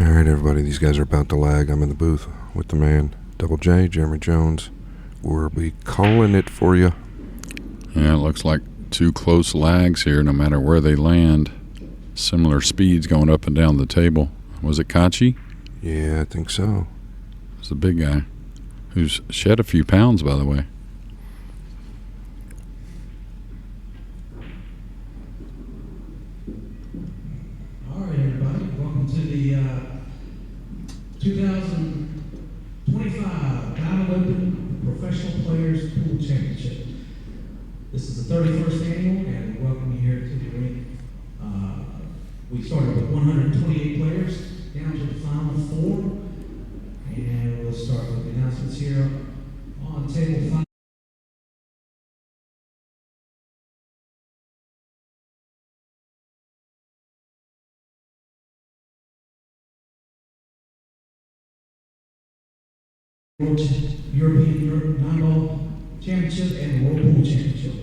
Alright, everybody, these guys are about to lag. I'm in the booth with the man, Double J, Jeremy Jones. We'll be calling it for you. Yeah, it looks like two close lags here, no matter where they land. Similar speeds going up and down the table. Was it Kaci? Yeah, I think so. It's the big guy, who's shed a few pounds, by the way. All right, everybody, welcome to the 2025 Diamond Open Professional Players Pool Championship. This is the 31st annual, and we welcome you here to the rink. We started with 128 players down to the final four, and we'll start with the announcements here on table 5. European NineBall Championship and World Pool Championship.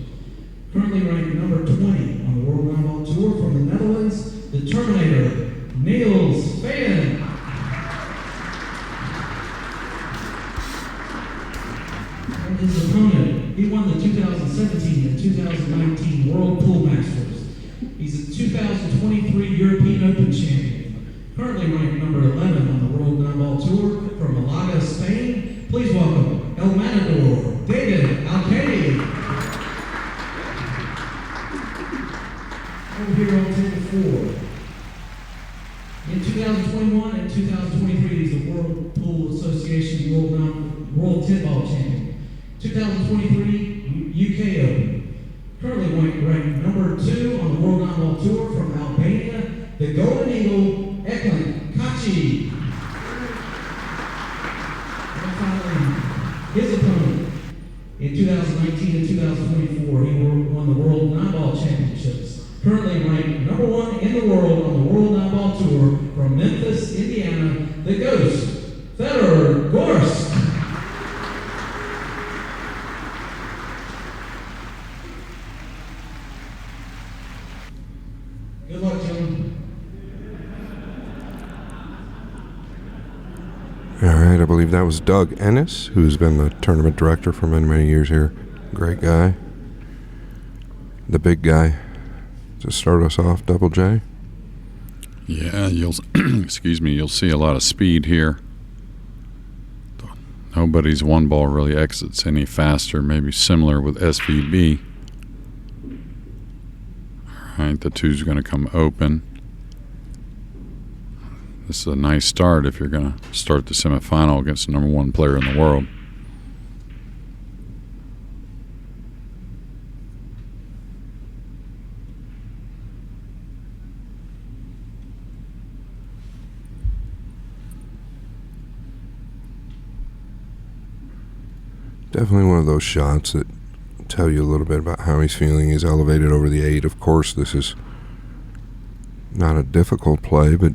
Currently ranked number 20 on the World NineBall Tour from the Netherlands, the Terminator, Niels Van. And his opponent, he won the 2017 and 2019 World Pool Masters. He's a 2023 European Open champion. Currently ranked number 11 on the World NineBall Tour from Malaga, Spain. Please welcome El Matador, David Alcade. Over here on table 4. In 2021 and 2023, he's the World Pool Association World 10-Ball Champion. 2023 UK Open. Currently ranked number 2 on the World NineBall Tour from Albania, the Golden Eagle, EKLENT KACI. And finally, his opponent in 2019 and 2024, he won the World NineBall Championships. Currently ranked number 1 in the world on the World NineBall Tour from Memphis, Indiana, the Ghost, FEDOR GORST. Good luck, gentlemen. Alright, I believe that was Doug Ennis, who's been the tournament director for many, many years here. Great guy. The big guy. To start us off, Double J. Yeah, you'll you'll see a lot of speed here. Nobody's one ball really exits any faster, maybe similar with SVB. All right, the two's going to come open. This is a nice start if you're going to start the semifinal against the number 1 player in the world. Definitely one of those shots that tell you a little bit about how he's feeling. He's elevated over the 8. Of course, this is not a difficult play, but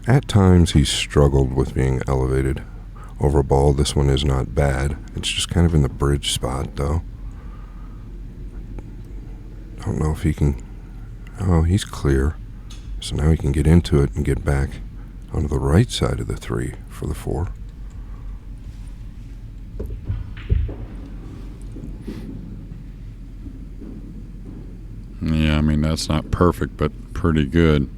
at times he's struggled with being elevated over a ball. This one is not bad. It's just kind of in the bridge spot, though. I don't know if he can... Oh, he's clear. So now he can get into it and get back onto the right side of the 3 for the 4. Yeah, I mean, that's not perfect, but pretty good.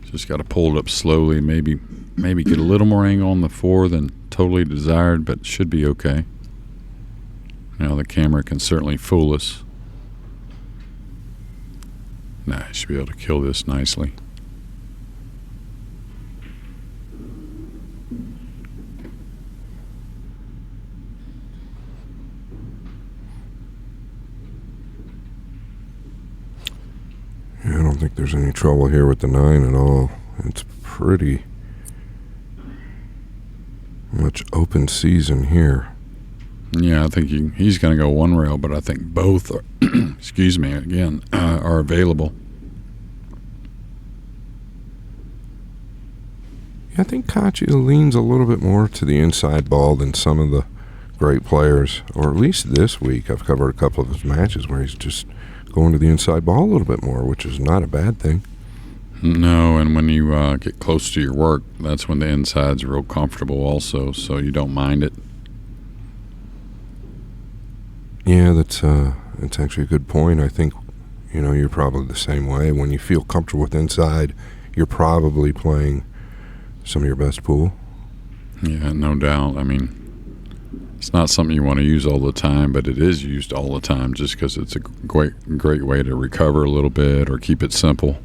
Just got to pull it up slowly, maybe get a little more angle on the 4 than totally desired, but should be okay. Now the camera can certainly fool us. Nah, I should be able to kill this nicely. I don't think there's any trouble here with the 9 at all. It's pretty much open season here. Yeah, I think he's going to go one rail, but I think both are, excuse me, again, are available. Yeah, I think Kaci leans a little bit more to the inside ball than some of the great players, or at least this week. I've covered a couple of his matches where he's just going to the inside ball a little bit more, which is not a bad thing. No, and when you get close to your work, that's when the inside's real comfortable also, so you don't mind it. Yeah, that's actually a good point. I think, you're probably the same way. When you feel comfortable with inside, you're probably playing some of your best pool. Yeah, no doubt. I mean, it's not something you want to use all the time, but it is used all the time just because it's a great way to recover a little bit or keep it simple.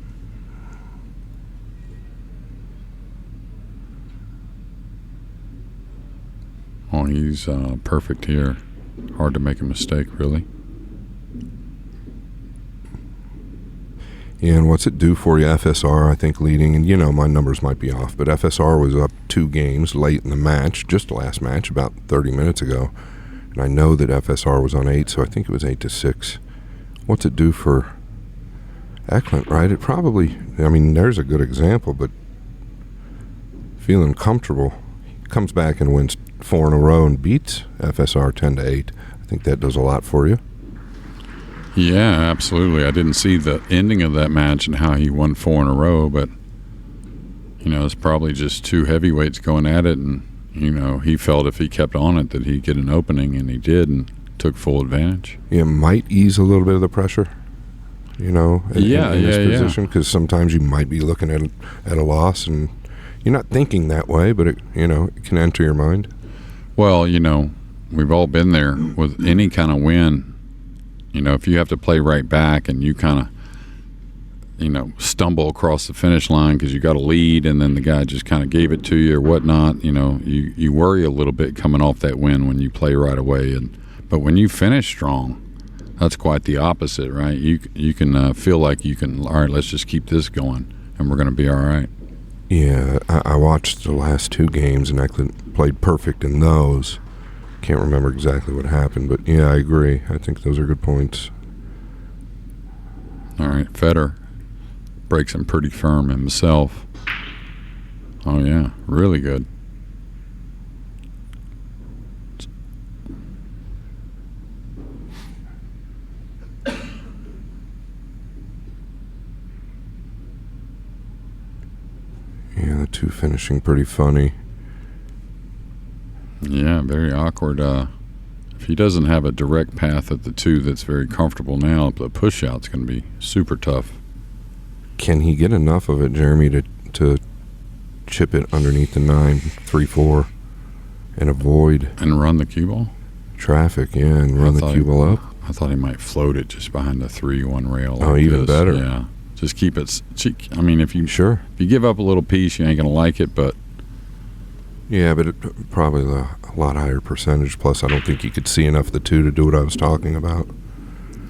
Oh, he's perfect here. Hard to make a mistake, really. Yeah, and what's it do for you? FSR, I think, leading, and my numbers might be off, but FSR was up 2 games late in the match, just the last match, about 30 minutes ago. And I know that FSR was on 8, so I think it was 8-6. What's it do for EKLENT, right? It probably, there's a good example, but feeling comfortable, comes back and wins 4 in a row and beats FSR 10-8. I think that does a lot for you. Yeah, absolutely. I didn't see the ending of that match and how he won 4 in a row, but it's probably just 2 heavyweights going at it, and he felt if he kept on it that he'd get an opening, and he did, and took full advantage. Yeah, might ease a little bit of the pressure, in this position, because sometimes you might be looking at a loss, and you're not thinking that way, but it can enter your mind. Well, we've all been there with any kind of win. If you have to play right back and you kind of, stumble across the finish line because you got a lead and then the guy just kind of gave it to you or whatnot, you worry a little bit coming off that win when you play right away. But when you finish strong, that's quite the opposite, right? You can feel like you can, all right, let's just keep this going and we're going to be all right. Yeah, I watched the last 2 games and EKLENT played perfect in those. Can't remember exactly what happened, but yeah, I agree. I think those are good points. All right, Fedor breaks him pretty firm himself. Oh yeah, really good. Yeah, the 2 finishing pretty funny. Yeah, very awkward. If he doesn't have a direct path at the 2 that's very comfortable now, the push out's going to be super tough. Can he get enough of it, Jeremy, to chip it underneath the 9, 3-4 and avoid and run the cue ball? Traffic, yeah, and run the cue ball up? I thought he might float it just behind the 3-1 rail. Oh, even better. Yeah, just keep it. If you give up a little piece, you ain't going to like it, but. Yeah, but it probably a lot higher percentage. Plus, I don't think you could see enough of the 2 to do what I was talking about.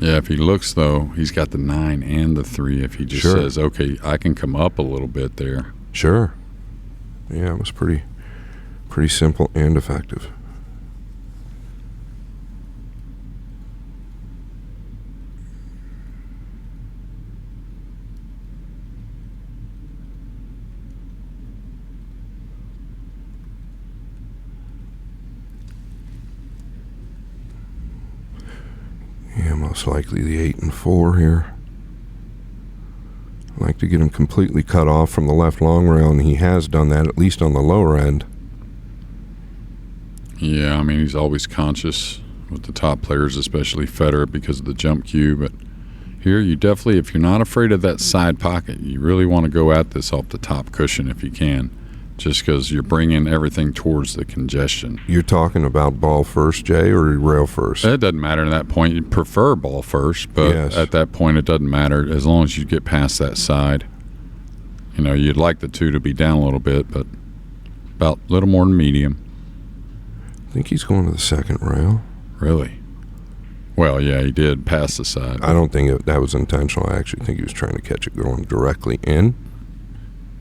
Yeah, if he looks, though, he's got the 9 and the 3. If he just says, okay, I can come up a little bit there. Sure. Yeah, it was pretty simple and effective. Yeah, most likely the 8 and 4 here. I'd like to get him completely cut off from the left long rail, and he has done that, at least on the lower end. Yeah, he's always conscious with the top players, especially Fedor, because of the jump cue. But here, you definitely, if you're not afraid of that side pocket, you really want to go at this off the top cushion if you can, just because you're bringing everything towards the congestion. You're talking about ball first, Jay, or rail first? It doesn't matter at that point. You'd prefer ball first, but at that point it doesn't matter as long as you get past that side. You'd like the 2 to be down a little bit, but about a little more than medium. I think he's going to the second rail. Really? Well, yeah, he did pass the side. I don't think that was intentional. I actually think he was trying to catch it going directly in.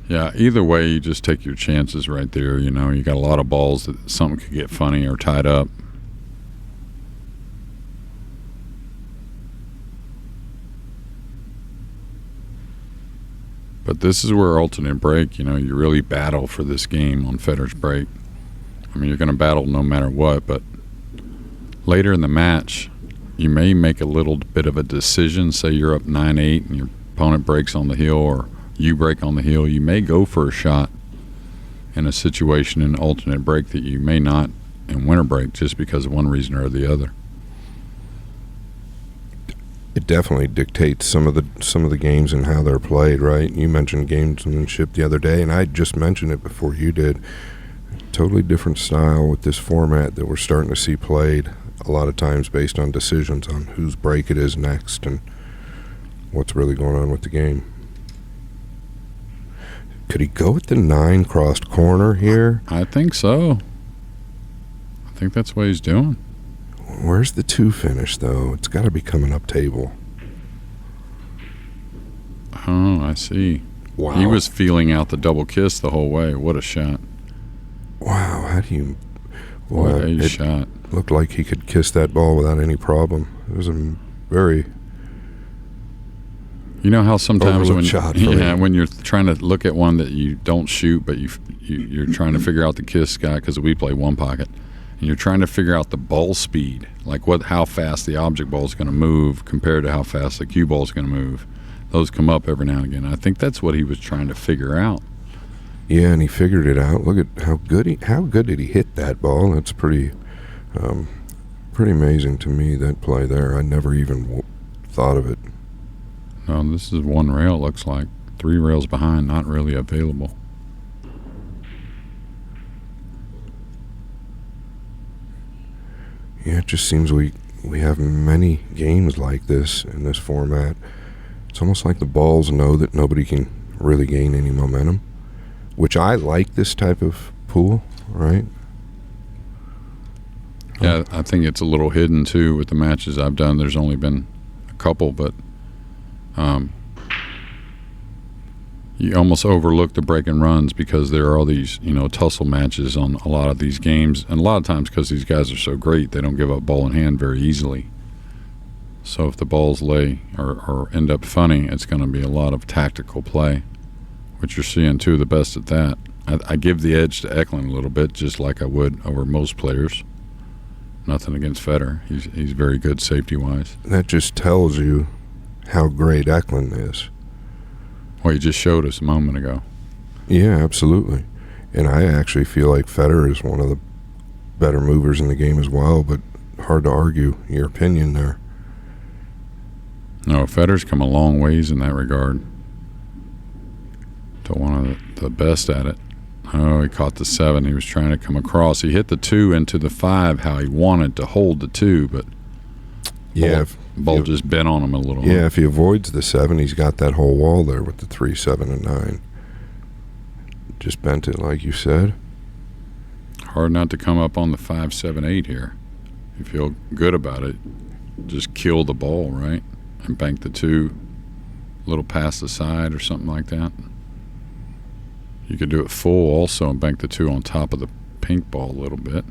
Yeah, either way, you just take your chances right there. You got a lot of balls that something could get funny or tied up. But this is where alternate break, you really battle for this game on Fedor's break. You're going to battle no matter what, but later in the match, you may make a little bit of a decision. Say you're up 9-8 and your opponent breaks on the heel, or you break on the heel, you may go for a shot in a situation in alternate break that you may not in winter break just because of one reason or the other. It definitely dictates some of the games and how they're played, right? You mentioned gamesmanship the other day, and I just mentioned it before you did. Totally different style with this format that we're starting to see played a lot of times based on decisions on whose break it is next and what's really going on with the game. Could he go with the 9 crossed corner here? I think so. I think that's what he's doing. Where's the 2 finish, though? It's got to be coming up table. Oh, I see. Wow. He was feeling out the double kiss the whole way. What a shot. Wow, how do you... What a shot. Looked like he could kiss that ball without any problem. It was a very... You know how sometimes when when you're trying to look at one that you don't shoot, but you're trying to figure out the kiss guy, because we play one pocket, and you're trying to figure out the ball speed, like how fast the object ball is going to move compared to how fast the cue ball is going to move. Those come up every now and again. I think that's what he was trying to figure out. Yeah, and he figured it out. Look at how good did he hit that ball. That's pretty amazing to me, that play there. I never even thought of it. No, this is one rail, looks like. 3 rails behind, not really available. Yeah, it just seems we have many games like this in this format. It's almost like the balls know that nobody can really gain any momentum, which I like this type of pool, right? Yeah, I think it's a little hidden, too, with the matches I've done. There's only been a couple, but you almost overlook the break and runs because there are all these, tussle matches on a lot of these games, and a lot of times because these guys are so great, they don't give up ball in hand very easily. So if the balls lay or end up funny, it's going to be a lot of tactical play, which you're seeing, too, the best at that. I give the edge to EKLENT a little bit, just like I would over most players. Nothing against Fedor. He's very good safety-wise. That just tells you how great EKLENT is. Well, he just showed us a moment ago. Yeah, absolutely. And I actually feel like Fedor is one of the better movers in the game as well, but hard to argue your opinion there. No, Fedor's come a long ways in that regard. To one of the best at it. Oh, he caught the 7. He was trying to come across. He hit the 2 into the 5 how he wanted to hold the 2, but yeah, ball just bent on him a little. Yeah, if he avoids the 7, he's got that whole wall there with the 3, 7, and 9. Just bent it like you said. Hard not to come up on the 5, 7, 8 here. You feel good about it. Just kill the ball, right? And bank the 2 a little past the side or something like that. You could do it full also and bank the 2 on top of the pink ball a little bit.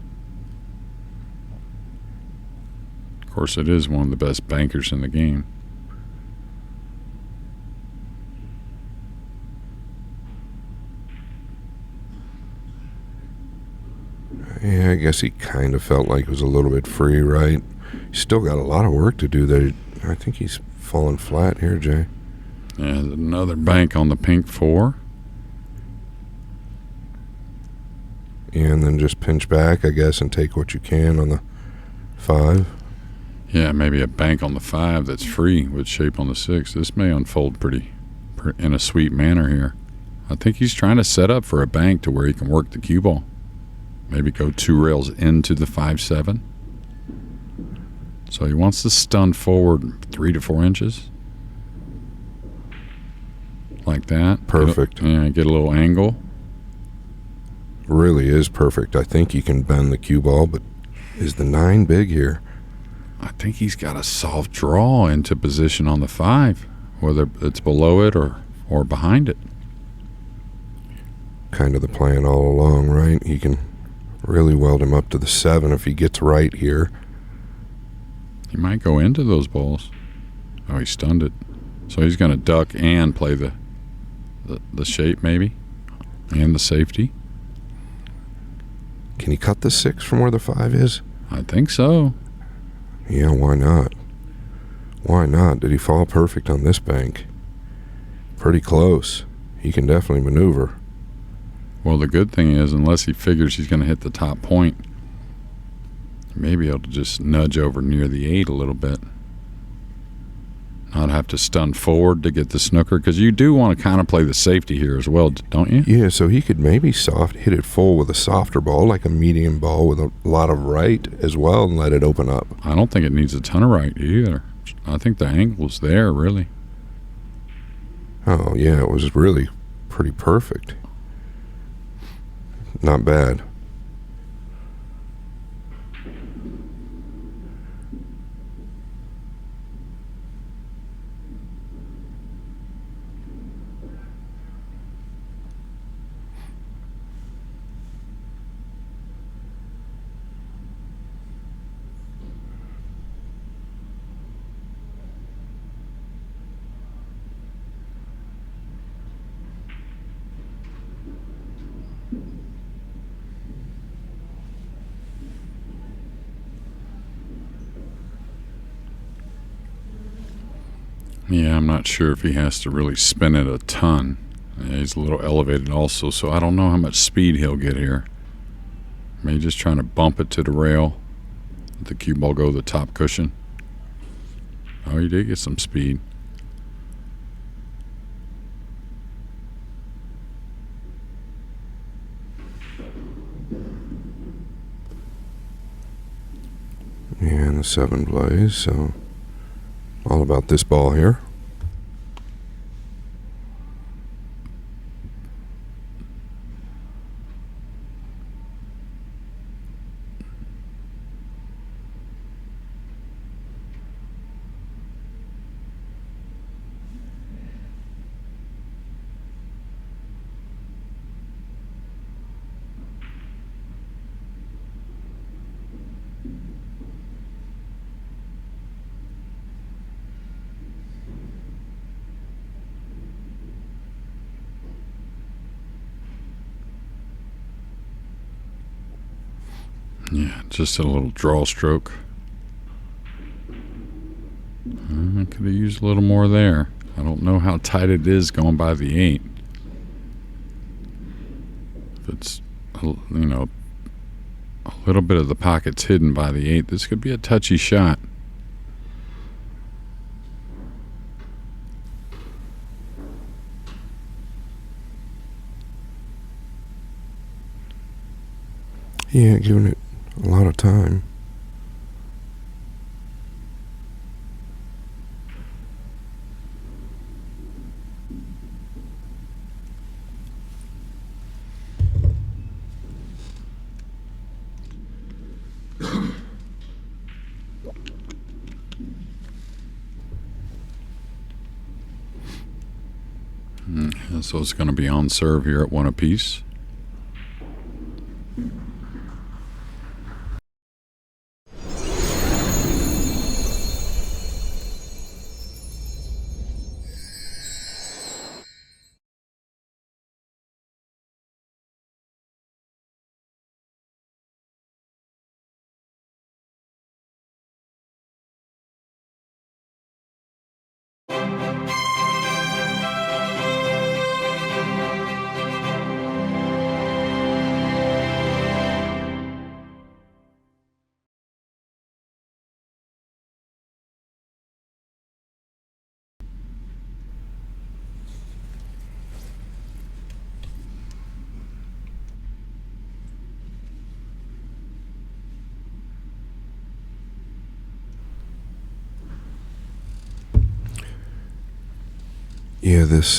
Of course, it is one of the best bankers in the game. Yeah, I guess he kind of felt like it was a little bit free, right? He's still got a lot of work to do there. I think he's falling flat here, Jay. Yeah, another bank on the pink 4. Yeah, and then just pinch back, I guess, and take what you can on the 5. Yeah, maybe a bank on the 5 that's free with shape on the 6. This may unfold pretty in a sweet manner here. I think he's trying to set up for a bank to where he can work the cue ball. Maybe go 2 rails into the 5, 7. So he wants to stun forward 3 to 4 inches. Like that. Perfect. Get a little angle. Really is perfect. I think he can bend the cue ball, but is the 9 big here? I think he's got a soft draw into position on the 5, whether it's below it or behind it. Kind of the plan all along, right? He can really weld him up to the 7 if he gets right here. He might go into those balls. Oh, he stunned it. So he's going to duck and play the shape maybe, and the safety. Can he cut the 6 from where the 5 is? I think so. Yeah, why not? Why not? Did he fall perfect on this bank? Pretty close. he can definitely maneuver. Well, the good thing is, unless he figures he's going to hit the top point, he may be able to just nudge over near the 8 a little bit. Not have to stun forward to get the snooker, because you do want to kind of play the safety here as well, don't you? Yeah, so he could maybe hit it full with a softer ball, like a medium ball with a lot of right as well, and let it open up. I don't think it needs a ton of right either. I think the angle's there, really. Oh, yeah, it was really pretty perfect. Not bad. Yeah, I'm not sure if he has to really spin it a ton. Yeah, he's a little elevated also, so I don't know how much speed he'll get here. Maybe just trying to bump it to the rail. Let the cue ball go to the top cushion. Oh, he did get some speed. Yeah, and the 7 plays, so all about this ball here. Yeah, just a little draw stroke. I could have used a little more there. I don't know how tight it is going by the 8. If it's, a little bit of the pocket's hidden by the 8, this could be a touchy shot. Yeah, giving it a lot of time. So it's going to be on serve here at 1 apiece. Yeah, this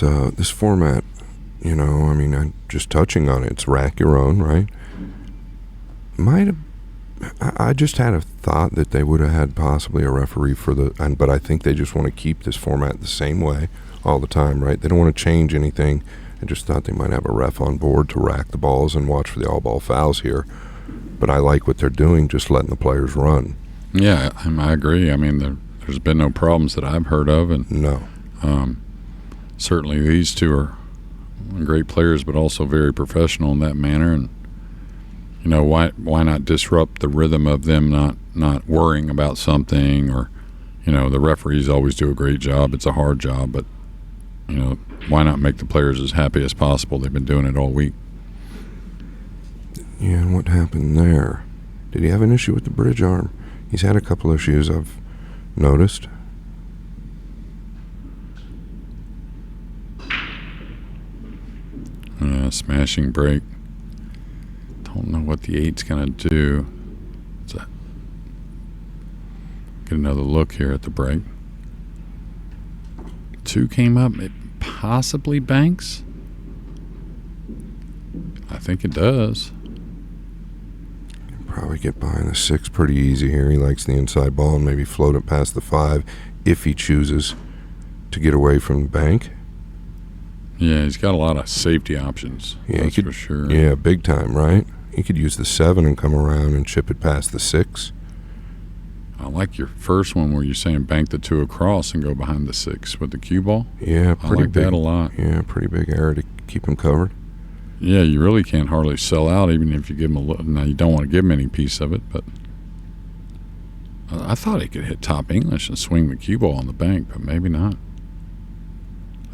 format, I'm just touching on it. It's rack your own, right? I just had a thought that they would have had possibly a referee but I think they just want to keep this format the same way all the time, right? They don't want to change anything. I just thought they might have a ref on board to rack the balls and watch for the all-ball fouls here. But I like what they're doing, just letting the players run. Yeah, I agree. I mean, there's been no problems that I've heard of, and no. Certainly these two are great players, but also very professional in that manner. And why not disrupt the rhythm of them not worrying about something? Or the referees always do a great job. It's a hard job, but why not make the players as happy as possible? They've been doing it all week. Yeah, and what happened there? Did he have an issue with the bridge arm? He's had a couple issues I've noticed. Smashing break. Don't know what the 8's going to do. Get another look here at the break. 2 came up. It possibly banks. I think it does. Probably get behind the 6 pretty easy here. He likes the inside ball and maybe float it past the 5 if he chooses to get away from the bank. Yeah, he's got a lot of safety options. Yeah, that's for sure. Yeah, big time, right? He could use the 7 and come around and chip it past the 6. I like your first one where you're saying bank the 2 across and go behind the 6 with the cue ball. Yeah, I like big, that a lot. Yeah, pretty big error to keep him covered. Yeah, you really can't hardly sell out even if you give him a little. Now, you don't want to give him any piece of it, but I thought he could hit top English and swing the cue ball on the bank, but maybe not.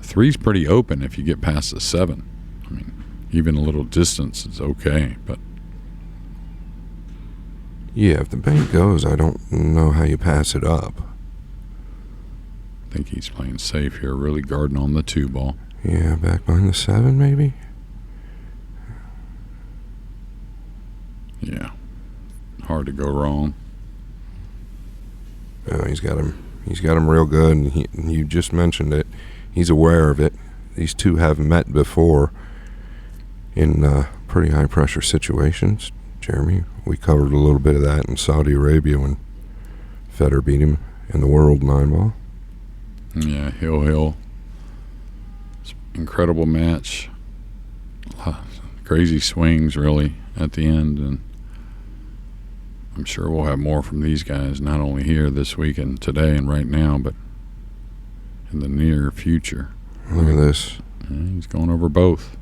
3's pretty open if you get past the 7. I mean, even a little distance is okay, but yeah, if the bank goes, I don't know how you pass it up. I think he's playing safe here, really guarding on the 2 ball. Yeah, back behind the 7 maybe. Yeah, hard to go wrong. He's got him real good, and you just mentioned it. He's aware of it. These 2 have met before in pretty high-pressure situations. Jeremy, we covered a little bit of that in Saudi Arabia when Federer beat him in the World NineBall. Yeah, Hill. It's an incredible match. Crazy swings, really, at the end, and I'm sure we'll have more from these guys, not only here this week and today and right now, but in the near future. Look at this. Yeah, he's going over both.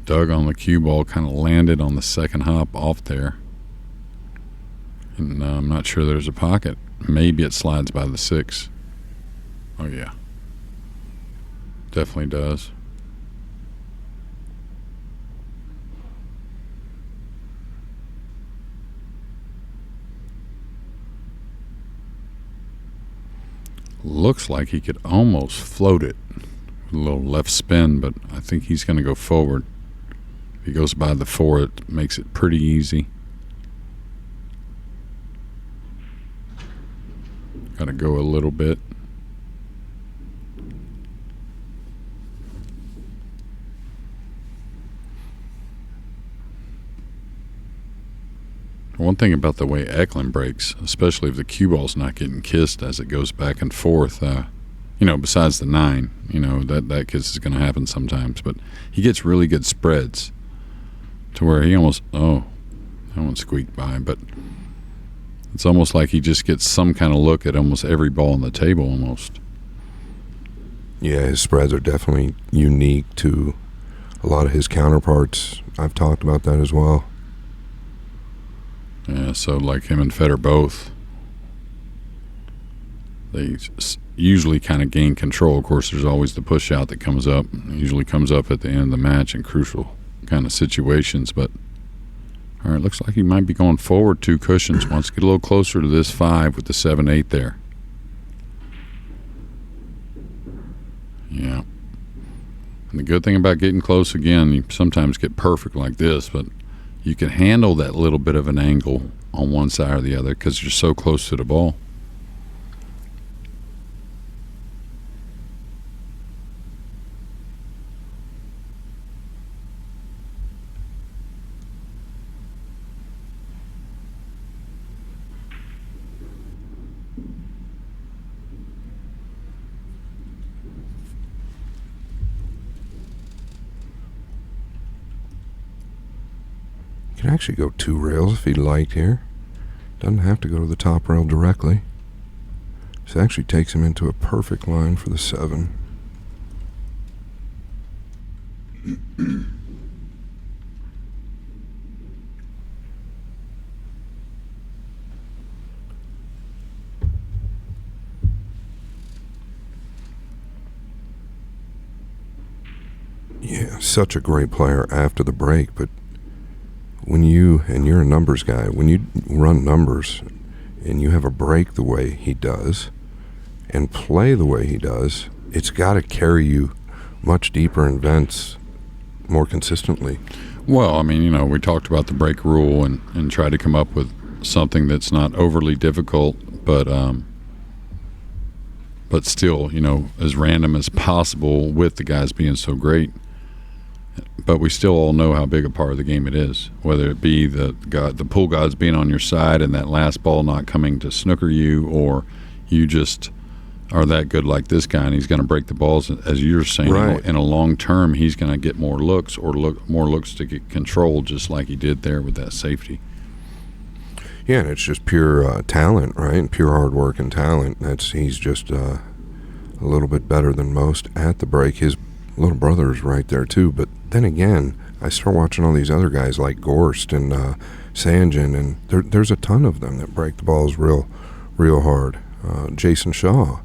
Dug on the cue ball, kind of landed on the second hop off there. And I'm not sure there's a pocket. Maybe it slides by the 6. Oh, yeah. Definitely does. Looks like he could almost float it with a little left spin, but I think he's going to go forward. If he goes by the 4, it makes it pretty easy. Got to go a little bit. One thing about the way EKLENT breaks, especially if the cue ball's not getting kissed as it goes back and forth, besides the 9, that kiss is going to happen sometimes, but he gets really good spreads to where he almost, that one squeaked by, but it's almost like he just gets some kind of look at almost every ball on the table almost. Yeah, his spreads are definitely unique to a lot of his counterparts. I've talked about that as well. Yeah, so like him and Federer both, they usually kind of gain control. Of course, there's always the push out that comes up. It usually comes up at the end of the match in crucial kind of situations. But all right, looks like he might be going forward 2 cushions. Wants to get a little closer to this 5 with the 7-8 there. Yeah. And the good thing about getting close again, you sometimes get perfect like this, but you can handle that little bit of an angle on one side or the other because you're so close to the ball. Can actually go 2 rails if he'd liked here. Doesn't have to go to the top rail directly. This actually takes him into a perfect line for the 7. Yeah, such a great player after the break, but when you're a numbers guy, when you run numbers and you have a break the way he does and play the way he does, it's got to carry you much deeper in events more consistently. Well, I mean, we talked about the break rule and tried to come up with something that's not overly difficult, but still, as random as possible with the guys being so great. But we still all know how big a part of the game it is, whether it be the pool gods being on your side and that last ball not coming to snooker you, or you just are that good like this guy and he's going to break the balls, as you're saying. Right. In a long term, he's going to get more looks more looks to get control, just like he did there with that safety. Yeah, and it's just pure talent, right? Pure hard work and talent. He's just a little bit better than most at the break. His little brother is right there too. But then again, I start watching all these other guys like Gorst and Sanjin, and there's a ton of them that break the balls real hard. Jason Shaw.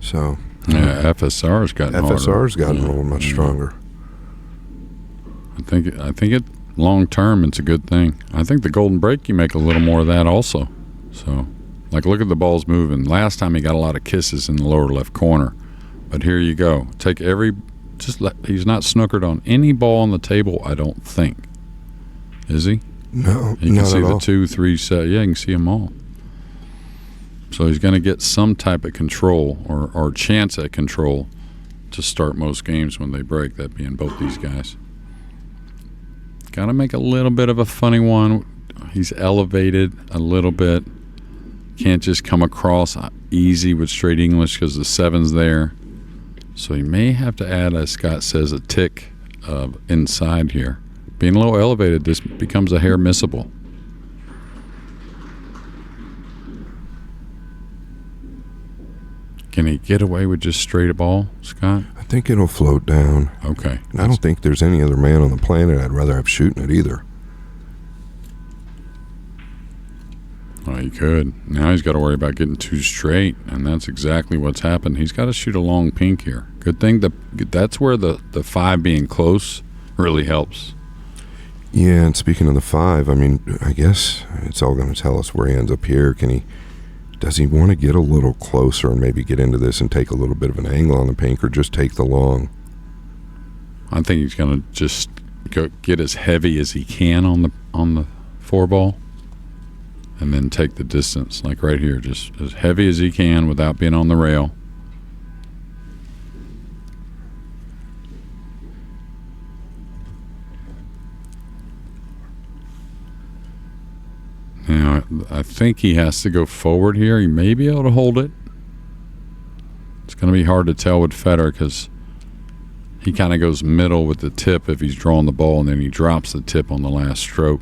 So yeah, FSR's gotten real much stronger. I think it long term it's a good thing. I think the golden break you make a little more of that also. So, like, look at the balls moving. Last time he got a lot of kisses in the lower left corner, but here you go. He's not snookered on any ball on the table, I don't think. Is he? No, you can not see at the all. 2, 3 set. Yeah, you can see them all. So he's going to get some type of control or chance at control to start most games when they break, that being both these guys. Got to make a little bit of a funny one. He's elevated a little bit. Can't just come across easy with straight English because the 7's there. So he may have to add, as Scott says, a tick of inside here. Being a little elevated, this becomes a hair missable. Can he get away with just straight a ball, Scott? I think it'll float down. Okay. And I don't think there's any other man on the planet I'd rather have shooting it either. Well, he could. Now he's got to worry about getting too straight, and that's exactly what's happened. He's got to shoot a long pink here. Good thing that's where the 5 being close really helps. Yeah, and speaking of the 5, I mean, I guess it's all going to tell us where he ends up here. Does he want to get a little closer and maybe get into this and take a little bit of an angle on the pink, or just take the long? I think he's going to just get as heavy as he can on the 4 ball, and then take the distance, like right here, just as heavy as he can without being on the rail. Now, I think he has to go forward here. He may be able to hold it. It's going to be hard to tell with Fedor because he kind of goes middle with the tip if he's drawing the ball, and then he drops the tip on the last stroke.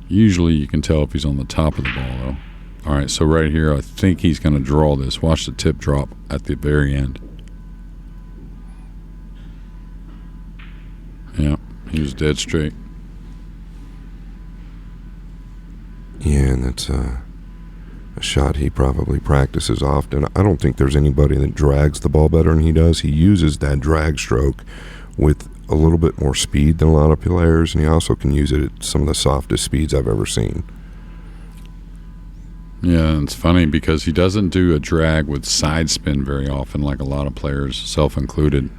Usually you can tell if he's on the top of the ball, though. All right, so right here, I think he's going to draw this. Watch the tip drop at the very end. Yeah, he was dead straight. Yeah, and that's a shot he probably practices often. I don't think there's anybody that drags the ball better than he does. He uses that drag stroke with a little bit more speed than a lot of players, and he also can use it at some of the softest speeds I've ever seen. Yeah, and it's funny because he doesn't do a drag with side spin very often like a lot of players, self-included.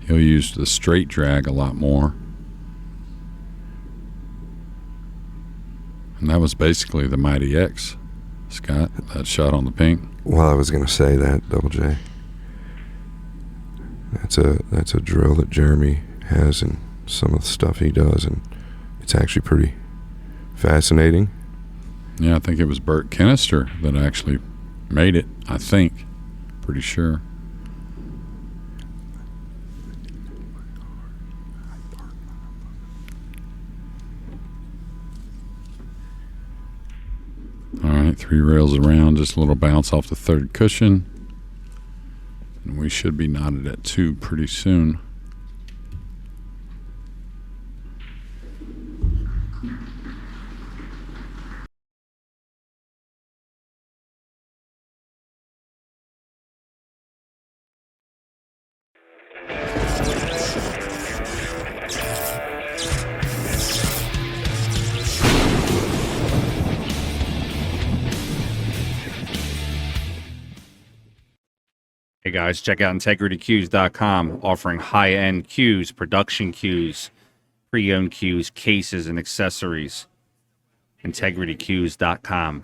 He'll use the straight drag a lot more. And that was basically the Mighty X, Scott, that shot on the pink. Well, I was going to say that, Double J. That's a drill that Jeremy has in some of the stuff he does, and it's actually pretty fascinating. Yeah, I think it was Bert Kenister that actually made it, I think. Pretty sure. All right, 3 rails around, just a little bounce off the 3rd cushion. And we should be knotted at 2 pretty soon. Hey guys, check out integritycues.com, offering high-end cues, production cues, pre-owned cues, cases, and accessories. integritycues.com.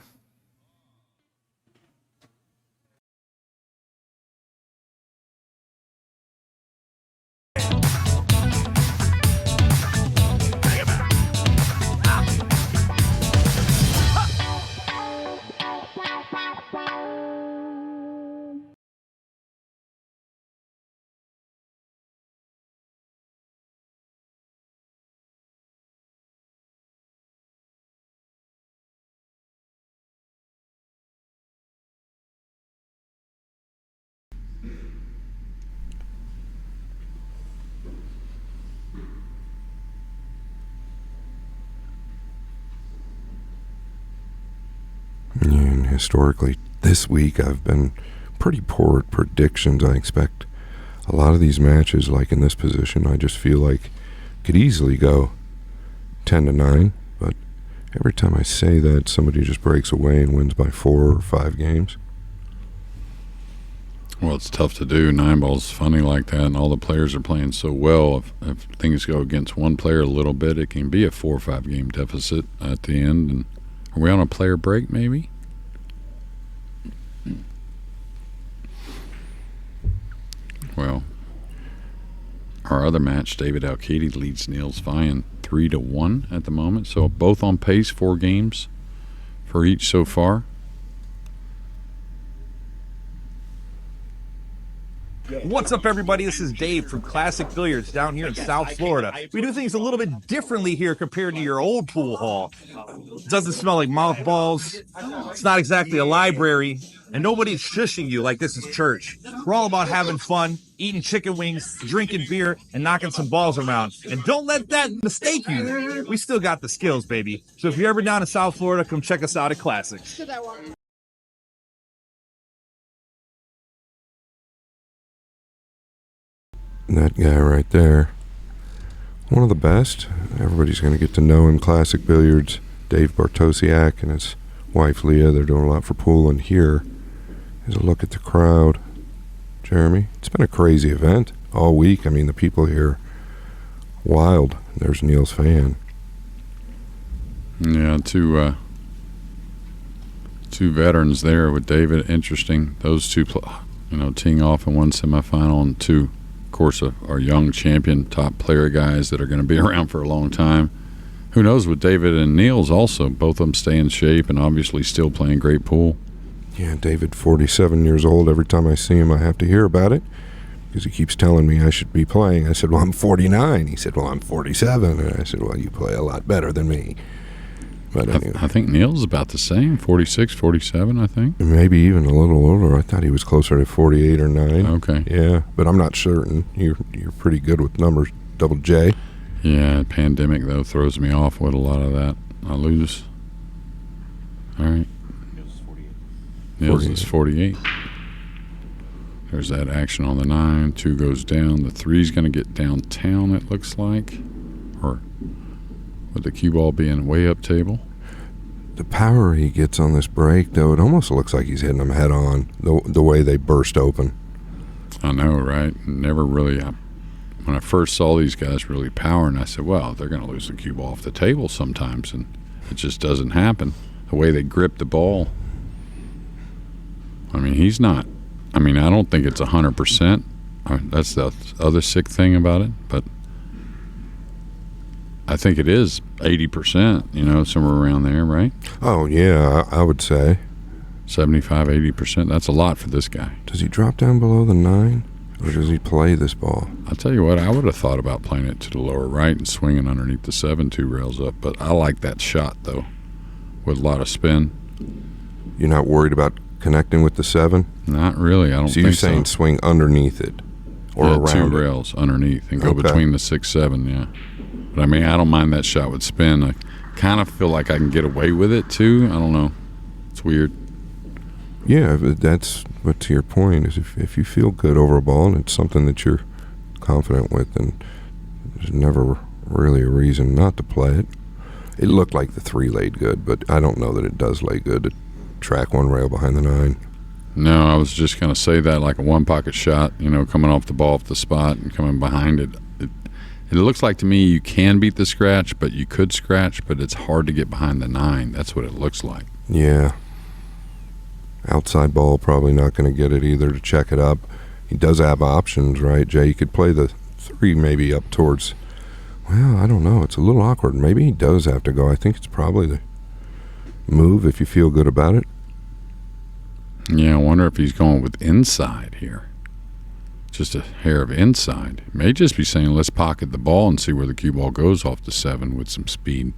And historically, this week I've been pretty poor at predictions. I expect a lot of these matches, like in this position, I just feel like could easily go 10-9, but every time I say that, somebody just breaks away and wins by 4 or 5 games. Well, it's tough to do. NineBall's funny like that, and all the players are playing so well. If things go against one player a little bit, it can be a 4 or 5 game deficit at the end. And are we on a player break, maybe? Well, our other match, David Alcady leads Niels Vian 3-1 at the moment. So both on pace, 4 games for each so far. What's up, everybody? This is Dave from Classic Billiards down here in South Florida. We do things a little bit differently here compared to your old pool hall. It doesn't smell like mothballs. It's not exactly a library. And nobody's shushing you like this is church. We're all about having fun, eating chicken wings, drinking beer, and knocking some balls around. And don't let that mistake you. We still got the skills, baby. So if you're ever down in South Florida, come check us out at Classics. That guy right there, one of the best. Everybody's going to get to know him. Classic Billiards, Dave Bartosiak and his wife Leah. They're doing a lot for pool. And here is a look at the crowd. Jeremy, it's been a crazy event all week. I mean, the people here, wild. There's Niels Vian. Yeah, two veterans there with David. Interesting. Those two, teeing off in one semifinal and two, of course, our young champion, top player guys that are going to be around for a long time. Who knows with David and Niels also, both of them stay in shape and obviously still playing great pool. Yeah, David, 47 years old. Every time I see him, I have to hear about it because he keeps telling me I should be playing. I said, well, I'm 49. He said, well, I'm 47. And I said, well, you play a lot better than me. But anyway. I think Niels is about the same, 46, 47, I think. Maybe even a little older. I thought he was closer to 48 or 9. Okay. Yeah, but I'm not certain. You're pretty good with numbers, Double J. Yeah, pandemic, though, throws me off with a lot of that. I lose. All right. Niels is 48. There's that action on the 9. 2 goes down. The 3's going to get downtown, it looks like. Or with the cue ball being way up table. The power he gets on this break, though, it almost looks like he's hitting them head on, the way they burst open. I know, right? Never really. When I first saw these guys really powering, I said, well, they're going to lose the cue ball off the table sometimes. And it just doesn't happen. The way they grip the ball. I mean, he's not. I mean, I don't think it's 100%. That's the other sick thing about it. But I think it is 80%, somewhere around there, right? Oh, yeah, I would say. 75, 80%. That's a lot for this guy. Does he drop down below the 9? Or does he play this ball? I'll tell you what, I would have thought about playing it to the lower right and swinging underneath the 7, 2 rails up. But I like that shot, though, with a lot of spin. You're not worried about connecting with the 7? Not really. I don't think so. So you're saying swing underneath it or around 2 it? rails underneath and go between the 6, 7, yeah. But, I mean, I don't mind that shot with spin. I kind of feel like I can get away with it, too. I don't know. It's weird. Yeah, but to your point, is if you feel good over a ball and it's something that you're confident with, then there's never really a reason not to play it. It looked like the 3 laid good, but I don't know that it does lay good to track 1 rail behind the 9. No, I was just going to say that like a one-pocket shot, coming off the ball off the spot and coming behind it. It looks like to me you can beat the scratch, but you could scratch, but it's hard to get behind the 9. That's what it looks like. Yeah. Outside ball, probably not going to get it either to check it up. He does have options, right, Jay? He could play the 3 maybe up towards, well, I don't know. It's a little awkward. Maybe he does have to go. I think it's probably the move if you feel good about it. Yeah, I wonder if he's going with inside here. Just a hair of inside. He may just be saying, let's pocket the ball and see where the cue ball goes off the 7 with some speed.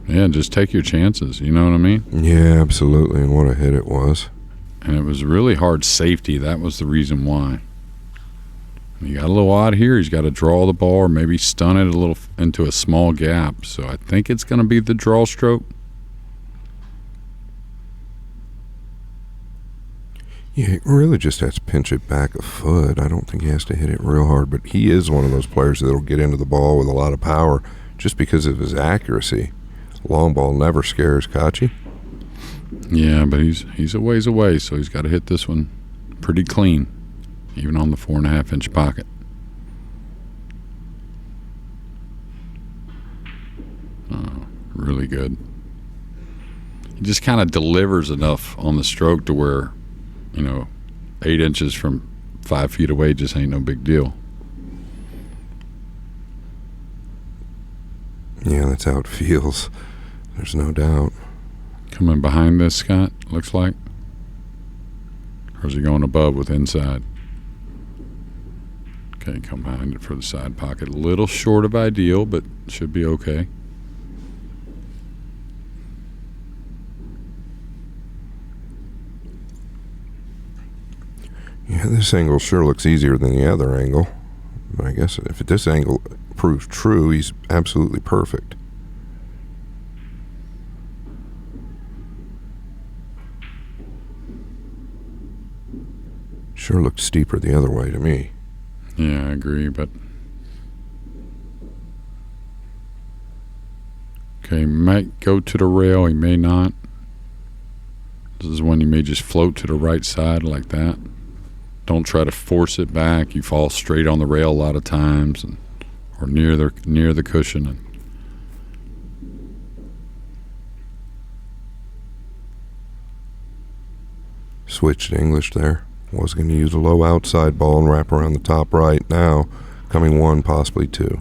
Yeah, just take your chances. You know what I mean? Yeah, absolutely. And what a hit it was. And it was really hard safety. That was the reason why. He got a little odd here. He's got to draw the ball or maybe stun it a little into a small gap. So I think it's going to be the draw stroke. Yeah, he really just has to pinch it back a foot. I don't think he has to hit it real hard, but he is one of those players that'll get into the ball with a lot of power just because of his accuracy. Long ball never scares Kaci. Yeah, but he's a ways away, so he's got to hit this one pretty clean, even on the 4.5-inch pocket. Really good. He just kind of delivers enough on the stroke to where, 8 inches from 5 feet away just ain't no big deal. Yeah, that's how it feels. There's no doubt. Coming behind this, Scott, looks like? Or is he going above with inside? Okay, come behind it for the side pocket. A little short of ideal, but should be okay. Yeah, this angle sure looks easier than the other angle. But I guess if this angle proves true, he's absolutely perfect. Sure looked steeper the other way to me. Yeah, I agree, but... Okay, he might go to the rail, he may not. This is when you may just float to the right side like that. Don't try to force it back. You fall straight on the rail a lot of times, or near the cushion. And switched to English there. Was going to use a low outside ball and wrap around the top right. Now, coming 1, possibly 2.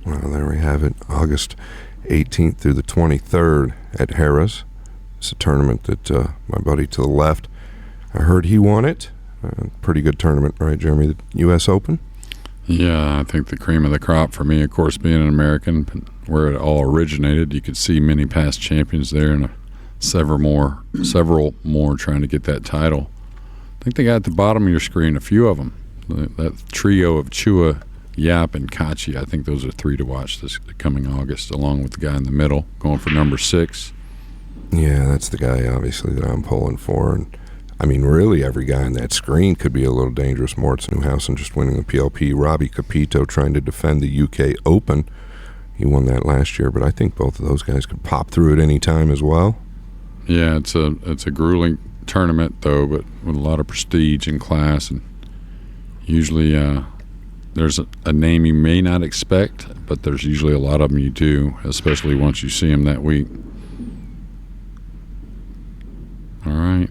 Well, there we have it. August 18th through the 23rd at Harrah's. It's a tournament that my buddy to the left, I heard he won it. Pretty good tournament, right, Jeremy? The U.S. Open? yeah, I think the cream of the crop for me, of course, being an American, but where it all originated, you could see many past champions there and several more trying to get that title. I think they got at the bottom of your screen a few of them. That trio of Chua, Yap, and Kaci, I think those are 3 to watch this coming August, along with the guy in the middle going for number 6. Yeah, that's the guy, obviously, that I'm pulling for. And I mean, really, every guy on that screen could be a little dangerous. Moritz Newhausen just winning the PLP. Robbie Capito trying to defend the UK Open. He won that last year, but I think both of those guys could pop through at any time as well. Yeah, it's a grueling tournament, though, but with a lot of prestige and class. And usually there's a name you may not expect, but there's usually a lot of them you do, especially once you see them that week. All right.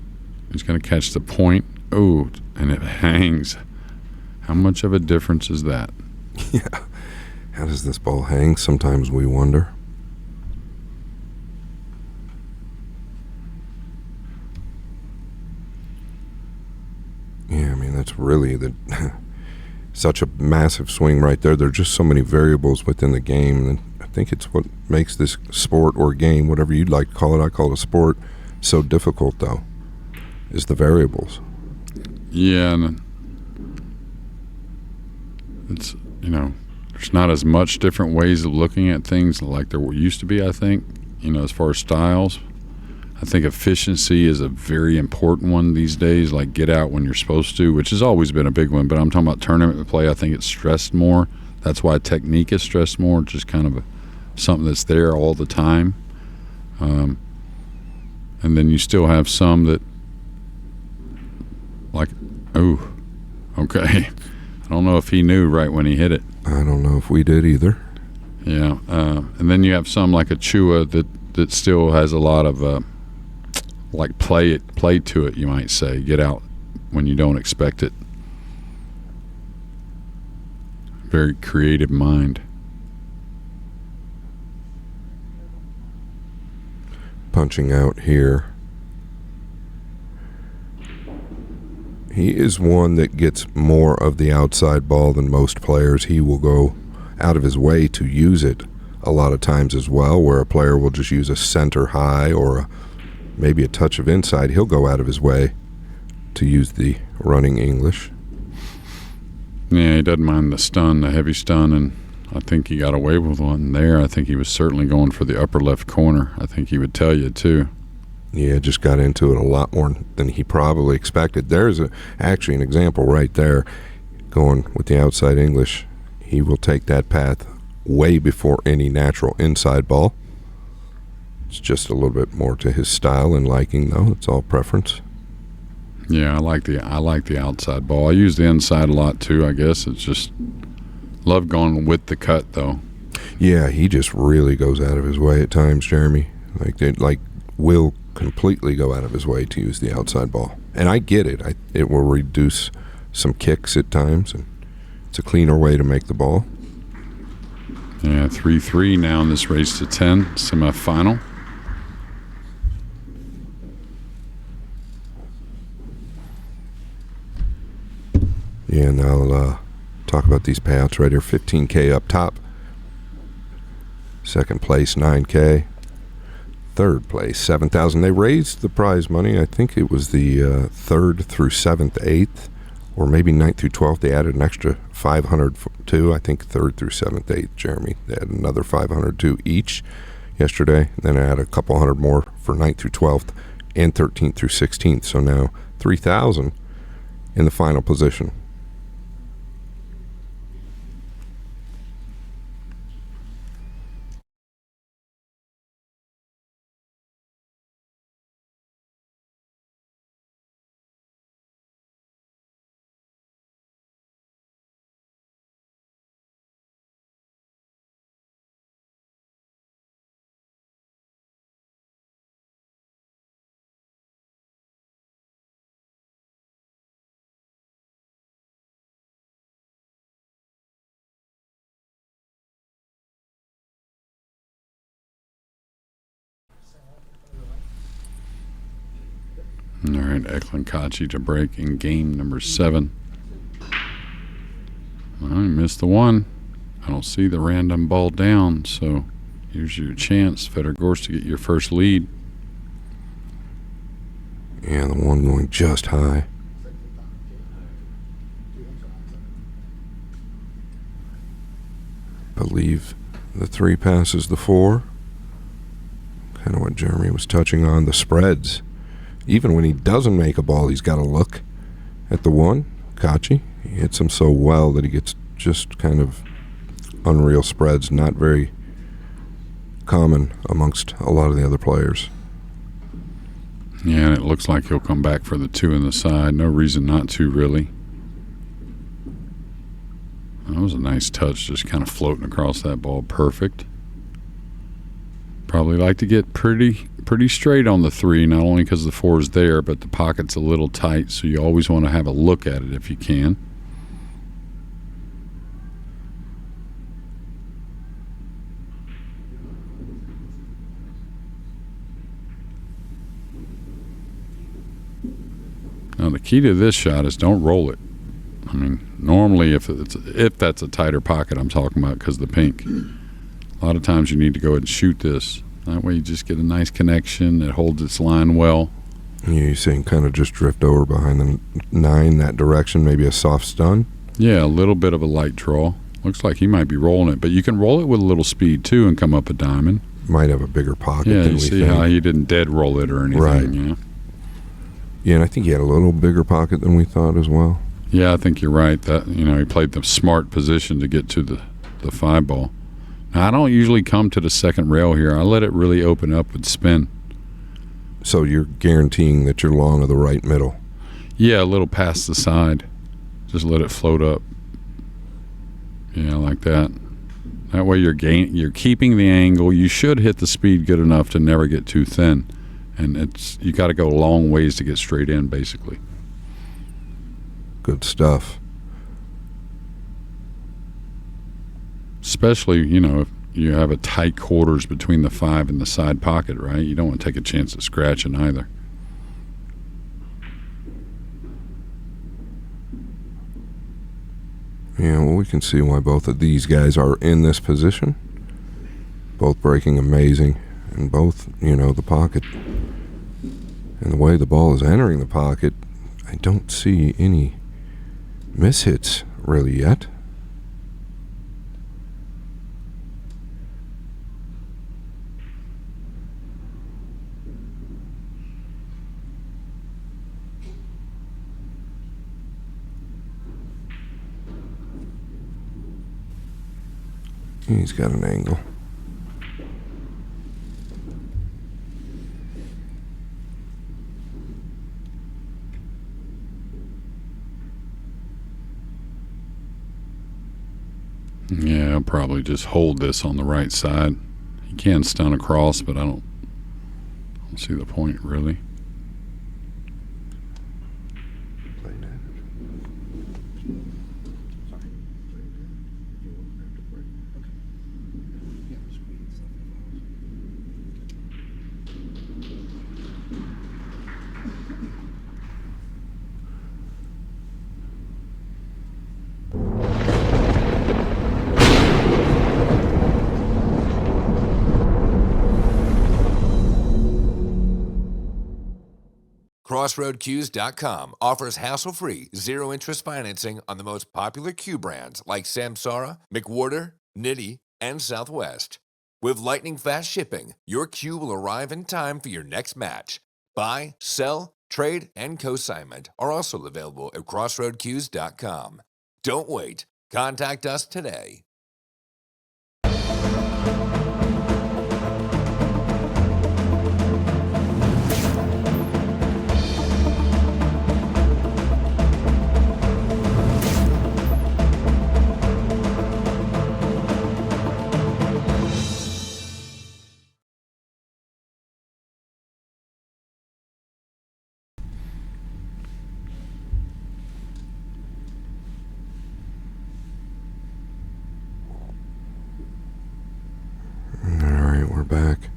He's going to catch the point. Oh, and it hangs. How much of a difference is that? Yeah. How does this ball hang? Sometimes we wonder. Yeah, I mean, that's really the such a massive swing right there. There are just so many variables within the game, and I think it's what makes this sport or game, whatever you'd like to call it, I call it a sport, so difficult, though, is the variables. Yeah, and it's, there's not as much different ways of looking at things like there used to be, I think, as far as styles. I think efficiency is a very important one these days, like get out when you're supposed to, which has always been a big one, but I'm talking about tournament play. I think it's stressed more. That's why technique is stressed more, just kind of something that's there all the time. And then you still have some that, like, oh, okay. I don't know if he knew right when he hit it. I don't know if we did either. Yeah. And then you have some like a Chua that still has a lot of like play to it, you might say. Get out when you don't expect it. Very creative mind. Punching out here. He is one that gets more of the outside ball than most players. He will go out of his way to use it a lot of times as well, where a player will just use a center high or maybe a touch of inside. He'll go out of his way to use the running English. Yeah, he doesn't mind the heavy stun, and I think he got away with one there. I think he was certainly going for the upper left corner. I think he would tell you, too. Yeah, just got into it a lot more than he probably expected. There's actually an example right there going with the outside English. He will take that path way before any natural inside ball. It's just a little bit more to his style and liking, though. It's all preference. Yeah, I like the outside ball. I use the inside a lot too, I guess. It's just love going with the cut, though. Yeah, he just really goes out of his way at times, Jeremy. Like will completely go out of his way to use the outside ball. And I get it. It will reduce some kicks at times, and it's a cleaner way to make the ball. Yeah, 3-3 now in this race to 10 semifinal. Yeah, and I'll talk about these payouts right here. $15K up top. Second place, $9K. Third place, $7,000. They raised the prize money. I think it was the 3rd through 7th, 8th, or maybe 9th through 12th. They added an extra $500 too. I think 3rd through 7th, 8th, Jeremy. They had another $500 too each yesterday. Then I added a couple hundred more for 9th through 12th and 13th through 16th. So now $3,000 in the final position. All right, EKLENT KACI to break in game number 7. Well, he missed the one. I don't see the random ball down, so here's your chance, FEDOR GORST, to get your first lead. Yeah, the one going just high. Believe the 3 passes the 4. Kind of what Jeremy was touching on, the spreads. Even when he doesn't make a ball, he's got to look at the 1. Kaci, he hits him so well that he gets just kind of unreal spreads, not very common amongst a lot of the other players. Yeah, and it looks like he'll come back for the 2 in the side. No reason not to, really. That was a nice touch, just kind of floating across that ball. Perfect. Probably like to get pretty straight on the 3, not only because the 4 is there, but the pocket's a little tight, so you always want to have a look at it if you can. Now the key to this shot is don't roll it. I mean, normally if that's a tighter pocket I'm talking about because of the pink. A lot of times you need to go ahead and shoot this. That way you just get a nice connection. It holds its line well. You're saying kind of just drift over behind the 9 that direction, maybe a soft stun? Yeah, a little bit of a light draw. Looks like he might be rolling it, but you can roll it with a little speed too and come up a diamond. Might have a bigger pocket Yeah, than you we see think. how he didn't dead roll it or anything. Right. Yeah. Yeah, and I think he had a little bigger pocket than we thought as well. Yeah, I think you're right. That he played the smart position to get to the 5 ball. Now, I don't usually come to the second rail here. I let it really open up with spin. So you're guaranteeing that you're long of the right middle. Yeah, a little past the side. Just let it float up. Yeah, like that. That way you're keeping the angle. You should hit the speed good enough to never get too thin. And you got to go a long ways to get straight in, basically. Good stuff. Especially, if you have a tight quarters between the 5 and the side pocket, right? You don't want to take a chance at scratching either. Yeah, well, we can see why both of these guys are in this position. Both breaking amazing, and both, the pocket. And the way the ball is entering the pocket, I don't see any mishits really yet. He's got an angle. Yeah, I'll probably just hold this on the right side. You can stun across, but I don't see the point really. CrossroadCues.com offers hassle-free, zero-interest financing on the most popular cue brands like Samsara, McWhorter, Nitty, and Southwest. With lightning-fast shipping, your cue will arrive in time for your next match. Buy, sell, trade, and consignment are also available at CrossroadCues.com. Don't wait. Contact us today. Alright, we're back.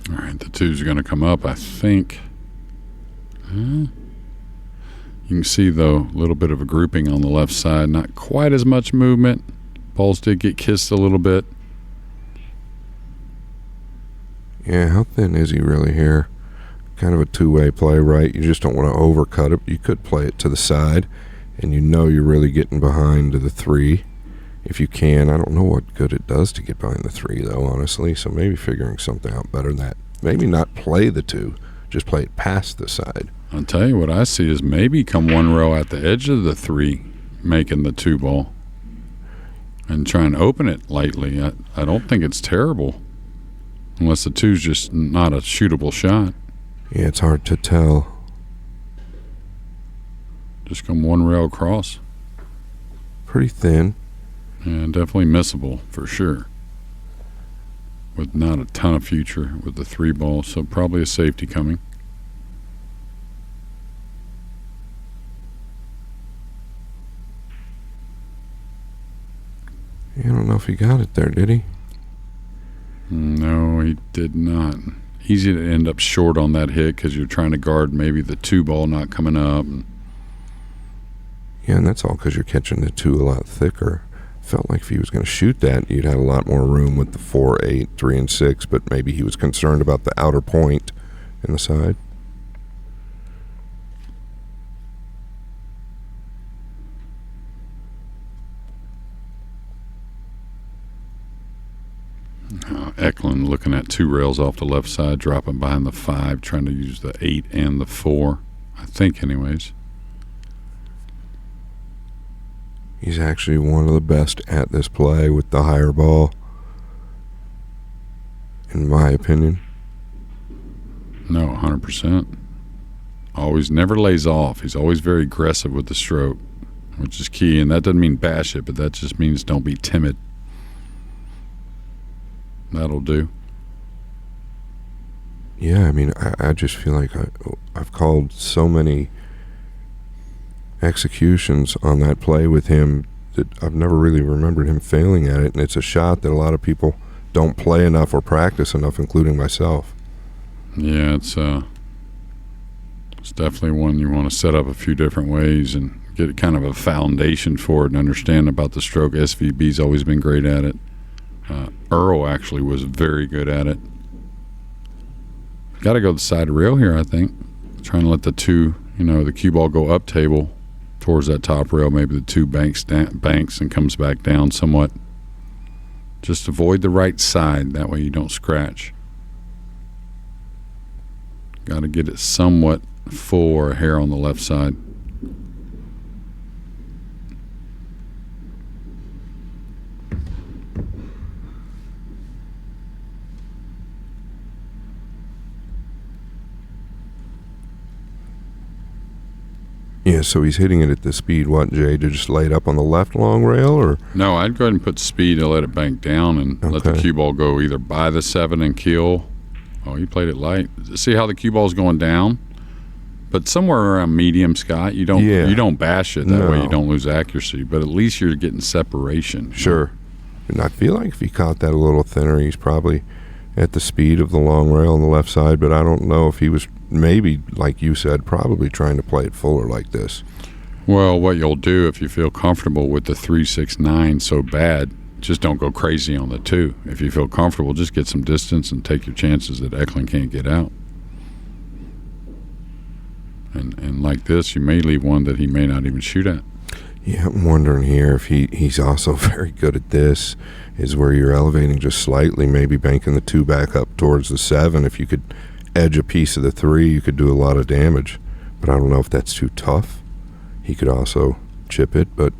All right, the 2's are going to come up, I think. You can see, though, a little bit of a grouping on the left side. Not quite as much movement. Balls did get kissed a little bit. Yeah, how thin is he really here? Kind of a two-way play, right? You just don't want to overcut it. You could play it to the side, and you're really getting behind to the 3. If you can. I don't know what good it does to get behind the 3, though, honestly. So maybe figuring something out better than that. Maybe not play the 2, just play it past the side. I'll tell you what I see is maybe come one row at the edge of the 3, making the 2 ball. And try and open it lightly. I don't think it's terrible. Unless the 2's just not a shootable shot. Yeah, it's hard to tell. Just come one rail across. Pretty thin. And definitely missable for sure. With not a ton of future with the 3 ball, so probably a safety coming. know if he got it there, did he? No, he did not. Easy to end up short on that hit because you're trying to guard maybe the 2 ball not coming up. Yeah, and that's all because you're catching the 2 a lot thicker. Felt like if he was going to shoot that, you'd have a lot more room with the 4, 8, 3, and 6, but maybe he was concerned about the outer point in the side. Eklund looking at 2 rails off the left side, dropping behind the 5, trying to use the 8 and the 4, I think anyways. He's actually one of the best at this play with the higher ball, in my opinion. No, 100%. Always, never lays off. He's always very aggressive with the stroke, which is key. And that doesn't mean bash it, but that just means don't be timid. That'll do. Yeah, I mean, I just feel like I've called so many executions on that play with him that I've never really remembered him failing at it, and it's a shot that a lot of people don't play enough or practice enough, including myself. Yeah, it's definitely one you want to set up a few different ways and get kind of a foundation for it and understand about the stroke. SVB's always been great at it. Earl actually was very good at it. Got to go to the side rail here, I think. Trying to let the 2, the cue ball go up table towards that top rail. Maybe the 2 banks and comes back down somewhat. Just avoid the right side. That way you don't scratch. Got to get it somewhat full or a hair on the left side. Yeah, so he's hitting it at the speed, what, Jay, to just lay it up on the left long rail, or? No, I'd go ahead and put speed to let it bank down and let the cue ball go either by the 7 and kill. Oh, he played it light. See how the cue ball's going down? But somewhere around medium, Scott, you don't bash it. That way you don't lose accuracy. But at least you're getting separation. Sure. And I feel like if he caught that a little thinner, he's probably at the speed of the long rail on the left side, but I don't know if he was maybe, like you said, probably trying to play it fuller like this. Well, what you'll do if you feel comfortable with the 3, 6, 9 so bad, just don't go crazy on the 2. If you feel comfortable, just get some distance and take your chances that Eklund can't get out. And like this, you may leave one that he may not even shoot at. Yeah, I'm wondering here if he's also very good at this, is where you're elevating just slightly, maybe banking the 2 back up towards the 7. If you could edge a piece of the 3, you could do a lot of damage. But I don't know if that's too tough. He could also chip it, but...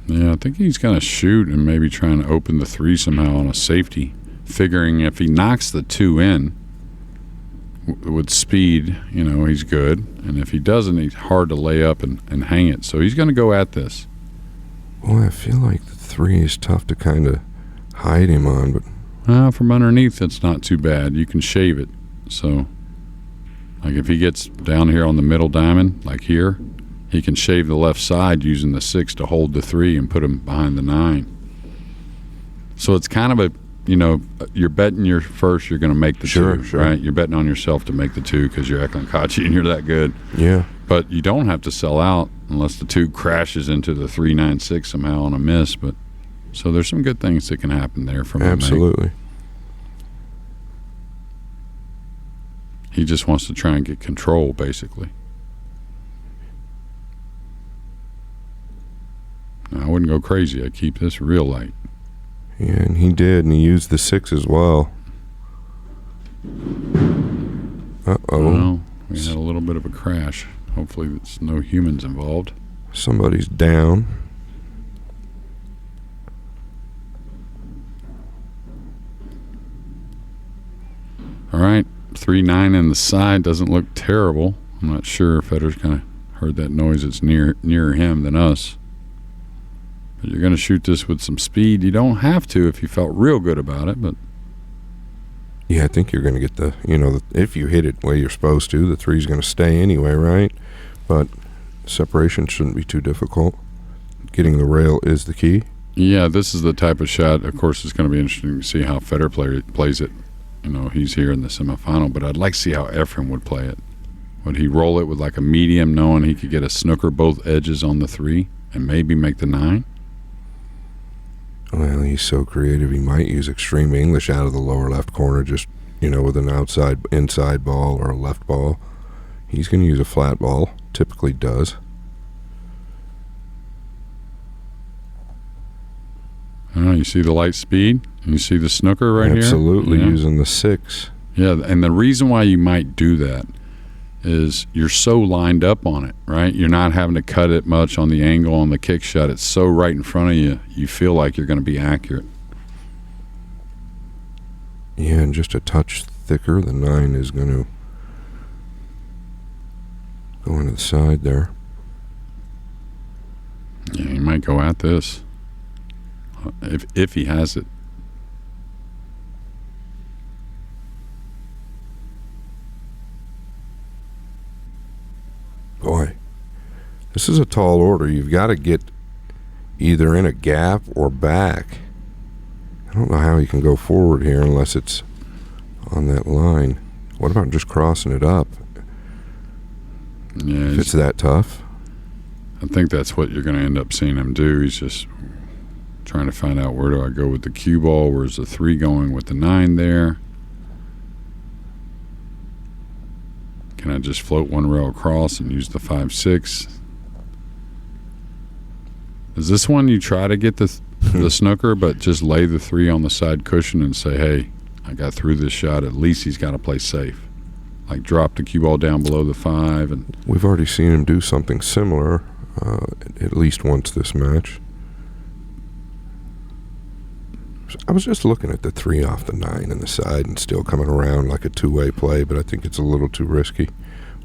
Yeah, I think he's going to shoot and maybe trying to open the 3 somehow on a safety, figuring if he knocks the 2 in with speed, he's good. And if he doesn't, he's hard to lay up and hang it. So he's going to go at this. Boy, I feel like the 3 is tough to kind of hide him on, but... From underneath, it's not too bad. You can shave it. So, like if he gets down here on the middle diamond, like here, he can shave the left side using the 6 to hold the 3 and put him behind the 9. So it's kind of a, you're betting you're going to make the 2, sure. Right? You're betting on yourself to make the 2 because you're EKLENT KACI and you're that good. Yeah. But you don't have to sell out unless the 2 crashes into the 3, 9, 6 somehow on a miss. But so there's some good things that can happen there from him. Absolutely. He just wants to try and get control, basically. Now, I wouldn't go crazy. I'd keep this real light. Yeah, and he did, and he used the 6 as well. Uh-oh. Well, we had a little bit of a crash. Hopefully there's no humans involved. Somebody's down. All right, 3-9 in the side doesn't look terrible. I'm not sure if Fedor's kind of heard that noise. It's nearer him than us. But you're going to shoot this with some speed. You don't have to if you felt real good about it, but... Yeah, I think you're going to get the, if you hit it the way you're supposed to, the 3's going to stay anyway, right? But separation shouldn't be too difficult. Getting the rail is the key. Yeah, this is the type of shot. Of course, it's going to be interesting to see how Federer plays it. He's here in the semifinal, but I'd like to see how Efren would play it. Would he roll it with like a medium, knowing he could get a snooker both edges on the 3 and maybe make the 9? Well, he's so creative. He might use extreme English out of the lower left corner, just, with an inside ball or a left ball. He's going to use a flat ball, typically does. You see the light speed? You see the snooker right Absolutely, here? using the 6. Yeah, and the reason why you might do that is you're so lined up on it, right? You're not having to cut it much on the angle on the kick shot. It's so right in front of you, you feel like you're going to be accurate. Yeah, and just a touch thicker. The 9 is going to go into the side there. Yeah, he might go at this if he has it. Boy, this is a tall order. You've got to get either in a gap or back. I don't know how you can go forward here unless it's on that line. What about just crossing it up? Yeah, if it's that tough. I think that's what you're going to end up seeing him do. He's just trying to find out, where do I go with the cue ball? Where's the 3 going with the 9 there? Can I just float one rail across and use the 5-6? Is this one you try to get the snooker, but just lay the 3 on the side cushion and say, hey, I got through this shot. At least he's got to play safe. Like drop the cue ball down below the 5. And we've already seen him do something similar at least once this match. I was just looking at the 3 off the 9 and the side and still coming around like a two-way play, but I think it's a little too risky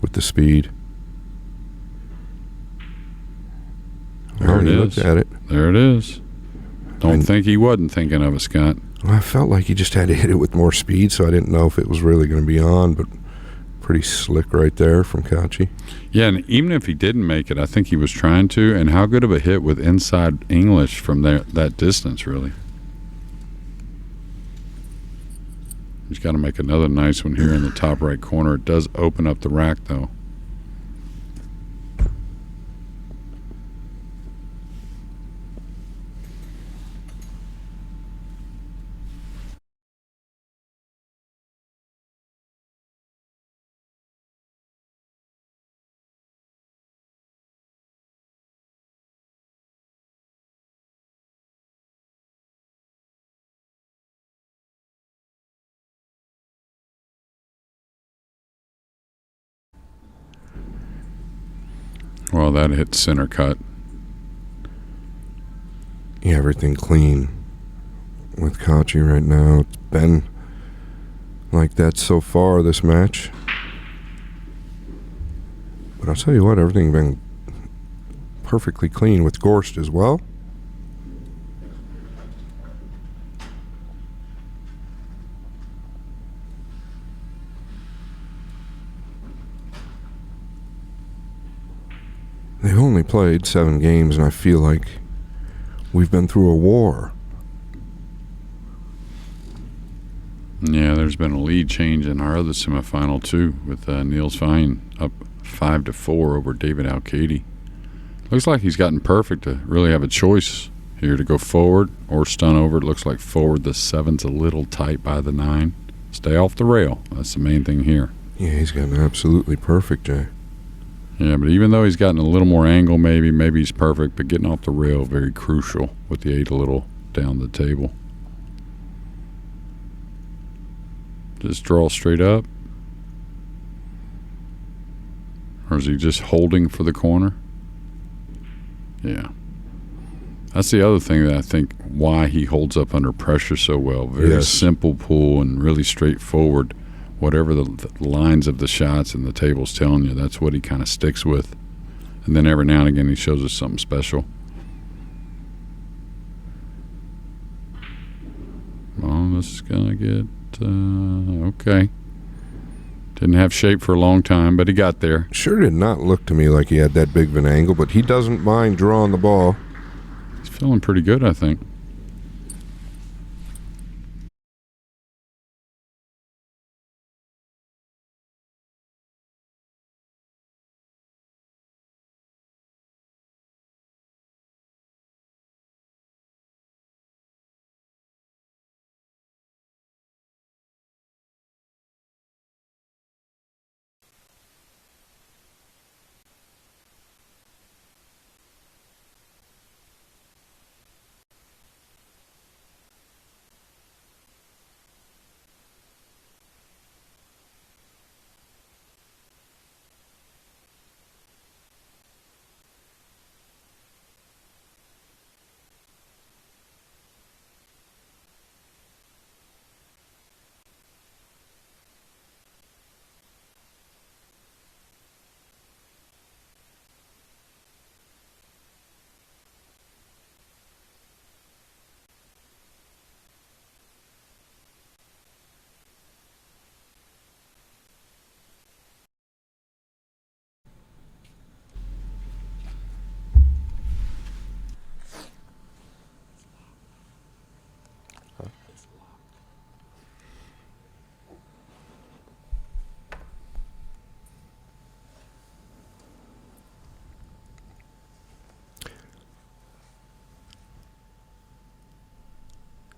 with the speed. There it is. Looked at it. There it is. Don't think he wasn't thinking of it, Scott. Well, I felt like he just had to hit it with more speed, so I didn't know if it was really going to be on, but pretty slick right there from Kaci. Yeah, and even if he didn't make it, I think he was trying to, and how good of a hit with inside English from that distance, really. He's got to make another nice one here in the top right corner. It does open up the rack, though. Well, that hit center cut. Yeah, everything clean with Kaci right now. It's been like that so far this match. But I'll tell you what, everything's been perfectly clean with Gorst as well. They've only played 7 games, and I feel like we've been through a war. Yeah, there's been a lead change in our other semifinal, too, with Niels Fine up 5-4 over David Alcady. Looks like he's gotten perfect to really have a choice here to go forward or stun over. It looks like forward the 7's a little tight by the 9. Stay off the rail. That's the main thing here. Yeah, he's gotten absolutely perfect, Jay. Yeah, but even though he's gotten a little more angle, maybe he's perfect, but getting off the rail, very crucial with the 8 a little down the table. Just draw straight up. Or is he just holding for the corner? Yeah. That's the other thing that I think why he holds up under pressure so well. Very simple pull and really straightforward. Whatever the lines of the shots and the table's telling you, that's what he kind of sticks with. And then every now and again he shows us something special. Oh, this is going to get... okay. Didn't have shape for a long time, but he got there. Sure did not look to me like he had that big of an angle, but he doesn't mind drawing the ball. He's Feeling pretty good, I think.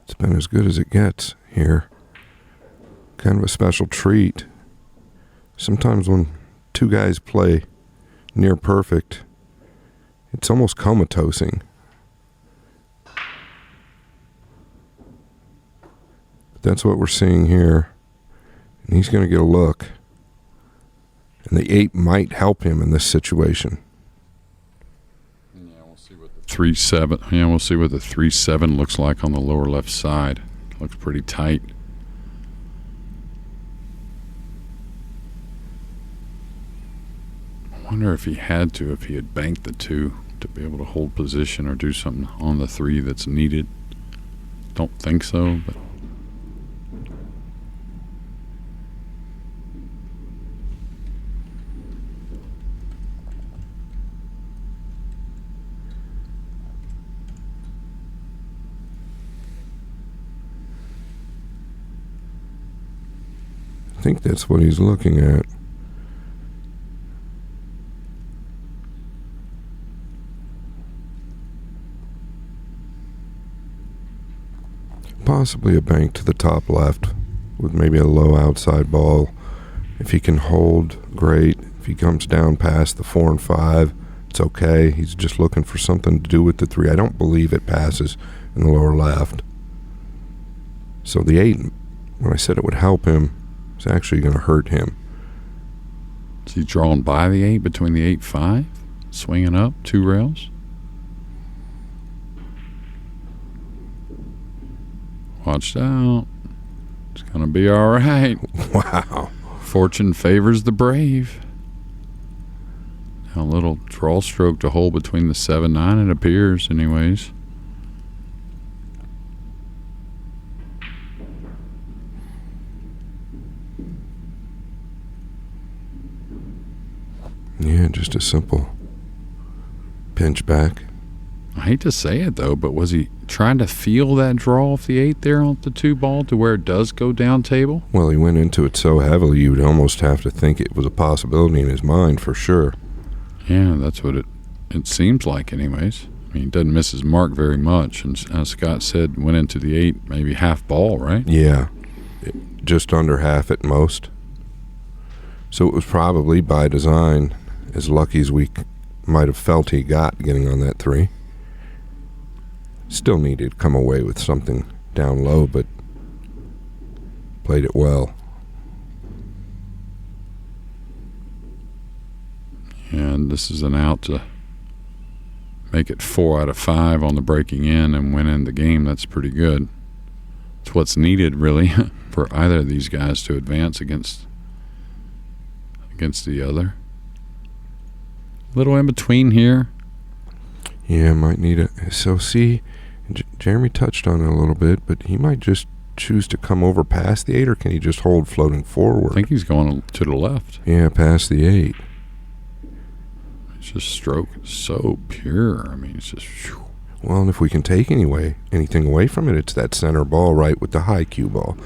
It's been as good as it gets here. Kind of a special treat. Sometimes when two guys play near perfect, it's almost comatosing. But that's what we're seeing here. And he's going to get a look. And the 8 might help him in this situation. Yeah, we'll see what the 3-7. Yeah, we'll see what the 3-7 looks like on the lower left side. Looks pretty tight. I wonder if he had to, if he had banked the 2 to be able to hold position or do something on the 3 that's needed. Don't think so, but I think that's what he's looking at. Possibly a bank to the top left with maybe a low outside ball. If he can hold, great. If he comes down past the 4 and 5, it's okay. He's just looking for something to do with the 3. I don't believe it passes in the lower left. So the 8, when I said it would help him, it's actually going to hurt him. is he drawn by the 8 between the 8-5? Swinging up 2 rails? Watch out. It's going to be all right. Wow. Fortune favors the brave. Now a little draw stroke to hold between the 7-9, it appears, anyways. Yeah, just a simple pinch back. I hate to say it, though, but was he trying to feel that draw off the 8 there off the 2 ball to where it does go down table? Well, he went into it so heavily, you'd almost have to think it was a possibility in his mind for sure. Yeah, that's what it seems like anyways. I mean, he doesn't miss his mark very much. And as Scott said, went into the 8, maybe half ball, right? Yeah, just under half at most. So it was probably by design, as lucky as we might have felt he got getting on that 3. Still needed to come away with something down low, but played it well. And this is an out to make it 4 out of 5 on the breaking in and win in the game. That's pretty good. It's what's needed, really, for either of these guys to advance against the other. Little in between here. Yeah, might need it. So see, Jeremy touched on it a little bit, but he might just choose to come over past the 8, or can he just hold floating forward? I think he's going to the left. Yeah, past the 8. It's just stroke so pure. I mean, it's just... Whew. Well, and if we can take anything away from it, it's that center ball right with the high cue ball.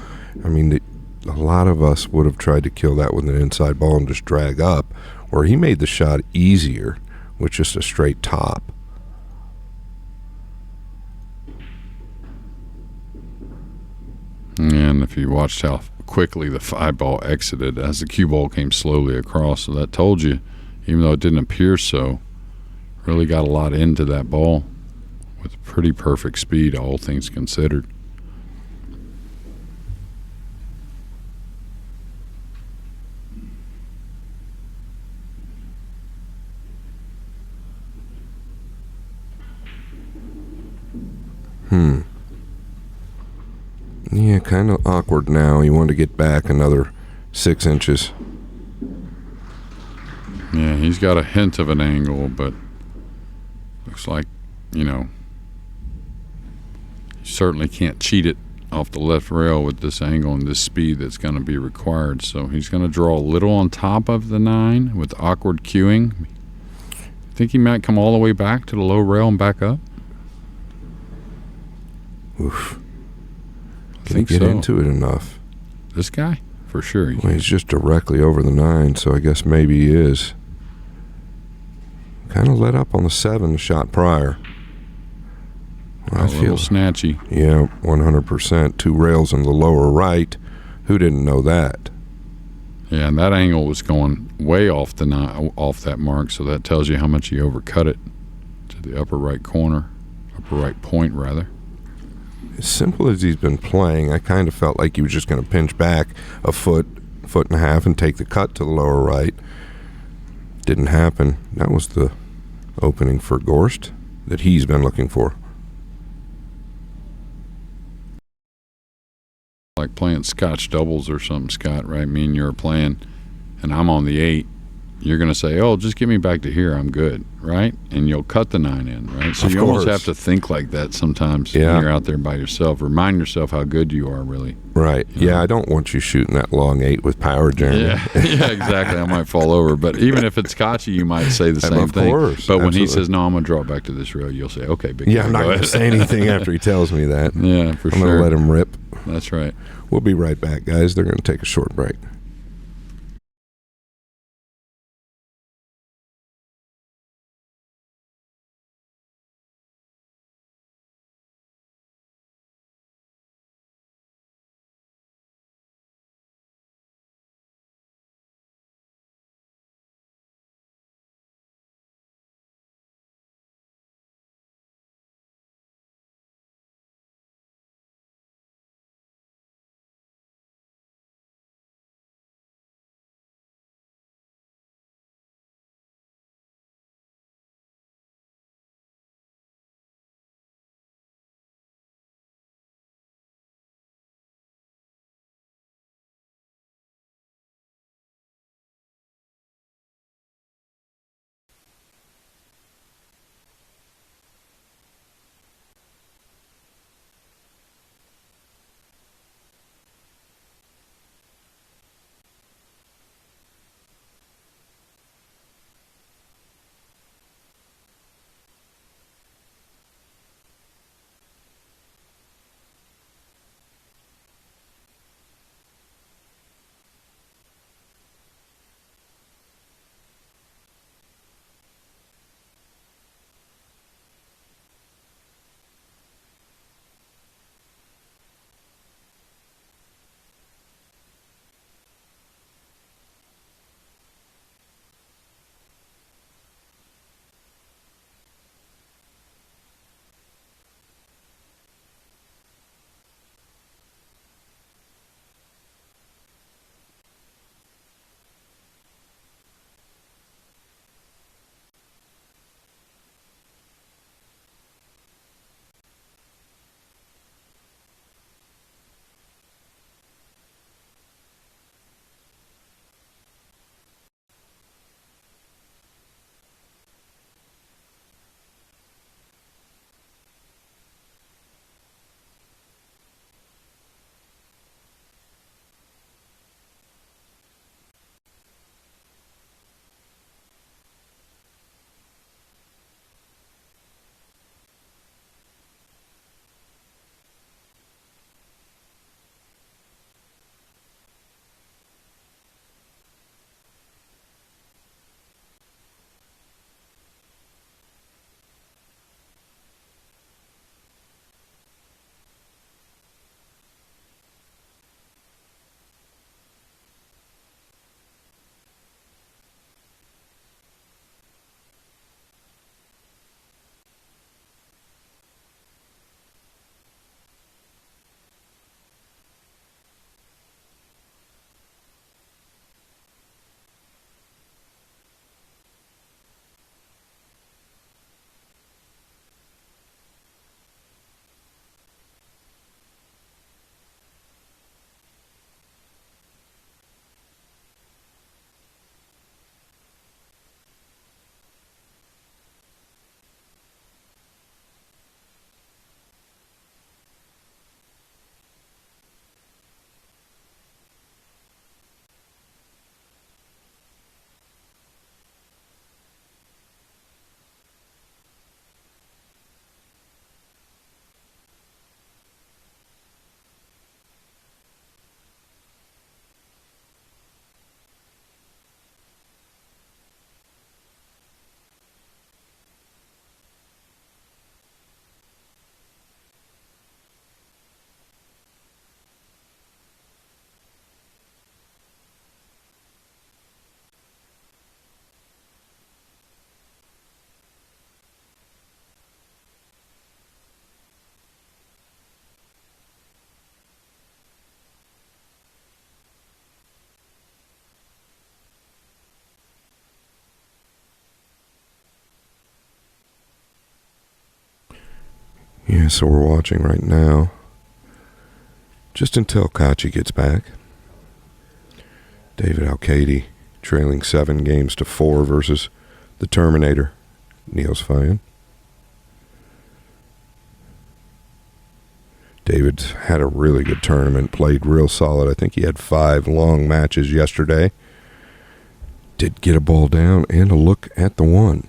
I mean, a lot of us would have tried to kill that with an inside ball and just drag up, where he made the shot easier with just a straight top. And if you watched how quickly the 5-ball exited as the cue ball came slowly across, so that told you, even though it didn't appear so, really got a lot into that ball with pretty perfect speed, all things considered. Yeah, kind of awkward now. You want to get back another 6 inches. Yeah, he's got a hint of an angle, but looks like, you certainly can't cheat it off the left rail with this angle and this speed that's going to be required. So he's going to draw a little on top of the 9 with awkward cueing. Think he might come all the way back to the low rail and back up? Oof. I Can he think get so. into it enough? This guy? For sure. Well, he's just directly over the 9, so I guess maybe he is. Kind of let up on the 7 the shot prior. A little snatchy. Yeah, 100%. 2 rails in the lower right. Who didn't know that? Yeah, and that angle was going way off off that mark, so that tells you how much he overcut it to the upper right corner, upper right point rather. As simple as he's been playing, I kind of felt like he was just going to pinch back a foot and a half, and take the cut to the lower right. Didn't happen. That was the opening for Gorst that he's been looking for. Like playing Scotch doubles or something, Scott, right? Me and you are playing, and I'm on the 8. You're going to say, oh, just get me back to here. I'm good, right? And you'll cut the 9 in, right? So Of you almost course. have to think like that sometimes Yeah. when you're out there by yourself. Remind yourself how good you are, really. Right. You know? Yeah, I don't want you shooting that long 8 with power, Jeremy. Yeah, yeah, exactly. I might fall over. But even if it's Kaci, you might say the same Of thing. course, But when he absolutely. says, no, I'm going to draw it back to this rail, you'll say, okay, big Yeah, guy, I'm not go going to ahead. say anything after he tells me that. Yeah, for I'm sure. going to let him rip. That's right. We'll be right back, guys. They're going to take a short break. Yeah, so we're watching right now, just until Kaci gets back. David Alcady trailing 7-4 versus the Terminator, Niels Fayan. David's had a really good tournament, played real solid. I think he had 5 long matches yesterday. Did get a ball down and a look at the one.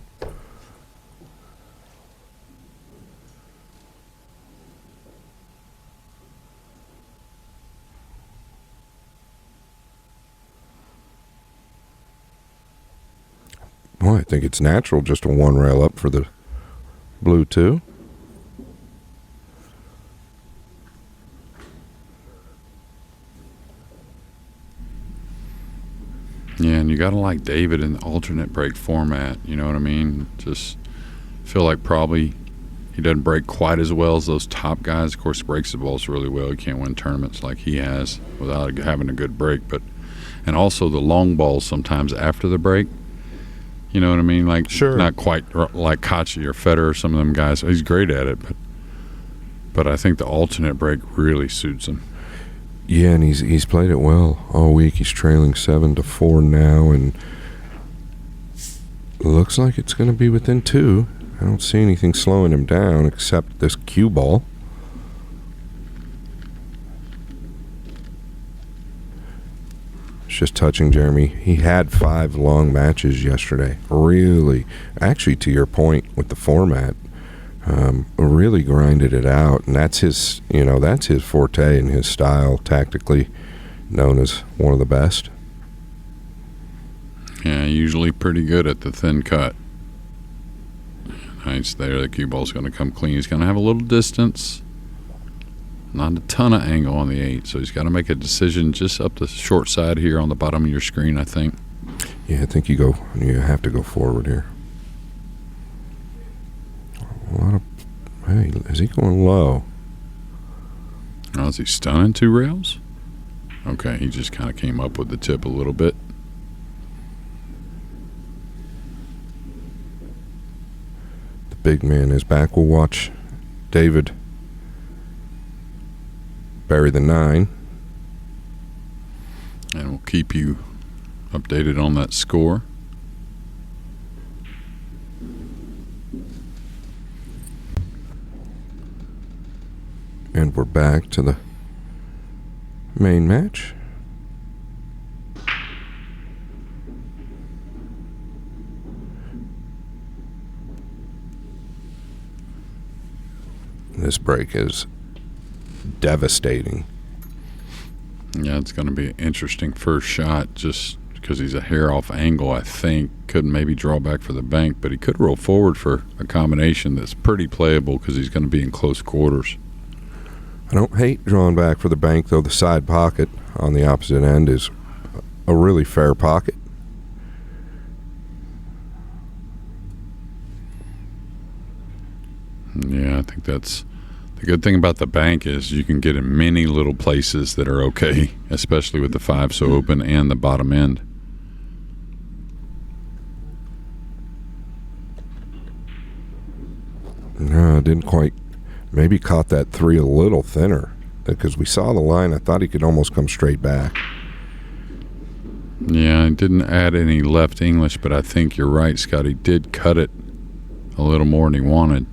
Well, I think it's natural, just a 1 rail up for the blue 2. Yeah, and you got to like David in the alternate break format. You know what I mean? Just feel like probably he doesn't break quite as well as those top guys. Of course, breaks the balls really well. You can't win tournaments like he has without having a good break. And also the long balls sometimes after the break. You know what I mean? Like, sure. Not quite like Kaci or Federer or some of them guys. He's great at it, but I think the alternate break really suits him. Yeah, and he's played it well all week. He's trailing 7-4 now, and looks like it's going to be within 2. I don't see anything slowing him down except this cue ball. It's just touching Jeremy. He had 5 long matches yesterday. Really, actually, to your point with the format, really grinded it out, and that's his forte and his style, tactically known as one of the best. Yeah, usually pretty good at the thin cut. Nice there. The cue ball's going to come clean. He's going to have a little distance, not a ton of angle on the 8, so he's got to make a decision just up the short side here on the bottom of your screen, I think. Yeah, I think you have to go forward here. Hey, is he going low? Oh, is he stunning 2 rails? Okay, he just kind of came up with the tip a little bit. The big man is back. We'll watch David bury the 9. And we'll keep you updated on that score. And we're back to the main match. This break is devastating. Yeah, it's going to be an interesting first shot just because he's a hair off angle, I think. Could maybe draw back for the bank, but he could roll forward for a combination that's pretty playable because he's going to be in close quarters. I don't hate drawing back for the bank, though. The side pocket on the opposite end is a really fair pocket. Yeah, I think that's the good thing about the bank is you can get in many little places that are okay, especially with the 5 so open and the bottom end. No, didn't quite. Maybe caught that 3 a little thinner because we saw the line. I thought he could almost come straight back. Yeah, I didn't add any left English, but I think you're right, Scott. He did cut it a little more than he wanted.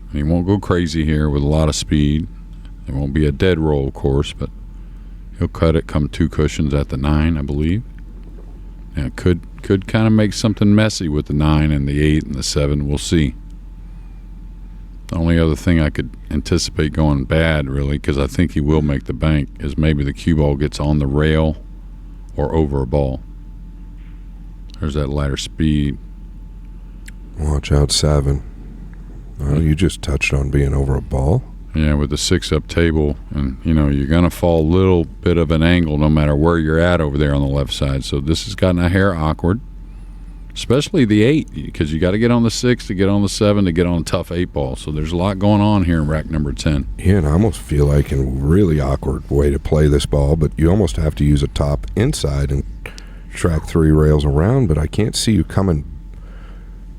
And he won't go crazy here with a lot of speed. It won't be a dead roll, of course, but he'll cut it, come 2 cushions at the 9, I believe. Yeah, could kind of make something messy with the 9 and the 8 and the 7. We'll see. The only other thing I could anticipate going bad, really, because I think he will make the bank, is maybe the cue ball gets on the rail or over a ball. There's that lighter speed. Watch out, 7. Well, you just touched on being over a ball. Yeah, with the 6-up table, and you're going to fall a little bit of an angle no matter where you're at over there on the left side. So this has gotten a hair awkward, especially the 8, because you got to get on the 6 to get on the 7 to get on a tough 8 ball. So there's a lot going on here in rack number 10. Yeah, and I almost feel like a really awkward way to play this ball, but you almost have to use a top inside and track 3 rails around, but I can't see you coming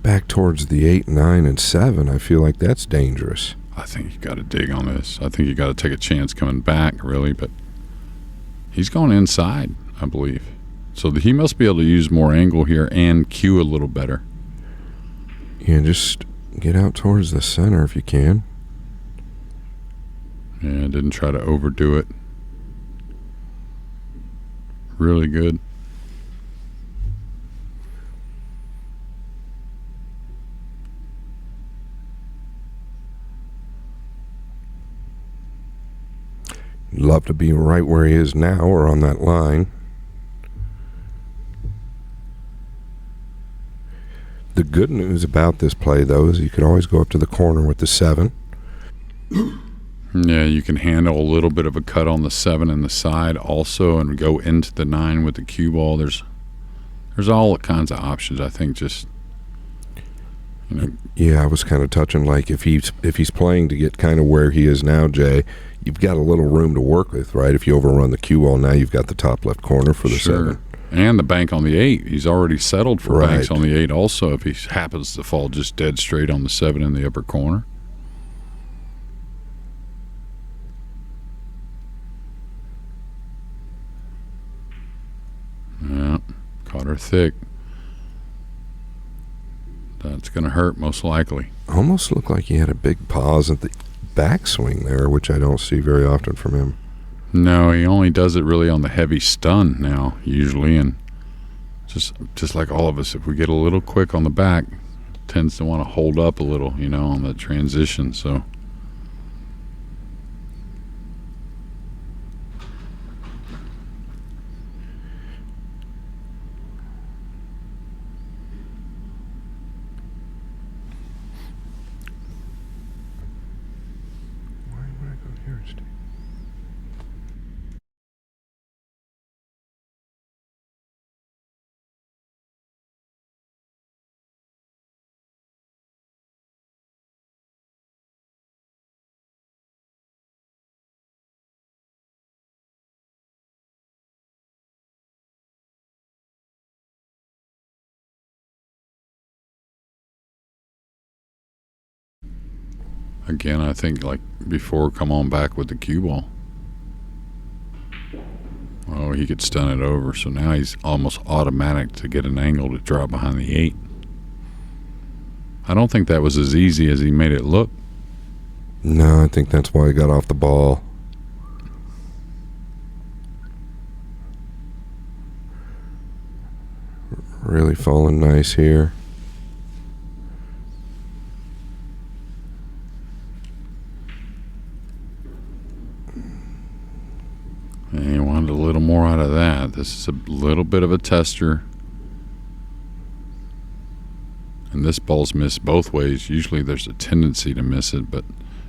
back towards the 8, 9, and 7, I feel like that's dangerous. I think you got to dig on this. I think you got to take a chance coming back, really. But he's going inside, I believe. So he must be able to use more angle here and cue a little better. Yeah, just get out towards the center if you can. Yeah, didn't try to overdo it. Really good. Love to be right where he is now or on that line. The good news about this play, though, is you could always go up to the corner with the 7. Yeah, you can handle a little bit of a cut on the 7 and the side also and go into the 9 with the cue ball. There's all kinds of options, I think, just, you know. Yeah, I was kind of touching, like, if he's playing to get kind of where he is now, Jay, you've got a little room to work with, right? If you overrun the cue ball, now you've got the top left corner for the 7. And the bank on the 8. He's already settled for Right. banks on the 8 also if he happens to fall just dead straight on the 7 in the upper corner. Yeah, caught her thick. That's going to hurt most likely. Almost looked like he had a big pause at the backswing there, which I don't see very often from him. No, he only does it really on the heavy stun now, usually, and just like all of us, if we get a little quick on the back, tends to want to hold up a little, you know, on the transition, so. Why would I go here, Steve? Again, I think like before, come on back with the cue ball. Oh, he could stun it over, so now he's almost automatic to get an angle to drop behind the 8. I don't think that was as easy as he made it look. No, I think that's why he got off the ball. Really falling nice here. And he wanted a little more out of that. This is a little bit of a tester. And this ball's missed both ways. Usually there's a tendency to miss it, but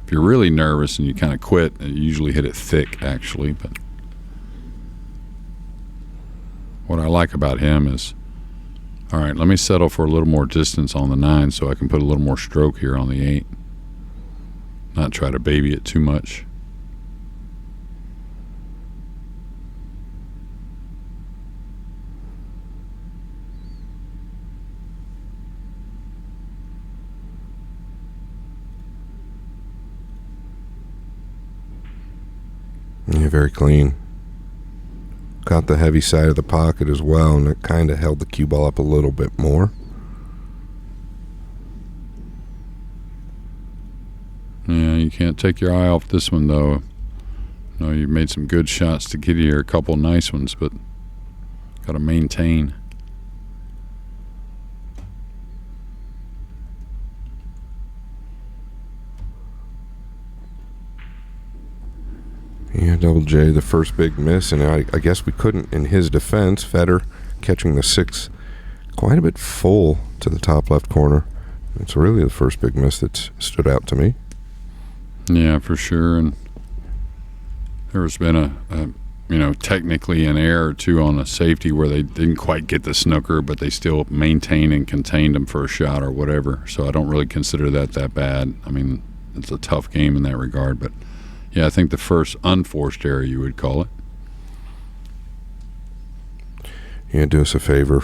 if you're really nervous and you kind of quit, you usually hit it thick, actually. But what I like about him is, all right, let me settle for a little more distance on the 9 so I can put a little more stroke here on the 8. Not try to baby it too much. Yeah, very clean. Got the heavy side of the pocket as well, and it kind of held the cue ball up a little bit more. Yeah, you can't take your eye off this one, though. No, you've made some good shots to get here, a couple nice ones, but got to maintain. Yeah, Double J, the first big miss, and I guess we couldn't, in his defense, Feder catching the 6 quite a bit full to the top left corner. It's really the first big miss that stood out to me. Yeah, for sure. And there's been a technically an error or two on a safety where they didn't quite get the snooker, but they still maintained and contained them for a shot or whatever. So I don't really consider that bad. I mean, it's a tough game in that regard, but yeah, I think the first unforced error, you would call it. Yeah, do us a favor.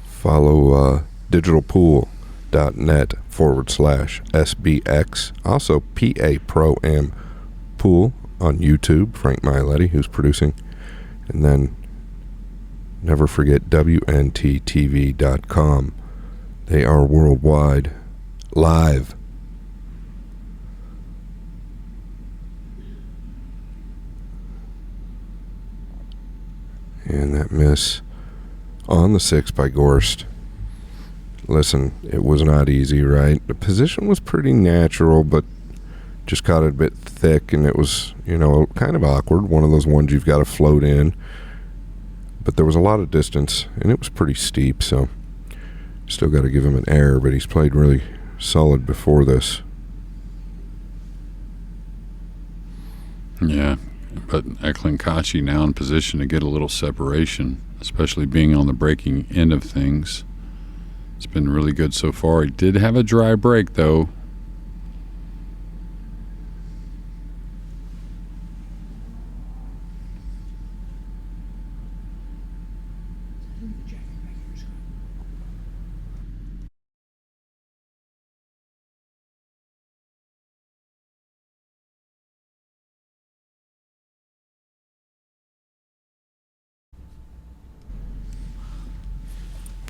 Follow digitalpool.net/SBX. Also, PA Pro Am Pool on YouTube, Frank Miletti, who's producing. And then never forget WNTTV.com. They are worldwide, live. And that miss on the 6 by Gorst. Listen, it was not easy, right? The position was pretty natural, but just caught it a bit thick, and it was, kind of awkward. One of those ones you've got to float in. But there was a lot of distance, and it was pretty steep, so still got to give him an error, but he's played really solid before this. Yeah, but EKLENT Kaci now in position to get a little separation, especially being on the breaking end of things. It's been really good so far. He did have a dry break, though.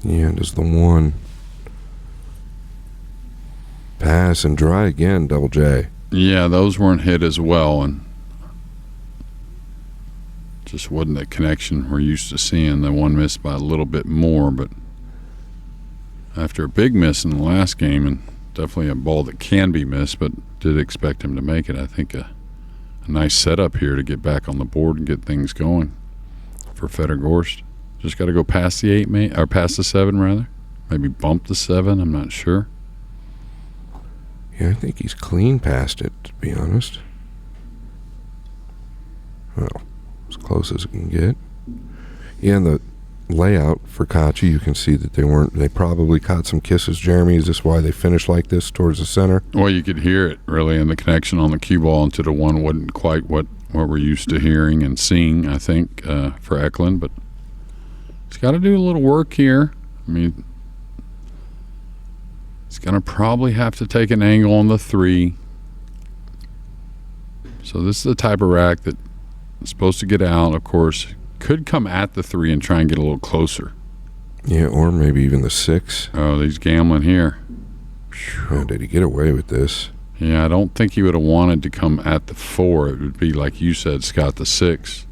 Yeah, does the one. Pass and dry again, Double J. Yeah, those weren't hit as well, and just wasn't the connection we're used to seeing. The one missed by a little bit more, but after a big miss in the last game, and definitely a ball that can be missed, but did expect him to make it. I think a nice setup here to get back on the board and get things going for FEDOR GORST. Just got to go past the 8, or past the 7 rather. Maybe bump the 7. I'm not sure. Yeah, I think he's clean past it, to be honest. Well, as close as it can get. Yeah, and the layout for Kaci, you can see that they probably caught some kisses. Jeremy, is this why they finished like this towards the center? Well, you could hear it really, and the connection on the cue ball into the one wasn't quite what we're used to hearing and seeing, I think, for EKLENT, but he's got to do a little work here. I mean, he's going to probably have to take an angle on the 3. So this is the type of rack that is supposed to get out, of course. Could come at the 3 and try and get a little closer. Yeah, or maybe even the 6. Oh, he's gambling here. Oh, did he get away with this? Yeah, I don't think he would have wanted to come at the 4. It would be like you said, Scott, the 6.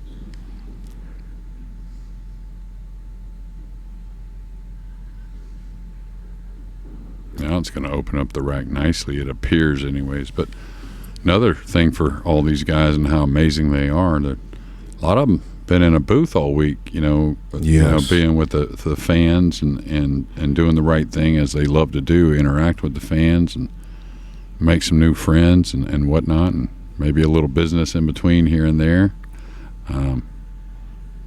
Now it's going to open up the rack nicely, it appears anyways. But another thing for all these guys and how amazing they are, that a lot of them been in a booth all week, Yes. Being with the fans and doing the right thing as they love to do, interact with the fans and make some new friends and whatnot, and maybe a little business in between here and there.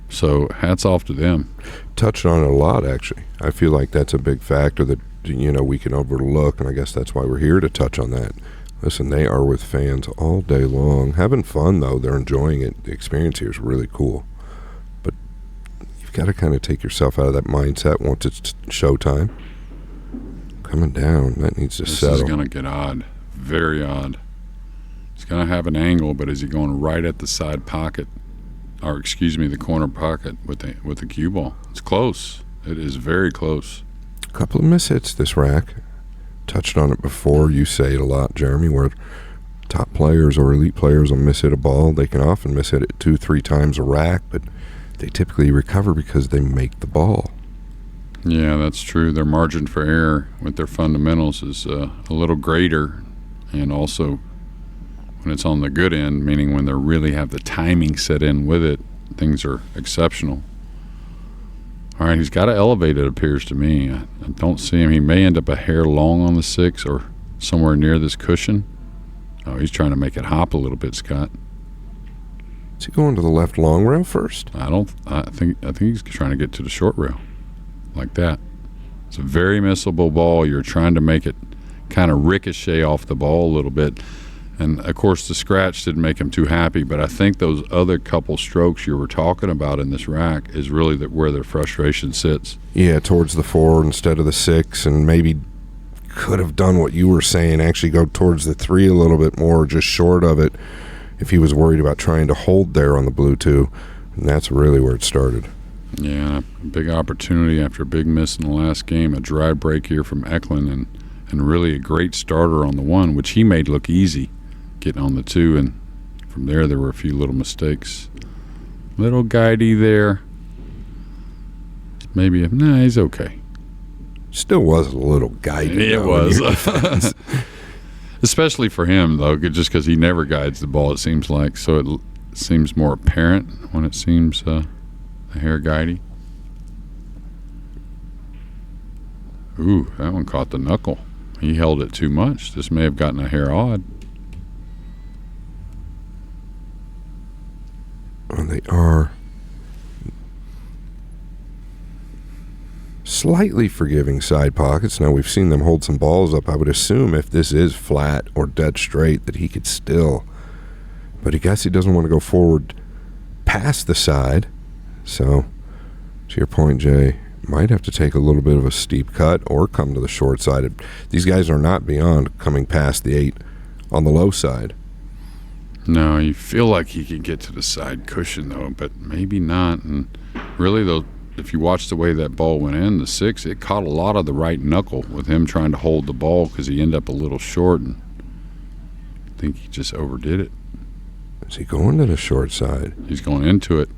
So hats off to them. Touched on it a lot, actually. I feel like that's a big factor that we can overlook, and I guess that's why we're here to touch on that. Listen, they are with fans all day long, having fun though. They're enjoying it. The experience here is really cool, but you've got to kind of take yourself out of that mindset once it's showtime. Coming down, that needs to settle. This is going to get odd, very odd. He's going to have an angle, but is he going right at the side pocket, or excuse me, the corner pocket with the cue ball? It's close. It is very close. Couple of mishits this rack. Touched on it before. You say it a lot, Jeremy, where top players or elite players will mishit a ball. They can often mishit it 2-3 times a rack, but they typically recover because they make the ball. Yeah, that's true. Their margin for error with their fundamentals is a little greater, and also when it's on the good end, meaning when they really have the timing set in with it, things are exceptional. All right, he's got to elevate, it appears to me. I don't see him. He may end up a hair long on the 6 or somewhere near this cushion. Oh, he's trying to make it hop a little bit, Scott. Is he going to the left long rail first? I think he's trying to get to the short rail, like that. It's a very missable ball. You're trying to make it kind of ricochet off the ball a little bit. And, of course, the scratch didn't make him too happy, but I think those other couple strokes you were talking about in this rack is really where their frustration sits. Yeah, towards the 4 instead of the 6, and maybe could have done what you were saying, actually go towards the 3 a little bit more, just short of it, if he was worried about trying to hold there on the blue 2. And that's really where it started. Yeah, a big opportunity after a big miss in the last game, a dry break here from EKLENT, and really a great starter on the 1, which he made look easy, getting on the 2, and from there were a few little mistakes. Little guidey there. Maybe, nah, he's okay. Still was a little guided. It was. Especially for him, though, just because he never guides the ball, it seems like. So it seems more apparent when it seems a hair guidey. Ooh, that one caught the knuckle. He held it too much. This may have gotten a hair odd. And they are slightly forgiving side pockets. Now, we've seen them hold some balls up. I would assume if this is flat or dead straight that he could still. But I guess he doesn't want to go forward past the side. So, to your point, Jay, might have to take a little bit of a steep cut or come to the short side. These guys are not beyond coming past the 8 on the low side. No, you feel like he could get to the side cushion, though, but maybe not. And really, though, if you watch the way that ball went in, the 6, it caught a lot of the right knuckle with him trying to hold the ball because he ended up a little short, and I think he just overdid it. Is he going to the short side? He's going into it.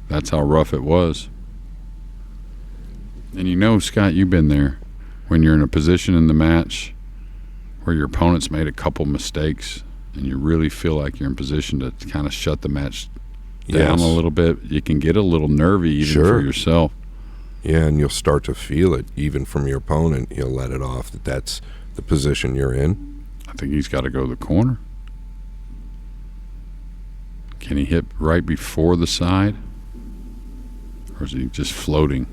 That's how rough it was. And you know, Scott, you've been there when you're in a position in the match where your opponent's made a couple mistakes and you really feel like you're in position to kind of shut the match down a little bit. You can get a little nervy even for yourself. Yeah, and you'll start to feel it even from your opponent. He'll let it off that that's the position you're in. I think he's got to go to the corner. Can he hit right before the side? Or is he just floating?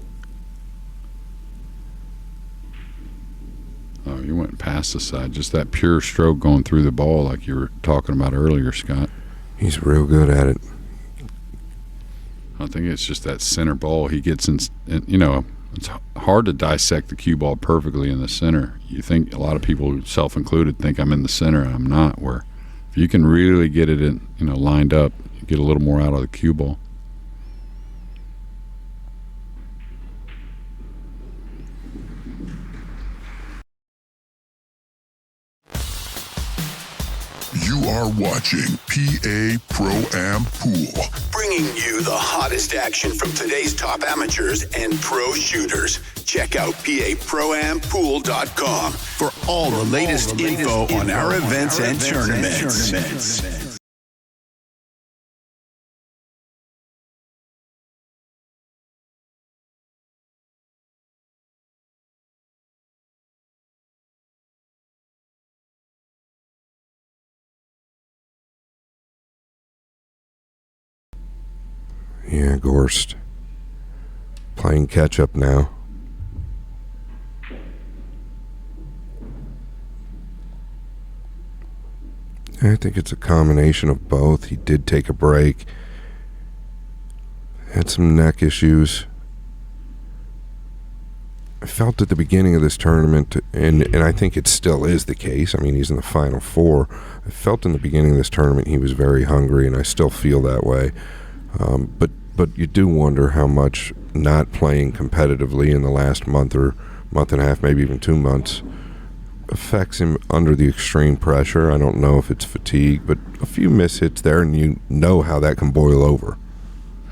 Oh, you went past the side. Just that pure stroke going through the ball like you were talking about earlier, Scott. He's real good at it. I think it's just that center ball he gets in. You know, it's hard to dissect the cue ball perfectly in the center. You think, a lot of people, self-included, think I'm in the center, and I'm not. Where if you can really get it in, you know, lined up, you get a little more out of the cue ball. You are watching PA Pro-Am Pool. Bringing you the hottest action from today's top amateurs and pro shooters. Check out PAProAmPool.com for all the latest info on our events and tournaments. Yeah, Gorst playing catch-up now. I think it's a combination of both. He did take a break. Had some neck issues. I felt at the beginning of this tournament, and I think it still is the case. I mean, he's in the Final Four. I felt in the beginning of this tournament he was very hungry, and I still feel that way. But you do wonder how much not playing competitively in the last month and a half, maybe even 2 months, affects him under the extreme pressure. I don't know if it's fatigue, but a few mishits there, and you know how that can boil over.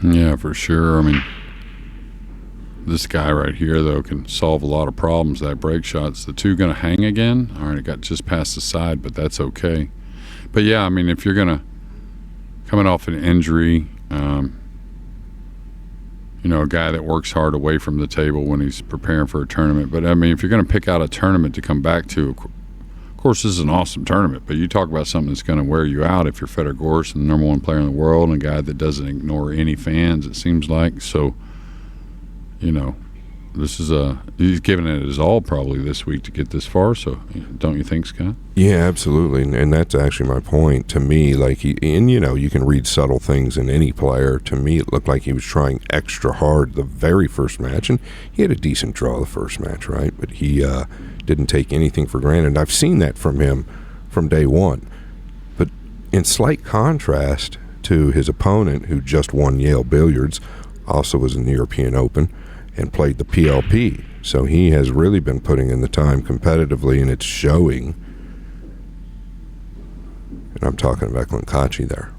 Yeah, for sure. I mean, this guy right here, though, can solve a lot of problems. That break shot's the 2 going to hang again? All right, it got just past the side, but that's okay. But, yeah, I mean, if you're going to, coming off an injury, you know, a guy that works hard away from the table when he's preparing for a tournament. But, I mean, if you're going to pick out a tournament to come back to, of course, this is an awesome tournament, but you talk about something that's going to wear you out if you're FEDOR GORST, the number 1 player in the world, and a guy that doesn't ignore any fans, it seems like. So, you know, he's giving it his all probably this week to get this far. So don't you think, Scott? Yeah, absolutely, and that's actually my point. To me, like you can read subtle things in any player. To me, it looked like he was trying extra hard the very first match, and he had a decent draw the first match, right? But he didn't take anything for granted. I've seen that from him from day one. But in slight contrast to his opponent, who just won Yale Billiards, also was in the European Open, and played the PLP. So he has really been putting in the time competitively, and it's showing. And I'm talking about EKLENT KACI there.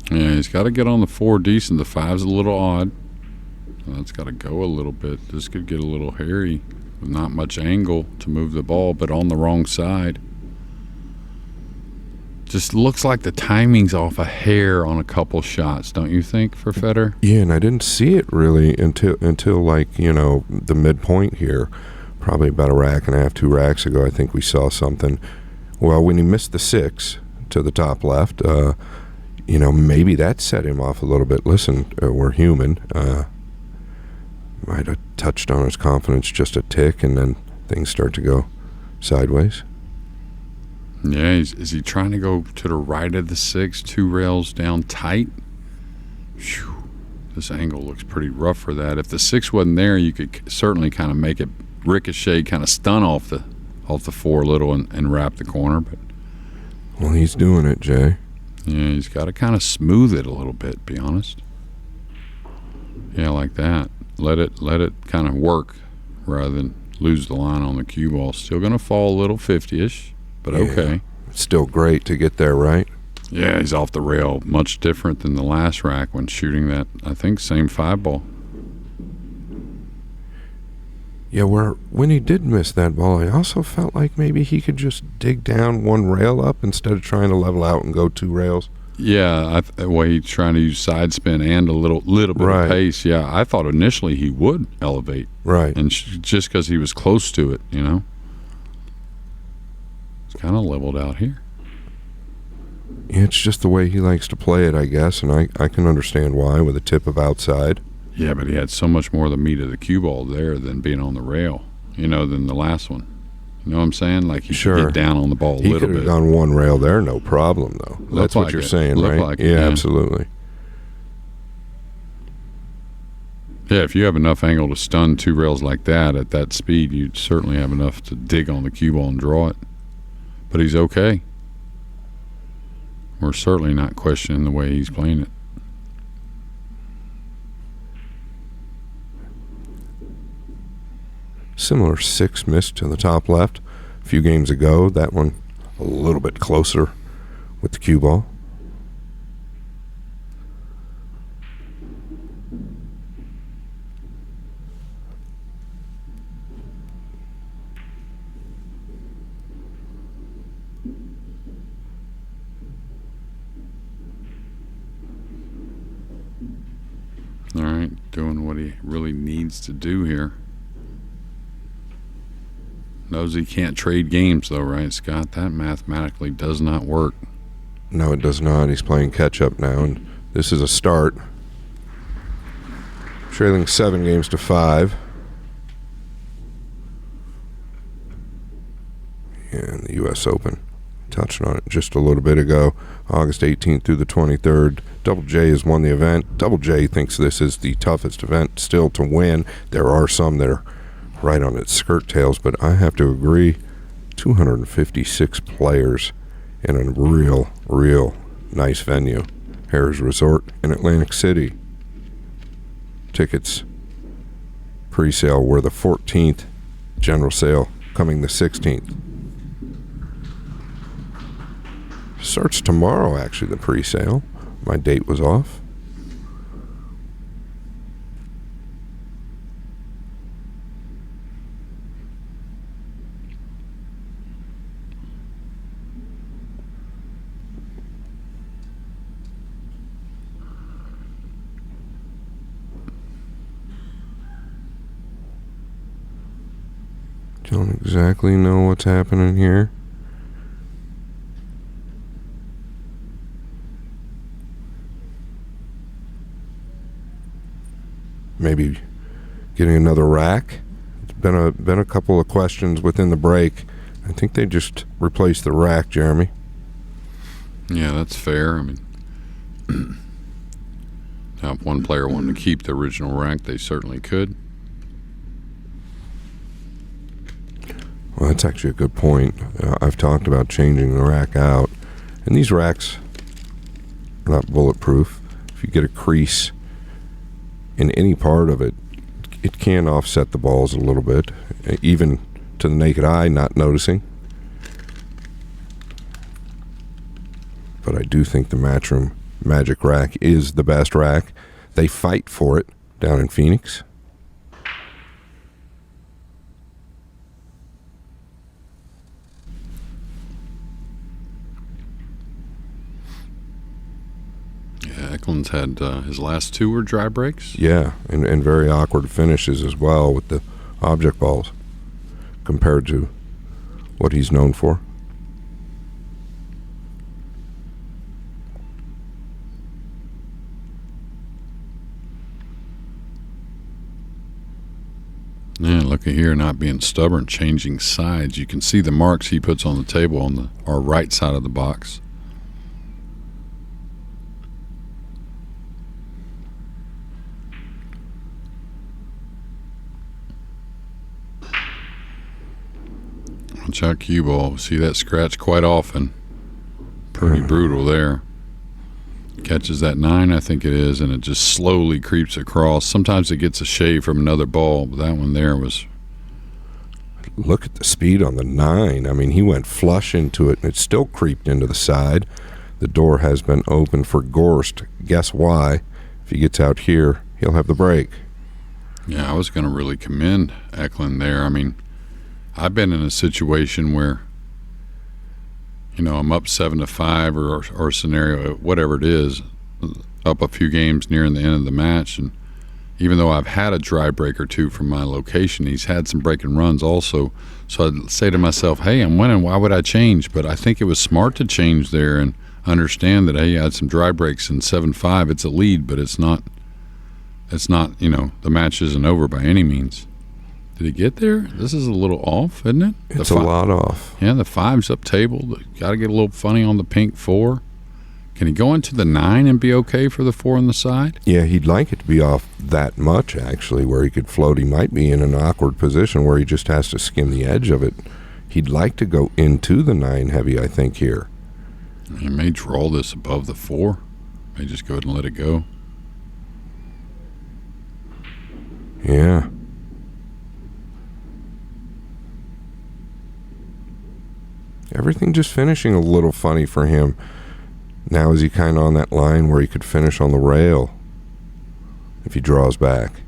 Yeah, he's got to get on the 4 decent. The 5's a little odd. So that's got to go a little bit. This could get a little hairy with not much angle to move the ball, but on the wrong side. Just looks like the timing's off a hair on a couple shots, don't you think, for Federer? Yeah, and I didn't see it really until like, the midpoint here. Probably about a rack and a half, 2 racks ago, I think we saw something. Well, when he missed the 6 to the top left, maybe that set him off a little bit. Listen, we're human. Might have touched on his confidence just a tick, and then things start to go sideways. Yeah, is he trying to go to the right of the 6, 2 rails down tight? Whew. This angle looks pretty rough for that. If the 6 wasn't there, you could certainly kind of make it ricochet, kind of stun off the 4 a little and wrap the corner. But well, he's doing it, Jay. yeah, he's got to kind of smooth it a little bit, be honest. Yeah, like that. Let it kind of work rather than lose the line on the cue ball. Still going to fall a little 50-ish. But okay. It's still great to get there, right? Yeah, he's off the rail. Much different than the last rack when shooting that, I think, same 5 ball. Yeah, when he did miss that ball, I also felt like maybe he could just dig down 1 rail up instead of trying to level out and go 2 rails. Yeah, the way he's trying to use side spin and a little bit Right. of pace. Yeah, I thought initially he would elevate. Right. And just because he was close to it, It's kind of leveled out here. Yeah, it's just the way he likes to play it, I guess, and I can understand why with a tip of outside. Yeah, but he had so much more of the meat of the cue ball there than being on the rail, than the last one. You know what I'm saying? Like he could get down on the ball a He little could bit. have gone 1 rail there, no problem, though. That's what like you're it. saying, Looked right? like it, yeah, yeah. absolutely. Yeah, if you have enough angle to stun 2 rails like that at that speed, you'd certainly have enough to dig on the cue ball and draw it. But he's okay. We're certainly not questioning the way he's playing it. Similar 6 missed to the top left a few games ago. That one a little bit closer with the cue ball. All right, doing what he really needs to do here. Knows he can't trade games, though, right, Scott? That mathematically does not work. No, it does not. He's playing catch-up now, and this is a start. Trailing 7 games to 5. And the U.S. Open. Touched on it just a little bit ago. August 18th through the 23rd. Double J has won the event. Double J thinks this is the toughest event still to win. There are some that are right on its skirt tails, but I have to agree, 256 players in a real nice venue. Harrah's Resort in Atlantic City. Tickets pre-sale were the 14th, general sale coming the 16th. Starts tomorrow, actually, the pre-sale. My date was off. Don't exactly know what's happening here. Maybe getting another rack. been a couple of questions within the break. I think they just replaced the rack, Jeremy. Yeah, that's fair. I mean, now if one player wanted to keep the original rack, they certainly could. Well, that's actually a good point. I've talked about changing the rack out, and these racks are not bulletproof. If you get a crease in any part of it, it can offset the balls a little bit, even to the naked eye not noticing. But I do think the Matchroom Magic Rack is the best rack. They fight for it down in Phoenix. Yeah, Eklund's had his last two were dry breaks. Yeah, and very awkward finishes as well with the object balls compared to what he's known for. Yeah, look at here, not being stubborn, changing sides. You can see the marks he puts on the table on our right side of the box. Watch out, cue ball. See that scratch quite often. Pretty brutal there. Catches that 9, I think it is, and it just slowly creeps across. Sometimes it gets a shave from another ball, but that one there was... Look at the speed on the 9. I mean, he went flush into it, and it still creeped into the side. The door has been open for Gorst. Guess why? If he gets out here, he'll have the break. Yeah, I was going to really commend Eklund there. I mean, I've been in a situation where, you know, I'm up 7-5 or a scenario, whatever it is, up a few games nearing the end of the match. And even though I've had a dry break or two from my location, he's had some break and runs also. So I'd say to myself, hey, I'm winning. Why would I change? But I think it was smart to change there and understand that, hey, I had some dry breaks in 7-5. It's a lead, but it's not, you know, the match isn't over by any means. Did he get there? This is a little off, isn't it? It's a lot off. Yeah, the 5's up table. Got to get a little funny on the pink 4. Can he go into the 9 and be okay for the 4 on the side? Yeah, he'd like it to be off that much, actually, where he could float. He might be in an awkward position where he just has to skim the edge of it. He'd like to go into the 9 heavy, I think, here. He may draw this above the 4. May just go ahead and let it go. Yeah. Everything just finishing a little funny for him. Now is he kind of on that line where he could finish on the rail if he draws back?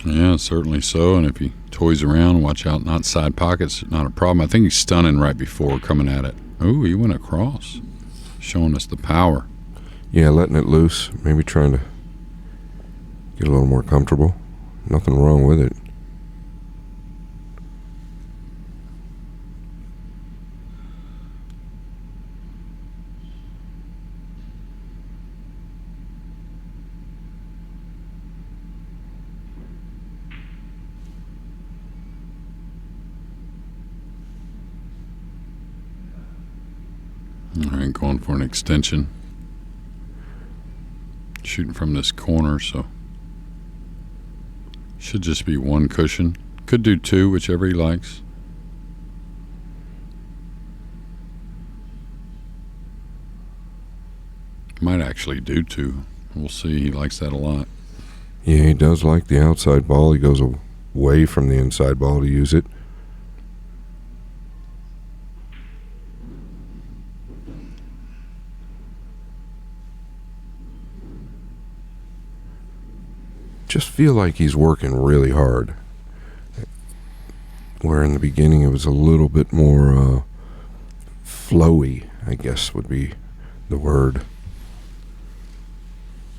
Yeah, certainly so. And if he toys around, watch out, not side pockets, not a problem. I think he's stunning right before coming at it. Ooh, he went across, showing us the power. Yeah, letting it loose, maybe trying to get a little more comfortable. Nothing wrong with it. All right, going for an extension. Shooting from this corner, so should just be one cushion. Could do 2, whichever he likes. Might actually do 2. We'll see. He likes that a lot. Yeah, he does like the outside ball. He goes away from the inside ball to use it. Just feel like he's working really hard. Where in the beginning it was a little bit more flowy, I guess would be the word.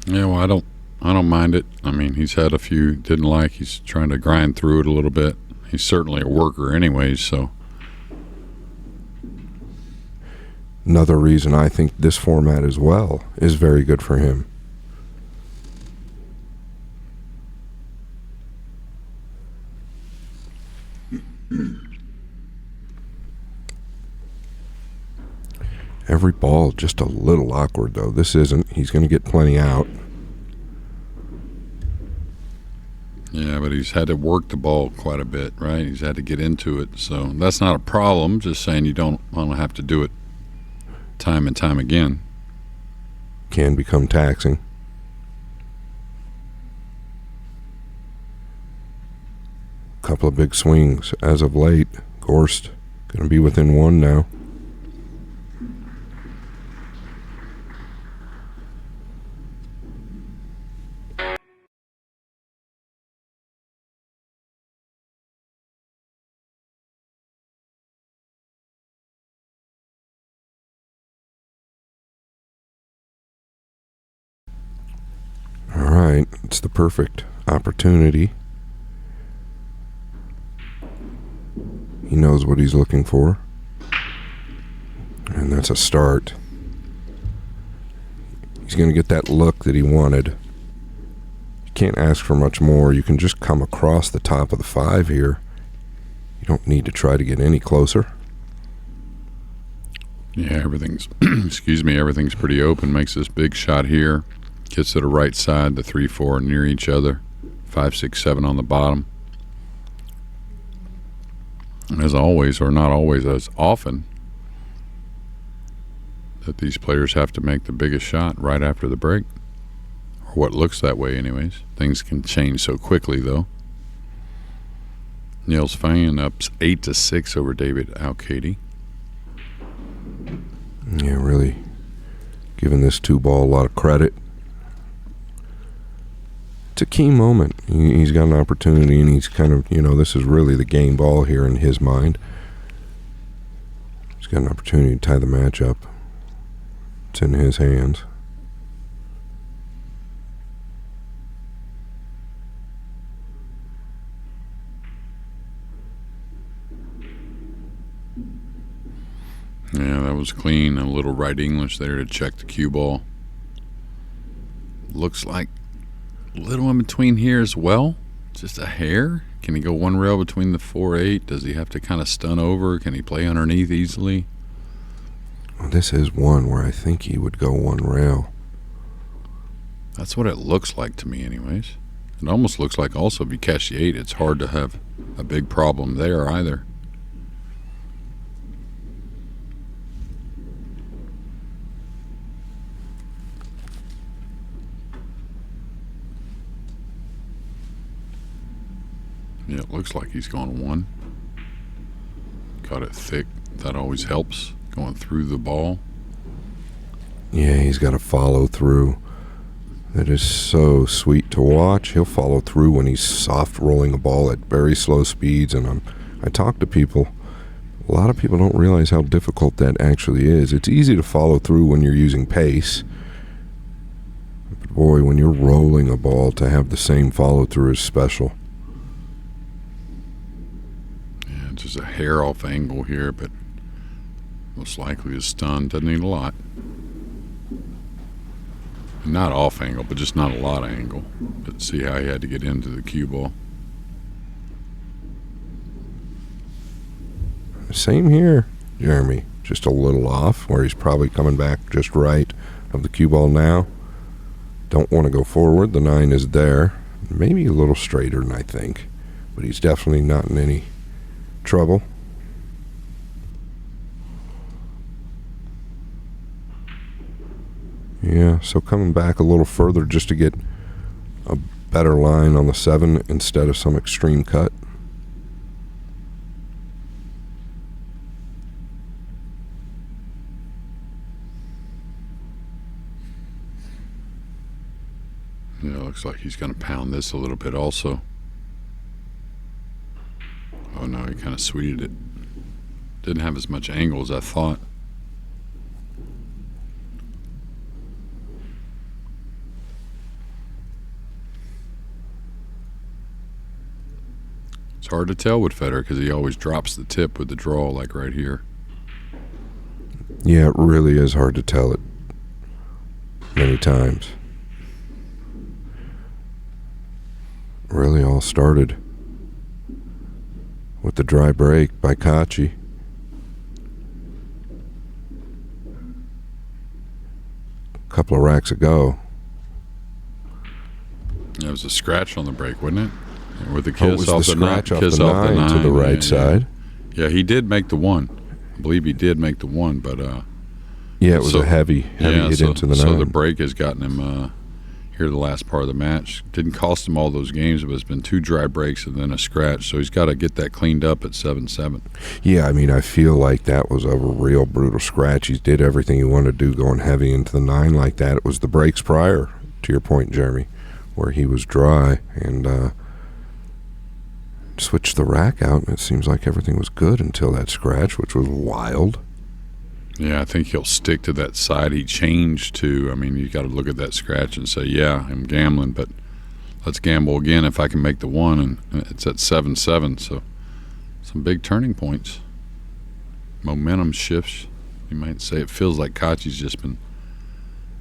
Yeah, well, I don't mind it. I mean, he's had a few didn't like. He's trying to grind through it a little bit. He's certainly a worker anyways, so. Another reason I think this format as well is very good for him. Every ball just a little awkward, though. This isn't. He's going to get plenty out. Yeah, but he's had to work the ball quite a bit, right? He's had to get into it. So that's not a problem. Just saying you don't want to have to do it time and time again. Can become taxing. Couple of big swings as of late. Gorst going to be within one now. All right, it's the perfect opportunity. He knows what he's looking for. And that's a start. He's going to get that look that he wanted. You can't ask for much more. You can just come across the top of the 5 here. You don't need to try to get any closer. Yeah, everything's, excuse me, everything's pretty open. Makes this big shot here. Gets to the right side, the 3, 4 near each other. 5, 6, 7 on the bottom. As always, or not always, as often, that these players have to make the biggest shot right after the break. Or what looks that way anyways. Things can change so quickly, though. Niels Fan up 8-6 over David Alcady. Yeah, really giving this 2-ball a lot of credit. It's a key moment. He's got an opportunity, and he's kind of, this is really the game ball here in his mind. He's got an opportunity to tie the match up. It's in his hands. Yeah, that was clean. A little right English there to check the cue ball. Looks like a little in between here as well. Just a hair. Can he go one rail between the 4-8? Does he have to kind of stun over? Can he play underneath easily? Well, this is one where I think he would go one rail. That's what it looks like to me anyways. It almost looks like also if you catch the 8, it's hard to have a big problem there either. Yeah, it looks like he's going 1. Got it thick. That always helps, going through the ball. Yeah, he's got to follow through. That is so sweet to watch. He'll follow through when he's soft rolling a ball at very slow speeds. And I talk to people. A lot of people don't realize how difficult that actually is. It's easy to follow through when you're using pace. But boy, when you're rolling a ball, to have the same follow through is special. Just a hair off angle here, but most likely is stun. Doesn't need a lot. Not off angle, but just not a lot of angle. But see how he had to get into the cue ball. Same here, Jeremy. Just a little off, where he's probably coming back just right of the cue ball now. Don't want to go forward. The 9 is there. Maybe a little straighter than I think, but he's definitely not in any trouble. Yeah, so coming back a little further just to get a better line on the 7 instead of some extreme cut. Yeah, looks like he's going to pound this a little bit also. Oh no, he kind of sweeted it. Didn't have as much angle as I thought. It's hard to tell with Federer because he always drops the tip with the draw, like right here. Yeah, it really is hard to tell it many times. Really all started with the dry break by Kaci. A couple of racks ago. It was a scratch on the break, wasn't it? With the It kiss was off the the nine, scratch off kiss the off the nine to the nine, right side. Yeah, he did make the one. I believe he did make the one, but Yeah, it was a heavy hit into the nine. So the break has gotten him here the last part of the match. Didn't cost him all those games, but it's been 2 dry breaks and then a scratch. So he's got to get that cleaned up at 7-7. Yeah, I mean, I feel like that was a real brutal scratch. He did everything he wanted to do going heavy into the 9 like that. It was the breaks prior, to your point, Jeremy, where he was dry and switched the rack out, and it seems like everything was good until that scratch, which was wild. Yeah, I think he'll stick to that side he changed to. I mean, you got to look at that scratch and say, yeah, I'm gambling, but let's gamble again if I can make the one, and it's at 7-7, so some big turning points. Momentum shifts, you might say. It feels like Kaci's just been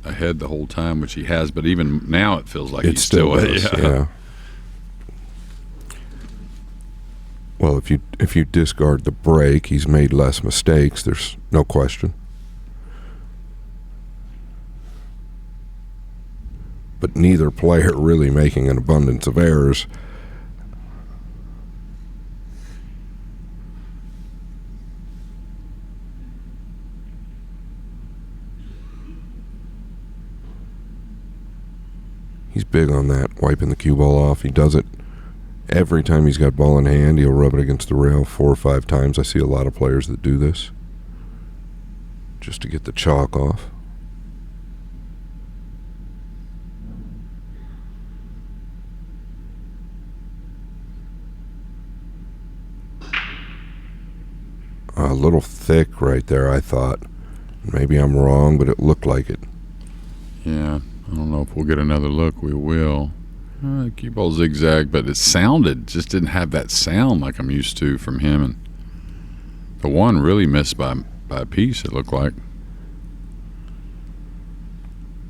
ahead the whole time, which he has, but even now it feels like he's still does, yeah. Well, if you discard the break, he's made less mistakes. There's no question. But neither player really making an abundance of errors. He's big on that, wiping the cue ball off. He does it every time he's got ball in hand. He'll rub it against the rail 4 or 5 times. I see a lot of players that do this just to get the chalk off. A little thick right there, I thought. Maybe I'm wrong, but it looked like it. Yeah, I don't know if we'll get another look. We will. The cue ball zigzag, but it just didn't have that sound like I'm used to from him. And the one really missed by a piece, it looked like.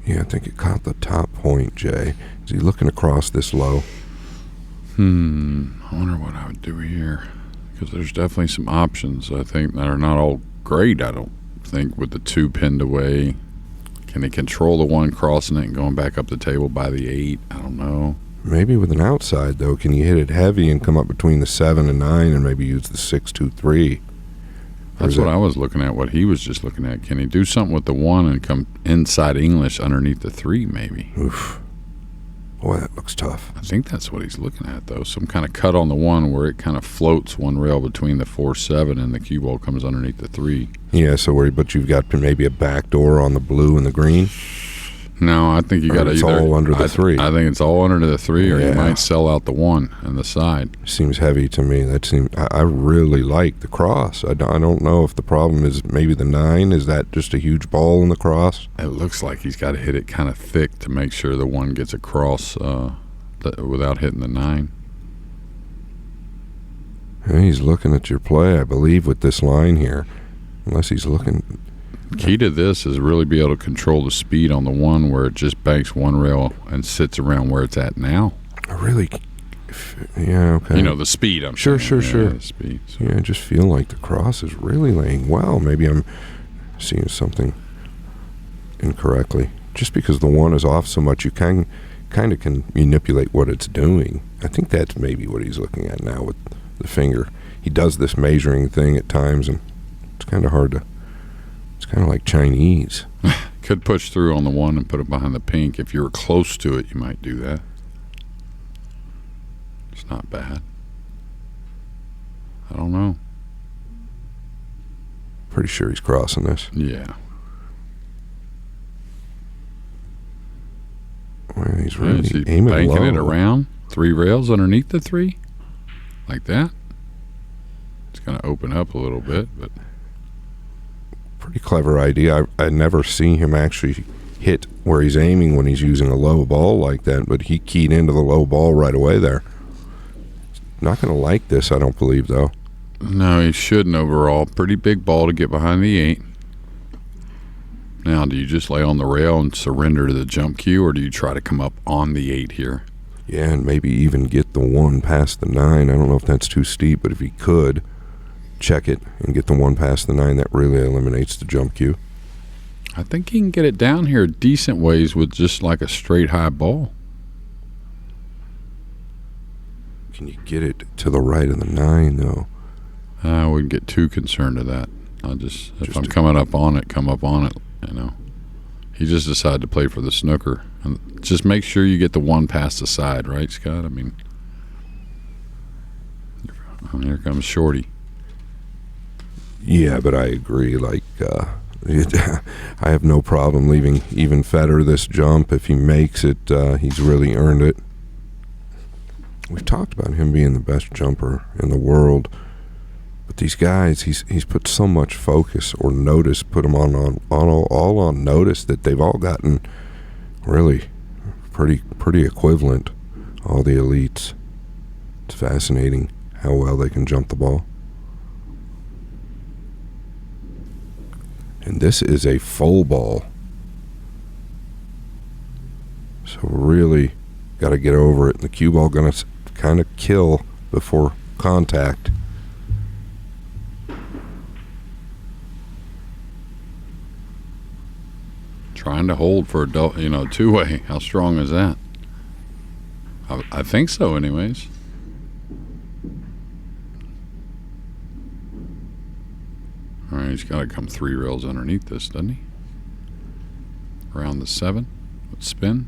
Yeah, I think it caught the top point, Jay. Is he looking across this low? I wonder what I would do here. Because there's definitely some options, I think, that are not all great, I don't think, with the 2 pinned away. Can he control the one crossing it and going back up the table by the 8? I don't know. Maybe with an outside, though. Can you hit it heavy and come up between the 7 and 9 and maybe use the 6-2-3? That's what I was looking at, what he was just looking at. Can he do something with the 1 and come inside English underneath the 3, maybe? Oof. Boy, that looks tough. I think that's what he's looking at, though. Some kind of cut on the 1 where it kind of floats one rail between the 4-7 and the cue ball comes underneath the 3. Yeah, but you've got maybe a back door on the blue and the green? No, I think you got to it's either. all under the 3. I think it's all under the 3, or you might sell out the 1 and the side. Seems heavy to me. I really like the cross. I don't know if the problem is maybe the 9. Is that just a huge ball in the cross? It looks like he's got to hit it kind of thick to make sure the 1 gets across without hitting the 9. He's looking at your play, I believe, with this line here. Unless he's looking. Key to this is really be able to control the speed on the 1 where it just banks one rail and sits around where it's at now. Yeah, okay. You know, the speed, I'm Sure. The speed. So. Yeah, I just feel like the cross is really laying well. Maybe I'm seeing something incorrectly. Just because the 1 is off so much, you kind of can manipulate what it's doing. I think that's maybe what he's looking at now with the finger. He does this measuring thing at times, and it's kind of hard to. It's kind of like Chinese. Could push through on the 1 and put it behind the pink. If you were close to it, you might do that. It's not bad. I don't know. Pretty sure he's crossing this. Yeah. Well, he's really Is he aiming banking low. it around 3 rails underneath the 3 like that? It's going to open up a little bit, but pretty clever idea. I never see him actually hit where he's aiming when he's using a low ball like that, but he keyed into the low ball right away there. Not going to like this, I don't believe, though. No, he shouldn't overall. Pretty big ball to get behind the 8. Now, do you just lay on the rail and surrender to the jump cue, or do you try to come up on the 8 here? Yeah, and maybe even get the 1 past the 9. I don't know if that's too steep, but if he could check it and get the 1 past the 9, that really eliminates the jump cue. I think he can get it down here decent ways with just like a straight high ball. Can you get it to the right of the 9, though? I wouldn't get too concerned with that. If I'm coming up on it, come up on it, you know. He just decided to play for the snooker. And just make sure you get the 1 past the side, right, Scott? I mean, here comes Shorty. Yeah, but I agree. Like, I have no problem leaving even Federer this jump. If he makes it, he's really earned it. We've talked about him being the best jumper in the world. But these guys, he's put so much focus or notice, put them all on notice that they've all gotten really pretty equivalent, all the elites. It's fascinating how well they can jump the ball. And this is a full ball. So really got to get over it. The cue ball going to kind of kill before contact. Trying to hold for a two-way. How strong is that? I think so, anyways. All right, he's got to come 3 rails underneath this, doesn't he? Around the 7 with spin.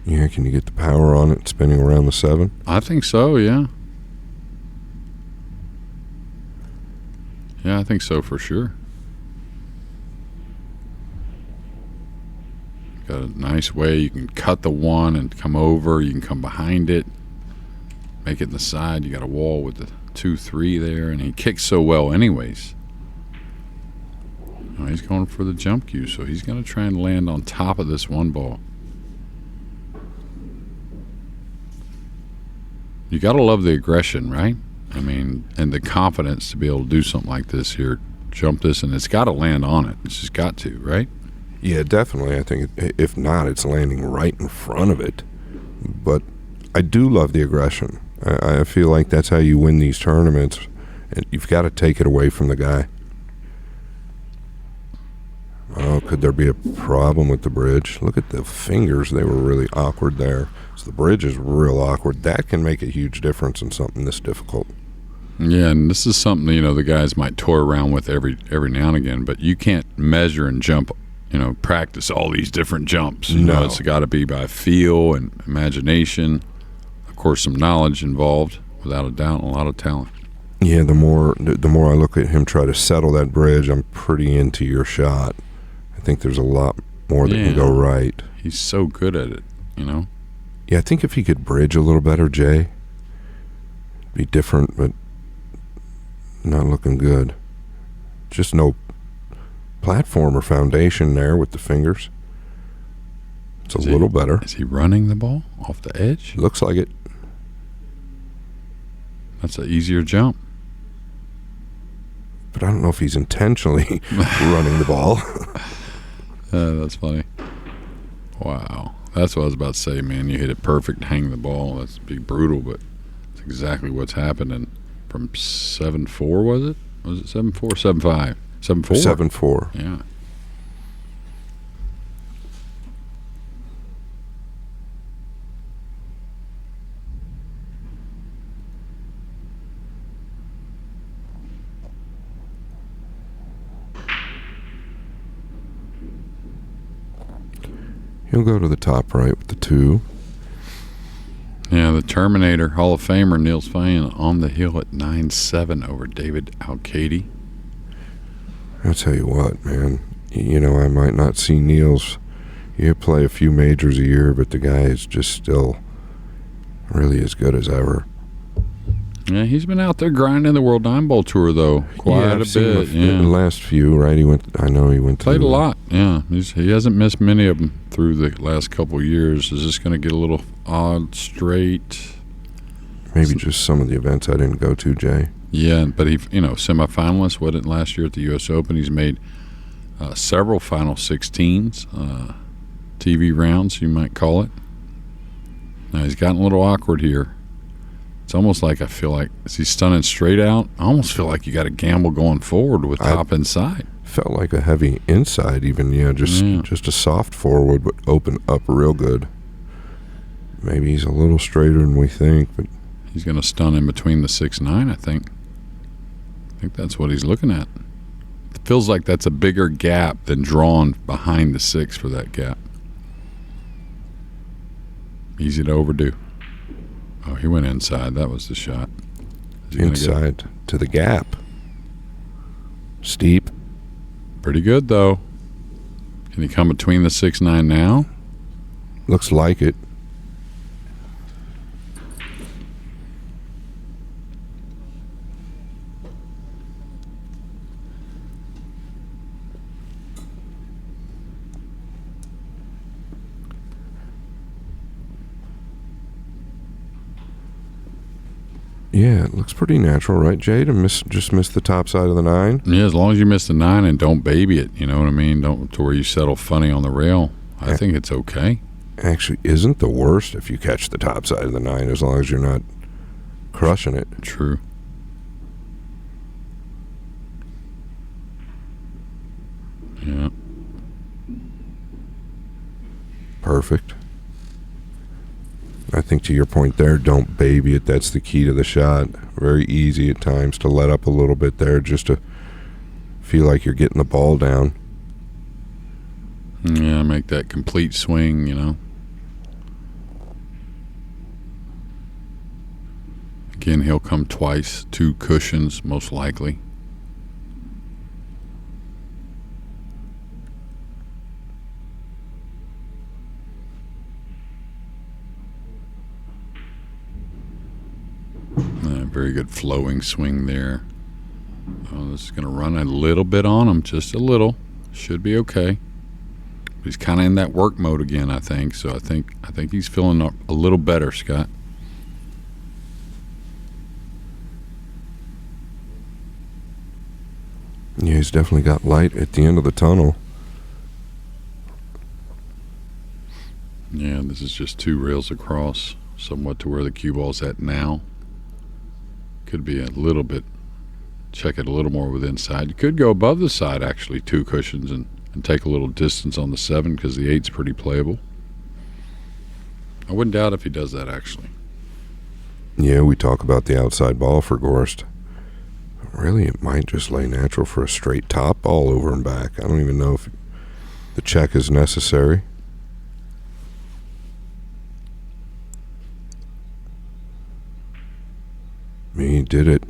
Yeah, can you get the power on it spinning around the 7? I think so, yeah. Yeah, I think so for sure. Got a nice way you can cut the 1 and come over. You can come behind it, make it in the side. You got a wall with the 2-3 there, and he kicks so well anyways. Oh, he's going for the jump cue, so he's going to try and land on top of this 1 ball. You got to love the aggression, right? I mean, and the confidence to be able to do something like this here, jump this, and it's got to land on it. It's just got to, right? Yeah, definitely. I think if not, it's landing right in front of it. But I do love the aggression. I feel like that's how you win these tournaments, and you've got to take it away from the guy. Oh, could there be a problem with the bridge? Look at the fingers. They were really awkward there. So the bridge is real awkward. That can make a huge difference in something this difficult. Yeah, and this is something, the guys might toy around with every now and again, but you can't measure and jump, practice all these different jumps. No. It's got to be by feel and imagination. Of course, some knowledge involved, without a doubt, and a lot of talent. Yeah, the more I look at him try to settle that bridge, I'm pretty into your shot. I think there's a lot more that can go right. He's so good at it, Yeah, I think if he could bridge a little better, Jay, it'd be different, but not looking good. Just no platform or foundation there with the fingers. It's a little better. Is he running the ball off the edge? Looks like it. That's an easier jump. But I don't know if he's intentionally running the ball. That's funny. Wow. That's what I was about to say, man. You hit it perfect, hang the ball. That's be brutal, but it's exactly what's happening. From 7-4, was it? Was it 7-4? 7-5? 7-4? 7-4. Yeah. He'll go to the top right with the 2. Yeah, the Terminator Hall of Famer Niels Fein on the hill at 9-7 over David Alcady. I'll tell you what, man. I might not see Niels. You play a few majors a year, but the guy is just still really as good as ever. Yeah, he's been out there grinding the World NineBall Tour, though, quite a bit. The last few, right? He went played a lot. Yeah, he hasn't missed many of them through the last couple of years. Is this going to get a little odd straight? Maybe just some of the events I didn't go to, Jay. Yeah, but he, semifinalist. Wasn't last year at the U.S. Open? He's made several final 16s. TV rounds, you might call it. Now he's gotten a little awkward here. It's almost like I feel like, is he stunning straight out? I almost feel like you got to gamble going forward with top inside. Felt like a heavy inside even, just a soft forward, but open up real good. Maybe he's a little straighter than we think, but he's going to stun in between the 6-9, I think. I think that's what he's looking at. It feels like that's a bigger gap than drawn behind the 6 for that gap. Easy to overdo. Oh, he went inside. That was the shot. Inside to the gap. Steep. Pretty good, though. Can he come between the 6-9 now? Looks like it. Yeah, it looks pretty natural, right, Jay? To just miss the top side of the 9? Yeah, as long as you miss the 9 and don't baby it, you know what I mean? Don't to where you settle funny on the rail. I think it's okay. Actually, isn't the worst if you catch the top side of the 9, as long as you're not crushing it. True. Yeah. Perfect. I think to your point there, don't baby it. That's the key to the shot. Very easy at times to let up a little bit there just to feel like you're getting the ball down. Yeah, make that complete swing, you know. Again, he'll come twice, 2 cushions most likely. Very good flowing swing there. Oh, this is going to run a little bit on him, just a little. Should be okay. He's kind of in that work mode again, I think. So I think he's feeling a little better, Scott. Yeah, he's definitely got light at the end of the tunnel. Yeah, this is just 2 rails across, somewhat to where the cue ball's at now. Could be a little bit, check it a little more with inside. You could go above the side, actually, 2 cushions and take a little distance on the 7 because the 8's pretty playable. I wouldn't doubt if he does that, actually. Yeah, we talk about the outside ball for Gorst. Really, it might just lay natural for a straight top ball over and back. I don't even know if the check is necessary. I mean, he did it.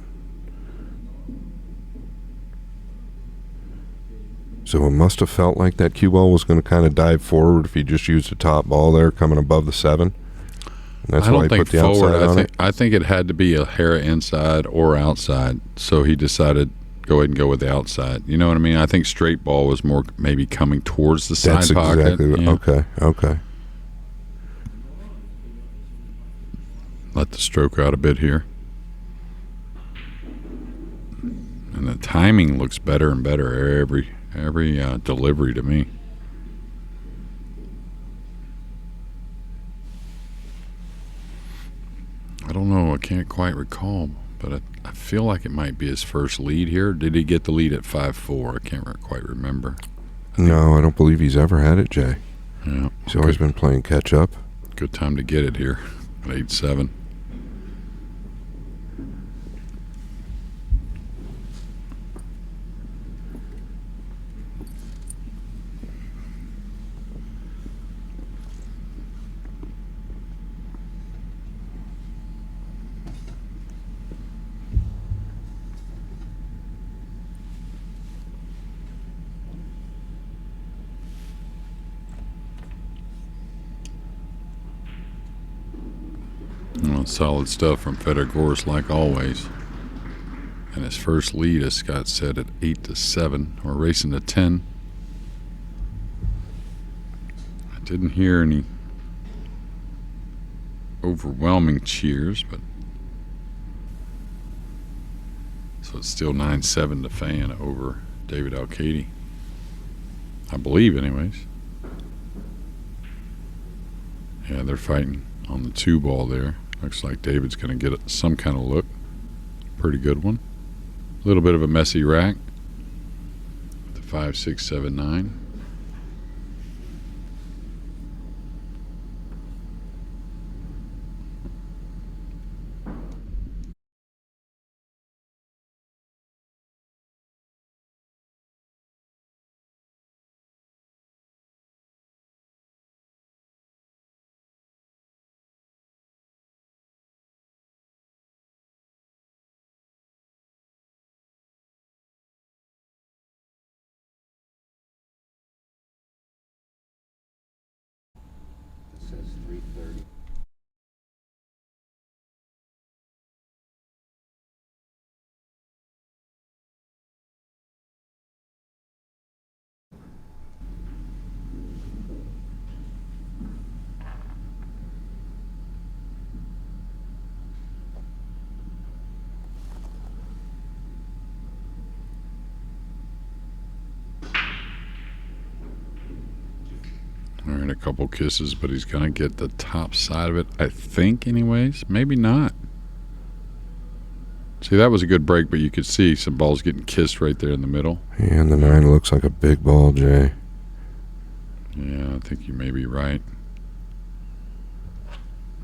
So it must have felt like that cue ball was going to kind of dive forward if he just used a top ball there coming above the 7. And that's why he put the outside on it. I think it had to be a hair inside or outside, so he decided go ahead and go with the outside. You know what I mean? I think straight ball was more maybe coming towards the side pocket. That's exactly what, yeah. Okay. Let the stroke out a bit here. And the timing looks better and better every delivery to me. I don't know. I can't quite recall, but I feel like it might be his first lead here. Did he get the lead at 5-4? I can't quite remember. No, I don't believe he's ever had it, Jay. Yeah, he's always been playing catch up. Good time to get it here at 8-7. Well, solid stuff from FEDOR GORST like always. And his first lead, as Scott said, at 8-7. We're racing to 10. I didn't hear any overwhelming cheers, but so it's still 9-7 to Fan over David Alcady. I believe, anyways. Yeah, they're fighting on the 2 ball there. Looks like David's going to get some kind of look. Pretty good one. A little bit of a messy rack. The 5, 6, 7, 9. All right, a couple kisses, but he's going to get the top side of it, I think, anyways. Maybe not. See, that was a good break, but you could see some balls getting kissed right there in the middle. And the 9 looks like a big ball, Jay. Yeah, I think you may be right.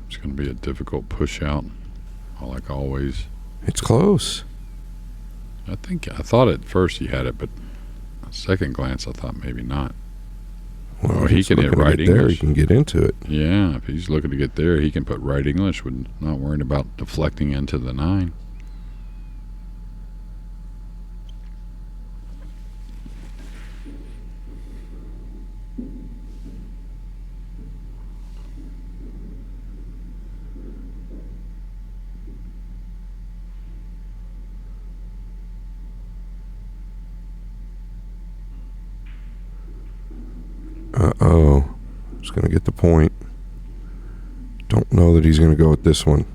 It's going to be a difficult push out, like always. It's close. I thought at first he had it, but at second glance I thought maybe not. Well, he can hit right English. There, he can get into it. Yeah, if he's looking to get there, he can put right English with not worrying about deflecting into the 9. Uh-oh. He's going to get the point. Don't know that he's going to go with this one.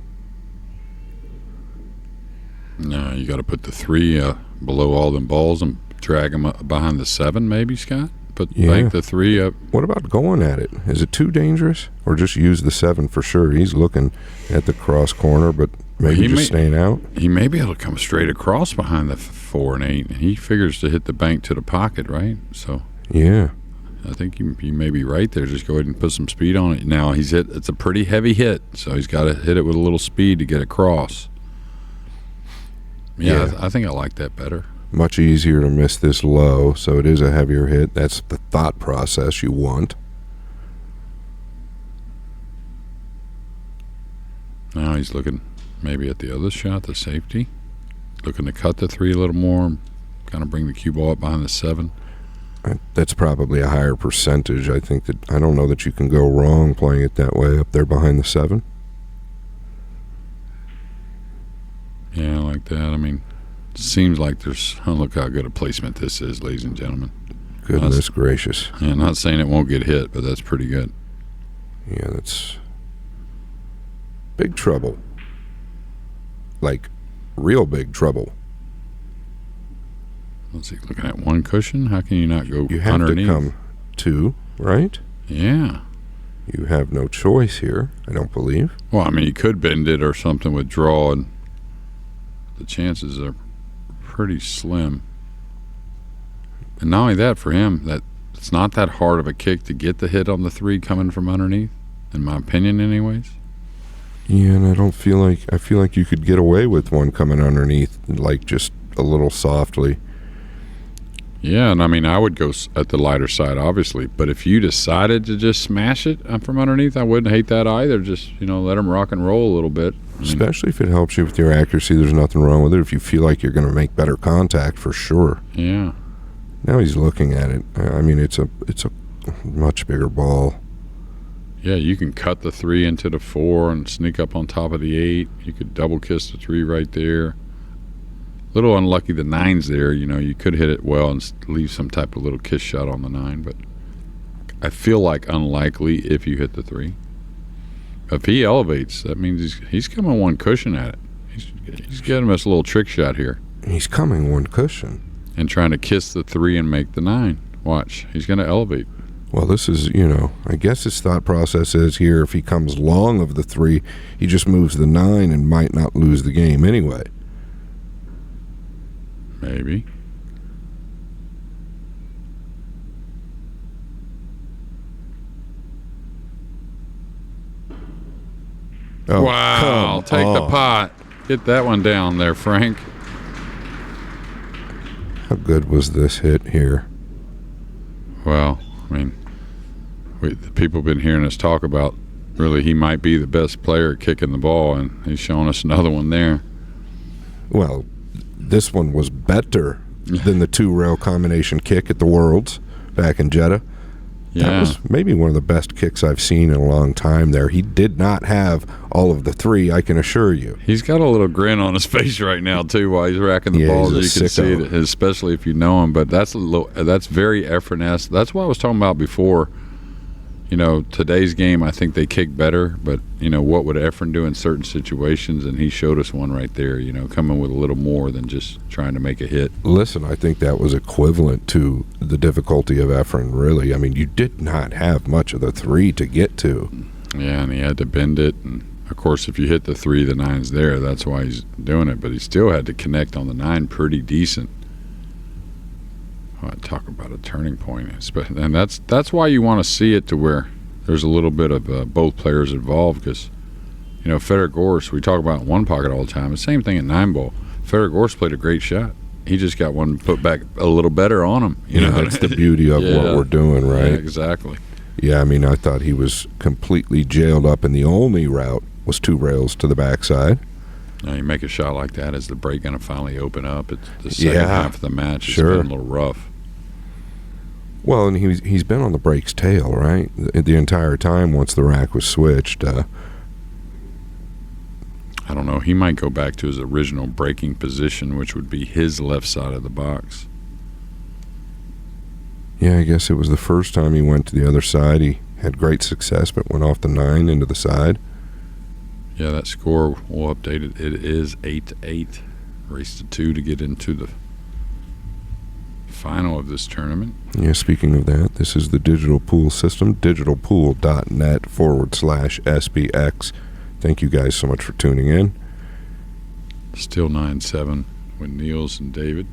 No, you got to put the 3 below all them balls and drag them up behind the 7, maybe, Scott? Bank the 3 up. What about going at it? Is it too dangerous? Or just use the 7 for sure? He's looking at the cross corner, but maybe staying out? He may be able to come straight across behind the 4 and 8. He figures to hit the bank to the pocket, right? So yeah. I think you may be right there. Just go ahead and put some speed on it. Now it's a pretty heavy hit, so he's got to hit it with a little speed to get across. Yeah. I think I like that better. Much easier to miss this low, so it is a heavier hit. That's the thought process you want. Now he's looking maybe at the other shot, the safety. Looking to cut the 3 a little more, kind of bring the cue ball up behind the 7. That's probably a higher percentage. I don't know that you can go wrong playing it that way up there behind the 7. Yeah, I like that. I mean, it seems like look how good a placement this is, ladies and gentlemen. Goodness gracious. Yeah, not saying it won't get hit, but that's pretty good. Yeah, that's big trouble. Like, real big trouble. Let's see, looking at 1 cushion, how can you not go underneath? You have to come 2, right? Yeah. You have no choice here, I don't believe. Well, I mean, you could bend it or something with draw, and the chances are pretty slim. And not only that, for him, that it's not that hard of a kick to get the hit on the 3 coming from underneath, in my opinion anyways. Yeah, and I feel like you could get away with one coming underneath, like just a little softly. Yeah, and I mean, I would go at the lighter side, obviously. But if you decided to just smash it from underneath, I wouldn't hate that either. Just, let them rock and roll a little bit. Especially if it helps you with your accuracy, there's nothing wrong with it. If you feel like you're going to make better contact, for sure. Yeah. Now he's looking at it. I mean, it's a much bigger ball. Yeah, you can cut the 3 into the 4 and sneak up on top of the 8. You could double kiss the 3 right there. Little unlucky the 9's there. You could hit it well and leave some type of little kiss shot on the 9, but I feel like unlikely if you hit the 3. If he elevates, that means he's coming 1 cushion at it. He's getting us a little trick shot here. He's coming 1 cushion. And trying to kiss the 3 and make the 9. Watch, he's going to elevate. Well, this is, I guess his thought process is here, if he comes long of the 3, he just moves the 9 and might not lose the game anyway. Maybe. Oh, wow. Take the pot. Get that one down there, Frank. How good was this hit here? Well, I mean, the people have been hearing us talk about really he might be the best player at kicking the ball, and he's showing us another one there. Well, this one was better than the 2-rail combination kick at the Worlds back in Jeddah. Yeah. That was maybe one of the best kicks I've seen in a long time there. He did not have all of the 3, I can assure you. He's got a little grin on his face right now, too, while he's racking the balls. You can see it, especially if you know him. But that's very Efren-esque. That's what I was talking about before. Today's game, I think they kick better. But, what would Efren do in certain situations? And he showed us one right there, coming with a little more than just trying to make a hit. Listen, I think that was equivalent to the difficulty of Efren, really. I mean, you did not have much of the 3 to get to. Yeah, and he had to bend it. And, of course, if you hit the 3, the 9's there. That's why he's doing it. But he still had to connect on the 9 pretty decent. Talk about a turning point, and that's why you want to see it to where there's a little bit of both players involved, because FEDOR GORST, we talk about in one pocket all the time. The same thing at NineBall. FEDOR GORST played a great shot. He just got one put back a little better on him. That's the beauty of what we're doing, right? Yeah, exactly. Yeah, I mean, I thought he was completely jailed up, and the only route was 2 rails to the backside. Now you make a shot like that, is the break going to finally open up? It's the second half of the match. It's been a little rough. Well, and he's been on the break's tail, right? The entire time once the rack was switched. I don't know. He might go back to his original breaking position, which would be his left side of the box. Yeah, I guess it was the first time he went to the other side. He had great success, but went off the 9 into the side. Yeah, that score, we'll update it. It is 8-8. Race to 2 to get into the final of this tournament. Yeah, speaking of that, this is the digital pool system, digitalpool.net/SBX. Thank you guys so much for tuning in. Still 9-7 with Niels and David.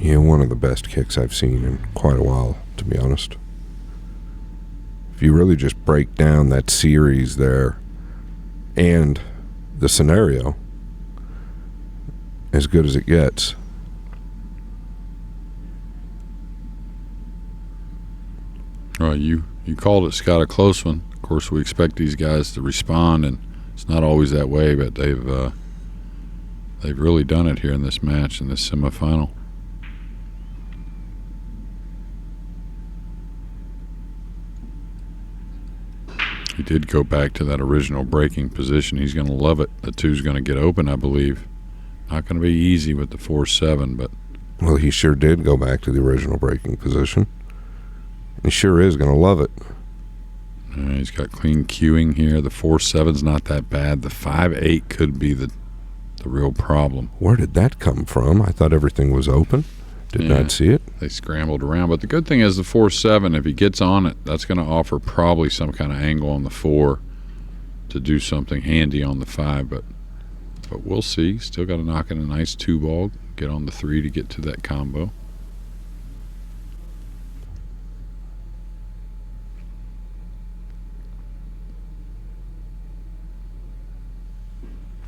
Yeah, one of the best kicks I've seen in quite a while, to be honest. If you really just break down that series there and the scenario, as good as it gets. Well, you called it, Scott, a close one. Of course, we expect these guys to respond, and it's not always that way, but they've really done it here in this match, in this semifinal. He did go back to that original breaking position. He's going to love it. The 2's going to get open, I believe. Not going to be easy with the 4-7, but... Well, he sure did go back to the original breaking position. He sure is going to love it. He's got clean cueing here. The 4-7's not that bad. The 5-8 could be the real problem. Where did that come from? I thought everything was open. Did not see it. They scrambled around. But the good thing is the 4-7, if he gets on it, that's going to offer probably some kind of angle on the 4 to do something handy on the 5. But we'll see. Still got to knock in a nice 2-ball, get on the 3 to get to that combo.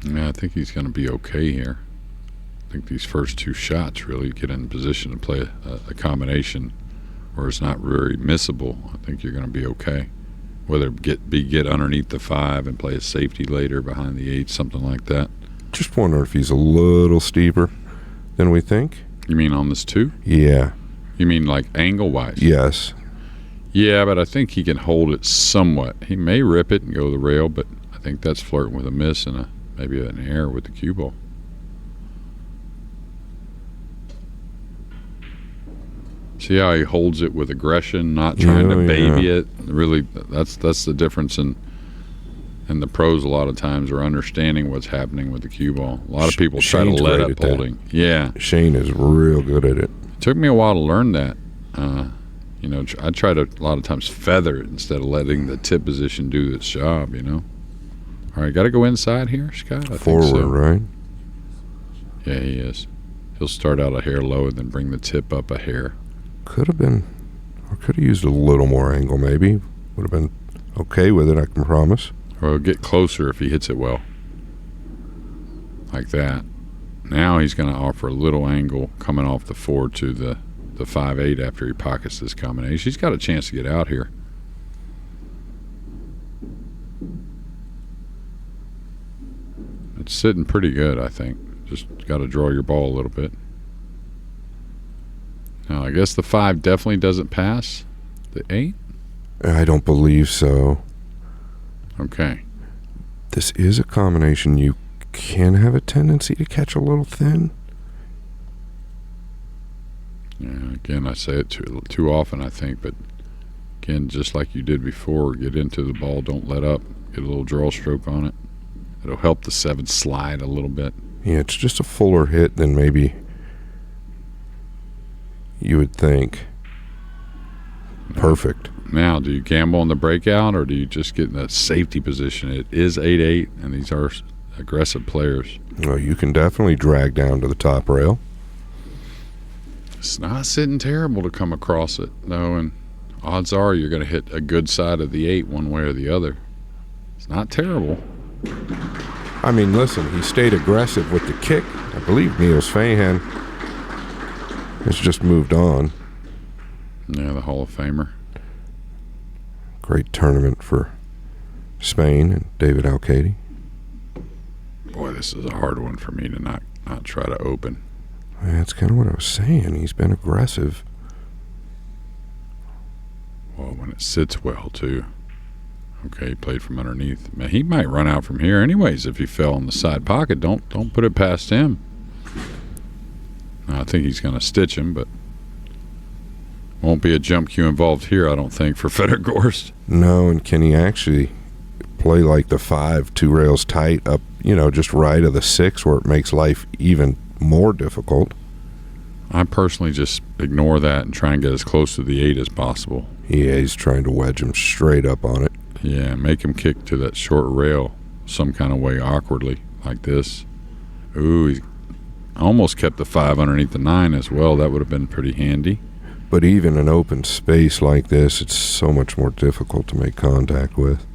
Yeah, I think he's going to be okay here. I think these first 2 shots really get in position to play a combination where it's not very missable. I think you're going to be okay. Whether get underneath the 5 and play a safety later behind the 8, something like that. Just wonder if he's a little steeper than we think. You mean on this 2? Yeah. You mean like angle-wise? Yes. Yeah, but I think he can hold it somewhat. He may rip it and go the rail, but I think that's flirting with a miss and maybe an error with the cue ball. See how he holds it with aggression, not trying to baby it. Really, that's the difference in the pros. A lot of times are understanding what's happening with the cue ball. A lot of people try to let up holding. Yeah, Shane is real good at it. It took me a while to learn that. You know, I try to a lot of times feather it instead of letting the tip position do its job. You know. All right, got to go inside here, Scott. I Forward, think so. Right? Yeah, he is. He'll start out a hair low and then bring the tip up a hair. Could have been, or could have used a little more angle maybe. Would have been okay with it, I can promise. Or he'll get closer if he hits it well. Like that. Now he's going to offer a little angle coming off the 4 to the 5-8 after he pockets this combination. He's got a chance to get out here. It's sitting pretty good, I think. Just got to draw your ball a little bit. Now, I guess the 5 definitely doesn't pass. The 8? I don't believe so. Okay. This is a combination you can have a tendency to catch a little thin. Yeah, again, I say it too often, I think, but again, just like you did before, get into the ball, don't let up, get a little draw stroke on it. It'll help the 7 slide a little bit. Yeah, it's just a fuller hit than maybe you would think. Perfect. Now, do you gamble on the breakout, or do you just get in a safety position? It is 8-8, and these are aggressive players. Well, you can definitely drag down to the top rail. It's not sitting terrible to come across it, though, and odds are you're going to hit a good side of the 8 one way or the other. It's not terrible. I mean, listen, he stayed aggressive with the kick. I believe Niels Fahan has just moved on. Yeah, the Hall of Famer. Great tournament for Spain and David Alcady. Boy, this is a hard one for me to not try to open. That's kind of what I was saying. He's been aggressive. Well, when it sits well, too. Okay, he played from underneath. Man, he might run out from here anyways if he fell in the side pocket. Don't put it past him. I think he's going to stitch him, but won't be a jump cue involved here, I don't think, for FEDOR GORST. No, and can he actually play like the 5, 2 rails tight up, just right of the 6 where it makes life even more difficult? I personally just ignore that and try and get as close to the 8 as possible. Yeah, he's trying to wedge him straight up on it. Yeah, make him kick to that short rail some kind of way awkwardly, like this. Ooh, he almost kept the 5 underneath the 9 as well. That would have been pretty handy. But even an open space like this, it's so much more difficult to make contact with.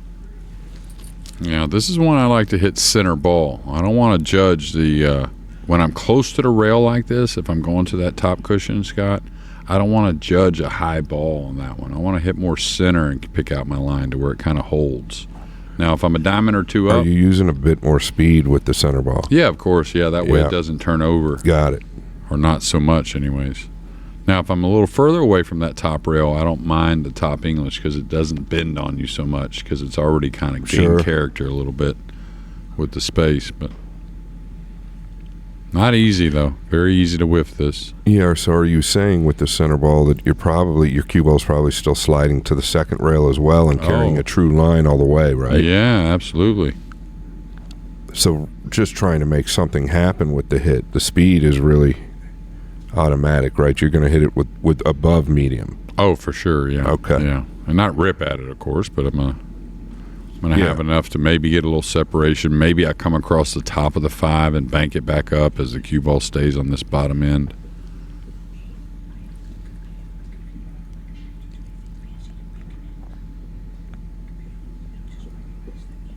Yeah, this is one I like to hit center ball. I don't want to judge the when I'm close to the rail like this, if I'm going to that top cushion, Scott, I don't want to judge a high ball on that one. I want to hit more center and pick out my line to where it kind of holds. Now, if I'm a diamond or 2 up... Are you using a bit more speed with the center ball? Yeah, of course. Yeah, that way it doesn't turn over. Got it. Or not so much anyways. Now, if I'm a little further away from that top rail, I don't mind the top English because it doesn't bend on you so much because it's already kind of gained character a little bit with the space. But not easy, though. Very easy to whiff this. Yeah, so are you saying with the center ball that your cue ball's probably still sliding to the second rail as well and carrying a true line all the way, right? Yeah, absolutely. So just trying to make something happen with the hit. The speed is really automatic, right? You're going to hit it with above medium. Oh, for sure, yeah. Okay. Yeah, and not rip at it, of course, but I'm going to have enough to maybe get a little separation. Maybe I come across the top of the 5 and bank it back up as the cue ball stays on this bottom end.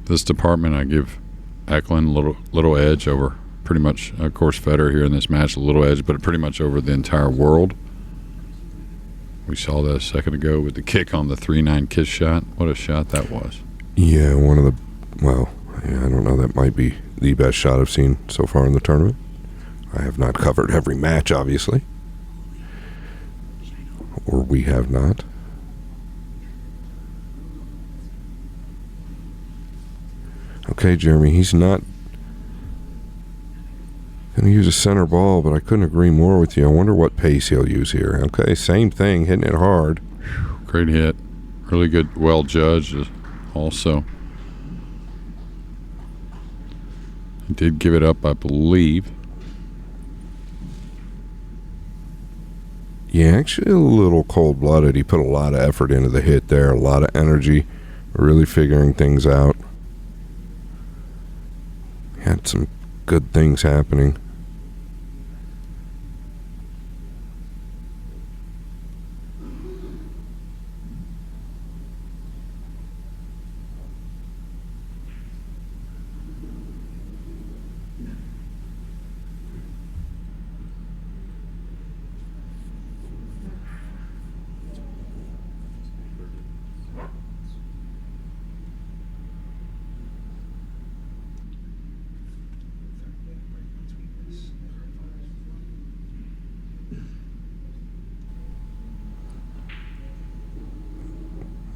This department, I give EKLENT a little edge over pretty much, of course, FEDOR here in this match, a little edge, but pretty much over the entire world. We saw that a second ago with the kick on the 3-9 kiss shot. What a shot that was. Yeah, I don't know, that might be the best shot I've seen so far in the tournament. I have not covered every match, obviously. Or we have not. Okay, Jeremy, he's not Gonna use a center ball, but I couldn't agree more with you. I wonder what pace he'll use here. Okay, same thing, hitting it hard. Great hit. Really good, well judged also. He did give it up, I believe. Yeah, actually a little cold-blooded. He put a lot of effort into the hit there, a lot of energy, really figuring things out. Had some good things happening.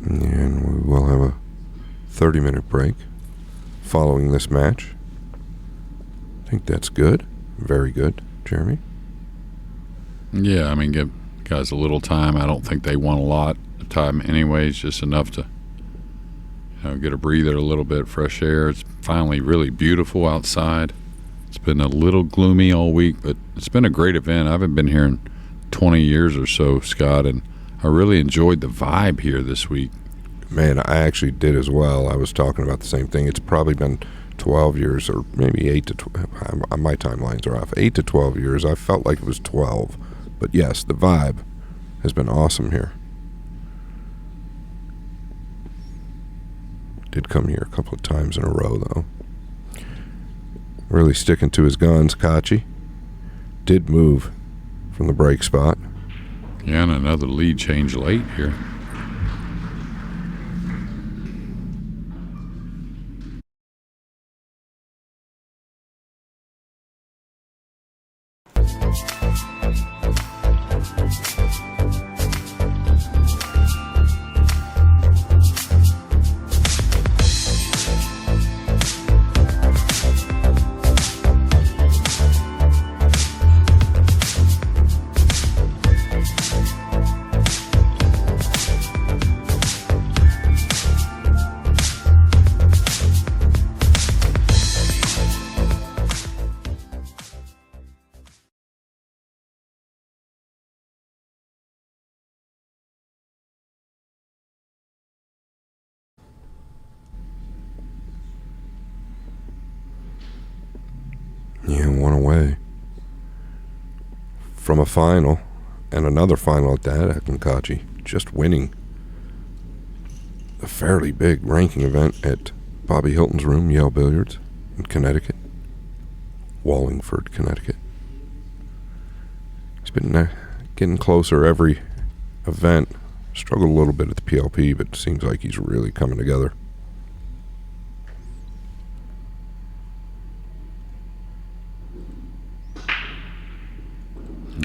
And we will have a 30-minute break following this match. I think that's good. Very good, Jeremy. Yeah, I mean, give guys a little time. I don't think they want a lot of time anyways, just enough to get a breather, a little bit, fresh air. It's finally really beautiful outside. It's been a little gloomy all week, but it's been a great event. I haven't been here in 20 years or so, Scott, and I really enjoyed the vibe here this week. Man, I actually did as well. I was talking about the same thing. It's probably been 12 years or maybe 8 to 12. My timelines are off. 8 to 12 years. I felt like it was 12. But yes, the vibe has been awesome here. Did come here a couple of times in a row, though. Really sticking to his guns, Kaci. Did move from the break spot. Yeah, and another lead change late here. Yeah, one away from a final, and another final at that. EKLENT Kaci just winning a fairly big ranking event at Bobby Hilton's room, Yale Billiards, in Connecticut, Wallingford, Connecticut. He's been getting closer every event. Struggled a little bit at the PLP, but it seems like he's really coming together.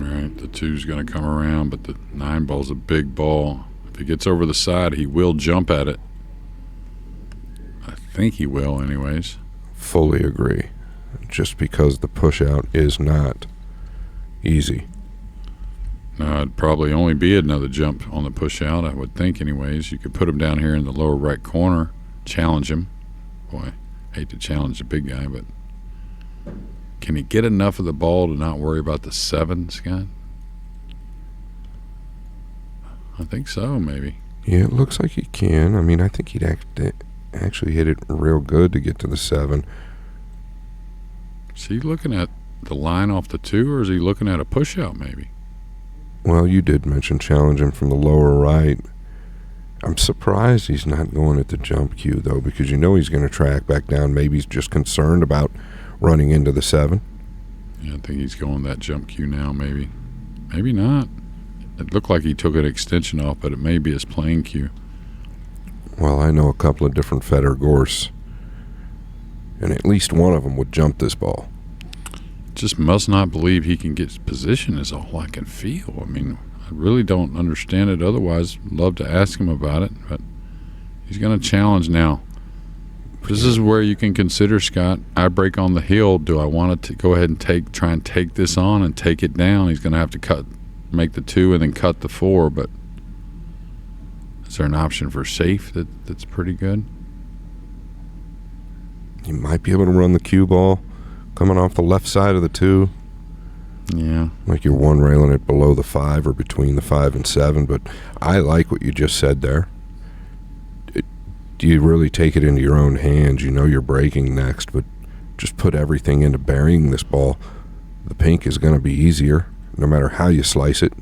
All right, the two's going to come around, but the 9-ball's a big ball. If he gets over the side, he will jump at it. I think he will anyways. Fully agree. Just because the push out is not easy. No, it'd probably only be another jump on the push out, I would think anyways. You could put him down here in the lower right corner, challenge him. Boy, hate to challenge the big guy, but can he get enough of the ball to not worry about the 7, Scott? I think so, maybe. Yeah, it looks like he can. I mean, I think he'd actually hit it real good to get to the 7. Is he looking at the line off the 2, or is he looking at a push out maybe? Well, you did mention challenging from the lower right. I'm surprised he's not going at the jump cue, though, because you know he's going to track back down. Maybe he's just concerned about running into the 7. Yeah, I think he's going that jump cue now, maybe. Maybe not. It looked like he took an extension off, but it may be his playing cue. Well, I know a couple of different FEDOR GORSTs, and at least one of them would jump this ball. Just must not believe he can get position is all I can feel. I mean, I really don't understand it otherwise. Love to ask him about it, but he's going to challenge now. This is where you can consider, Scott. I break on the hill. Do I want to go ahead and try and take this on and take it down? He's going to have to make the 2 and then cut the 4. But is there an option for safe that's pretty good? You might be able to run the cue ball coming off the left side of the 2. Yeah. Like you're one railing it below the 5 or between the 5 and 7. But I like what you just said there. Do you really take it into your own hands? You know you're breaking next, but just put everything into burying this ball. The pink is going to be easier, no matter how you slice it.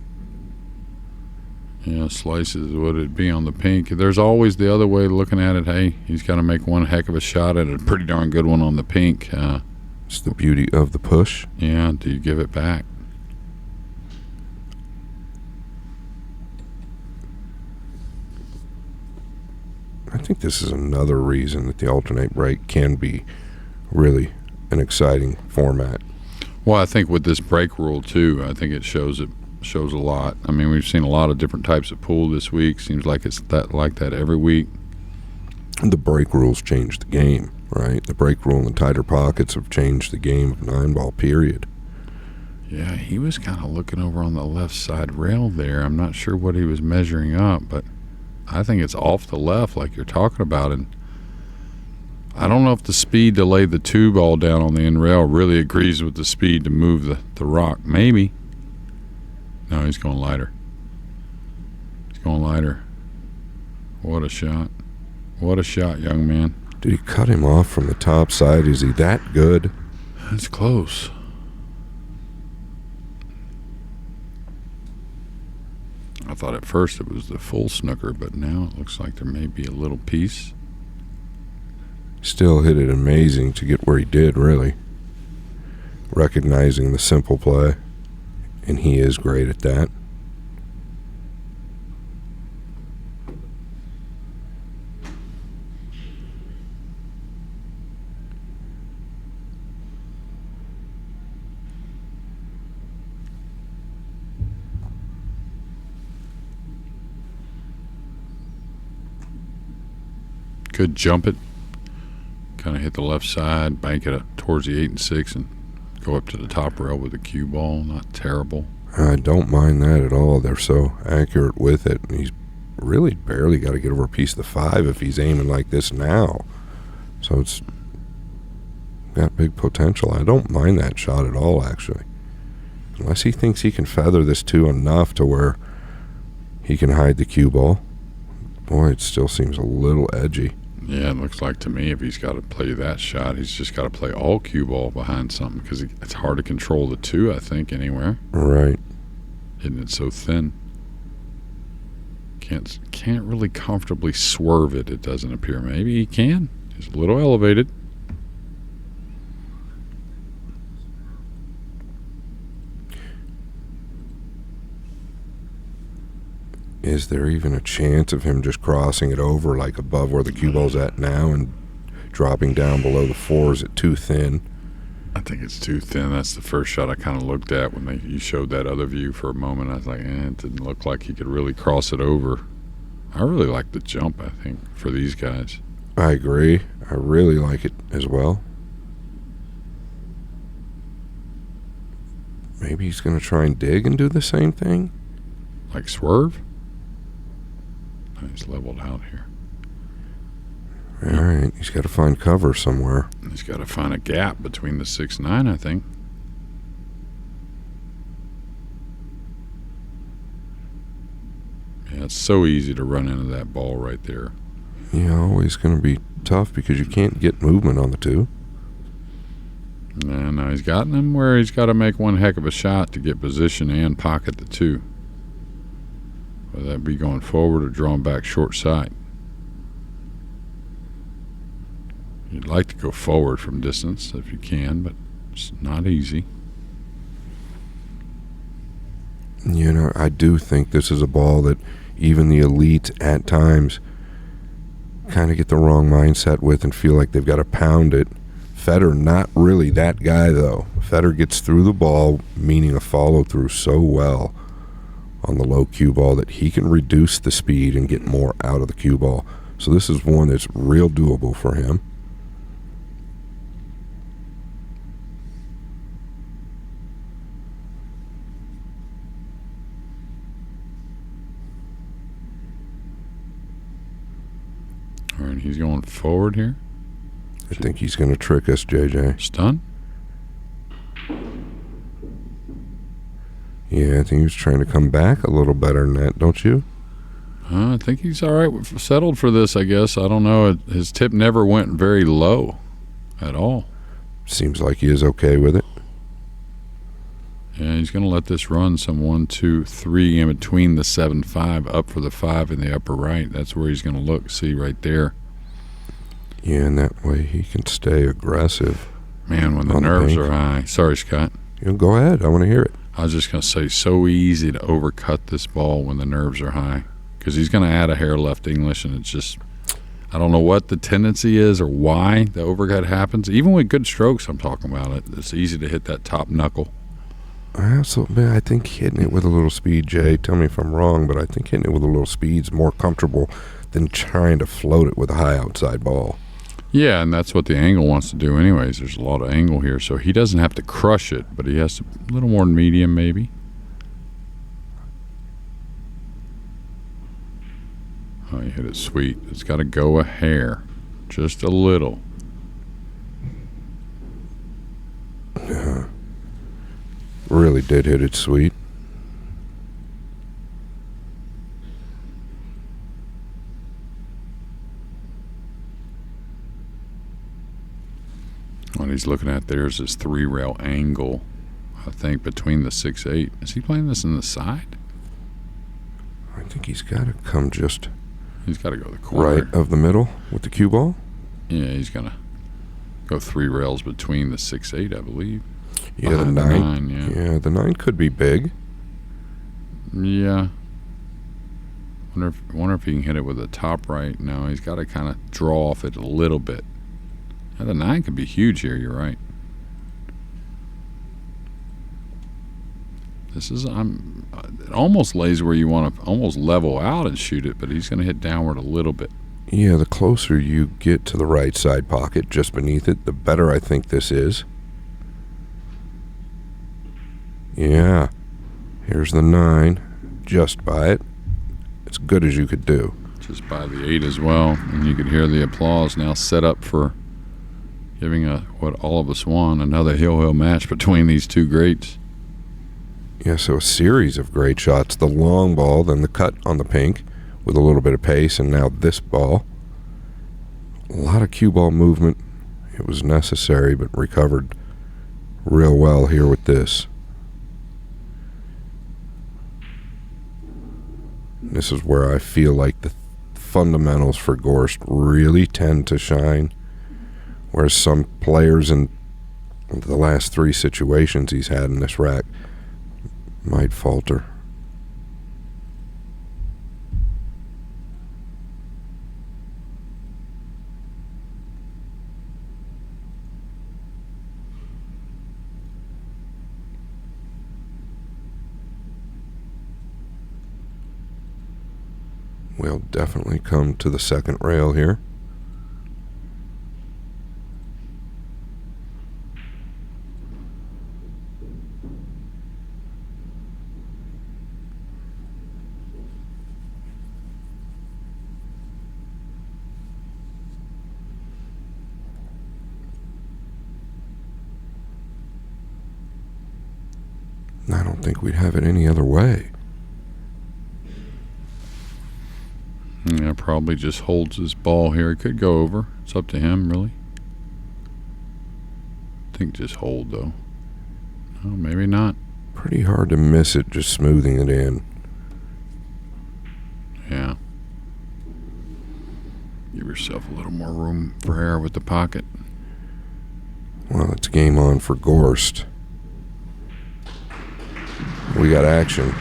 Yeah, slices would it be on the pink. There's always the other way looking at it. Hey, he's got to make one heck of a shot at a pretty darn good one on the pink. It's the beauty of the push. Yeah, do you give it back? I think this is another reason that the alternate break can be really an exciting format. Well, I think with this break rule too, I think it shows a lot. I mean, we've seen a lot of different types of pool this week. Seems like it's like that every week. And the break rules changed the game, right? The break rule and the tighter pockets have changed the game of 9-ball, period. Yeah, he was kind of looking over on the left side rail there. I'm not sure what he was measuring up, but I think it's off the left like you're talking about. And I don't know if the speed to lay the 2 ball down on the end rail really agrees with the speed to move the rock. Maybe. No, he's going lighter. He's going lighter. What a shot. What a shot, young man. Did he cut him off from the top side? Is he that good? That's close. I thought at first it was the full snooker, but now it looks like there may be a little piece. Still hit it amazing to get where he did, really. Recognizing the simple play. And he is great at that. Could jump it, kind of hit the left side, bank it up towards the 8 and 6, and go up to the top rail with the cue ball. Not terrible. I don't mind that at all. They're so accurate with it. He's really barely got to get over a piece of the 5 if he's aiming like this now. So it's got big potential. I don't mind that shot at all, actually. Unless he thinks he can feather this 2 enough to where he can hide the cue ball. Boy, it still seems a little edgy. Yeah, it looks like to me if he's got to play that shot, he's just got to play all cue ball behind something because it's hard to control the 2, I think, anywhere. Right. Isn't it so thin? Can't really comfortably swerve it, it doesn't appear. Maybe he can. He's a little elevated. Is there even a chance of him just crossing it over like above where the cue ball's at now and dropping down below the 4? Is it too thin? I think it's too thin. That's the first shot I kind of looked at when you showed that other view for a moment. I was like, it didn't look like he could really cross it over. I really like the jump, I think, for these guys. I agree. I really like it as well. Maybe he's going to try and dig and do the same thing? Like swerve? He's leveled out here. All right, he's got to find cover somewhere. He's got to find a gap between the 6 and 9, I think. Yeah, it's so easy to run into that ball right there. Yeah, always going to be tough because you can't get movement on the 2. No, he's gotten him where he's got to make one heck of a shot to get position and pocket the 2. Whether that be going forward or drawing back short side. You'd like to go forward from distance if you can, but it's not easy. You know, I do think this is a ball that even the elites at times kind of get the wrong mindset with and feel like they've got to pound it. Fedor, not really that guy, though. Fedor gets through the ball, meaning a follow-through so well on the low cue ball that he can reduce the speed and get more out of the cue ball. So this is one that's real doable for him. mean, he's going forward here. I think he's going to trick us, JJ. Stun? Yeah, I think he was trying to come back a little better than that, don't you? I think he's all right, settled for this, I guess. I don't know. His tip never went very low at all. Seems like he is okay with it. Yeah, he's going to let this run some 1, 2, 3 in between the 7, 5, up for the 5 in the upper right. That's where he's going to look. See right there. Yeah, and that way he can stay aggressive. Man, when the nerves are high. Sorry, Scott. Go ahead. I want to hear it. I was just going to say, so easy to overcut this ball when the nerves are high. Because he's going to add a hair left English, and it's just, I don't know what the tendency is or why the overcut happens. Even with good strokes, I'm talking about it. It's easy to hit that top knuckle. I think hitting it with a little speed, Jay, tell me if I'm wrong, but I think hitting it with a little speed is more comfortable than trying to float it with a high outside ball. Yeah, and that's what the angle wants to do anyways. There's a lot of angle here, so he doesn't have to crush it, but he has to, a little more medium maybe. Oh, he hit it sweet. It's got to go a hair, just a little. Really did hit it sweet. What he's looking at there is his 3-rail angle, I think, between the 6-8. Is he playing this in the side? I think he's got to come just He's got to go the corner. right of the middle with the cue ball. Yeah, he's going to go 3 rails between the 6-8, I believe. Yeah, the Behind nine. Yeah, The 9 could be big. Yeah. Wonder if he can hit it with the top right. No, he's got to kind of draw off it a little bit. Now, the 9 could be huge here. You're right. This is it almost lays where you want to almost level out and shoot it, but he's going to hit downward a little bit. Yeah, the closer you get to the right side pocket, just beneath it, the better I think this is. Yeah. Here's the 9, just by it. As good as you could do. Just by the 8 as well, and you could hear the applause now set up for giving what all of us want, another hill match between these two greats. Yeah, so a series of great shots. The long ball, then the cut on the pink with a little bit of pace, and now this ball. A lot of cue ball movement. It was necessary, but recovered real well here with this. This is where I feel like the fundamentals for Gorst really tend to shine, whereas some players in the last 3 situations he's had in this rack might falter. We'll definitely come to the second rail here. I don't think we'd have it any other way. Yeah, probably just holds his ball here. It could go over. It's up to him, really. I think just hold, though. Oh, maybe not. Pretty hard to miss it, just smoothing it in. Yeah. Give yourself a little more room for error with the pocket. Well, it's game on for Gorst. We got action.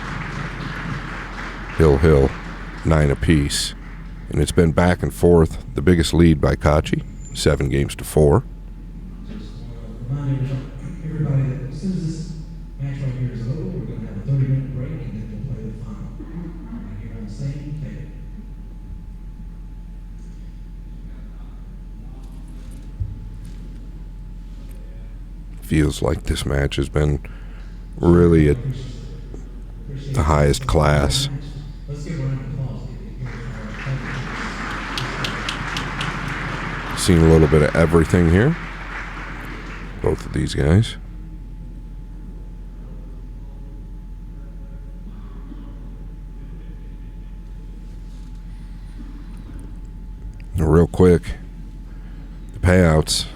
Hill, 9 apiece. And it's been back and forth. The biggest lead by Kaci, 7 games to 4. Just remind everybody that as soon as this match right here is over, we're going to have a 30-minute break and then we'll play the final. Right here on the same table. Feels like this match has been really at the highest class. Let's give a round of applause. seen a little bit of everything here. Both of these guys. Real quick, the payouts,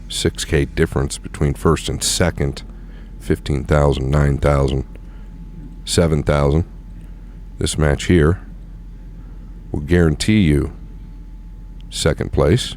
6K difference between first and second, 15,000, 9,000, 7,000. This match here will guarantee you second place.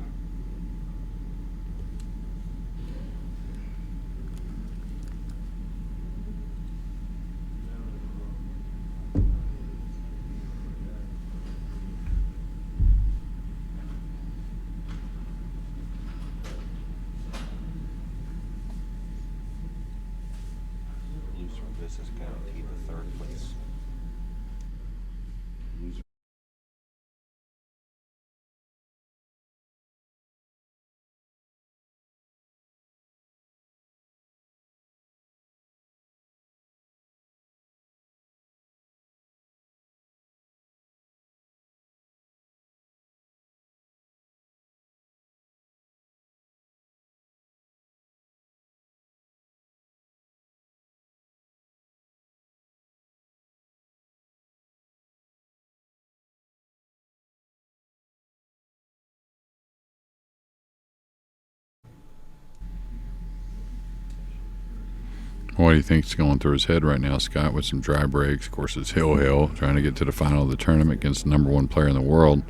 What do you think's going through his head right now, Scott, with some dry breaks? Of course, it's hill, trying to get to the final of the tournament against the number one player in the world.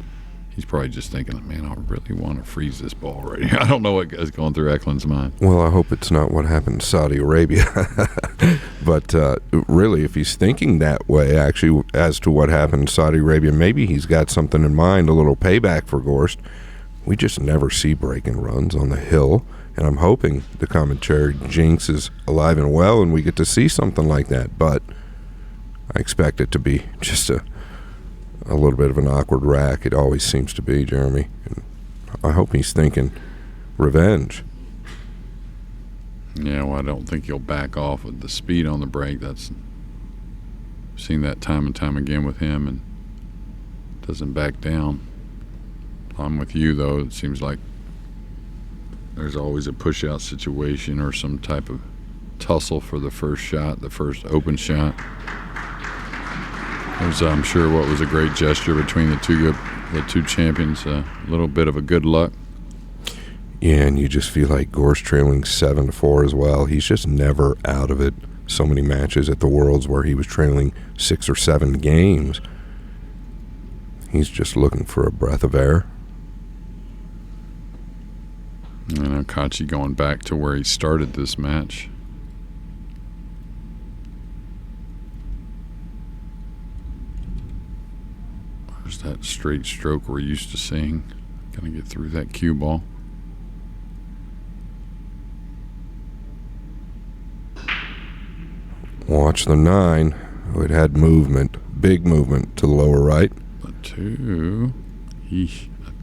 He's probably just thinking, man, I really want to freeze this ball right here. I don't know what is going through Eklund's mind. Well, I hope it's not what happened in Saudi Arabia. But really, if he's thinking that way, actually, as to what happened in Saudi Arabia, maybe he's got something in mind, a little payback for Gorst. We just never see breaking runs on the hill. And I'm hoping the commentary jinx is alive and well and we get to see something like that. But I expect it to be just a little bit of an awkward rack. It always seems to be, Jeremy. And I hope he's thinking revenge. Yeah, well, I don't think he'll back off with the speed on the break. That's seen that time and time again with him, and doesn't back down. I'm with you, though. It seems like there's always a push-out situation or some type of tussle for the first shot, the first open shot. There's, I'm sure, what was a great gesture between the two champions. A little bit of a good luck. Yeah, and you just feel like Gorst trailing 7-4 as well. He's just never out of it. So many matches at the Worlds where he was trailing 6 or 7 games. He's just looking for a breath of air. And Kaci going back to where he started this match. There's that straight stroke we're used to seeing. Gonna get through that cue ball. Watch the 9. Oh, it had movement. Big movement to the lower right. The 2. I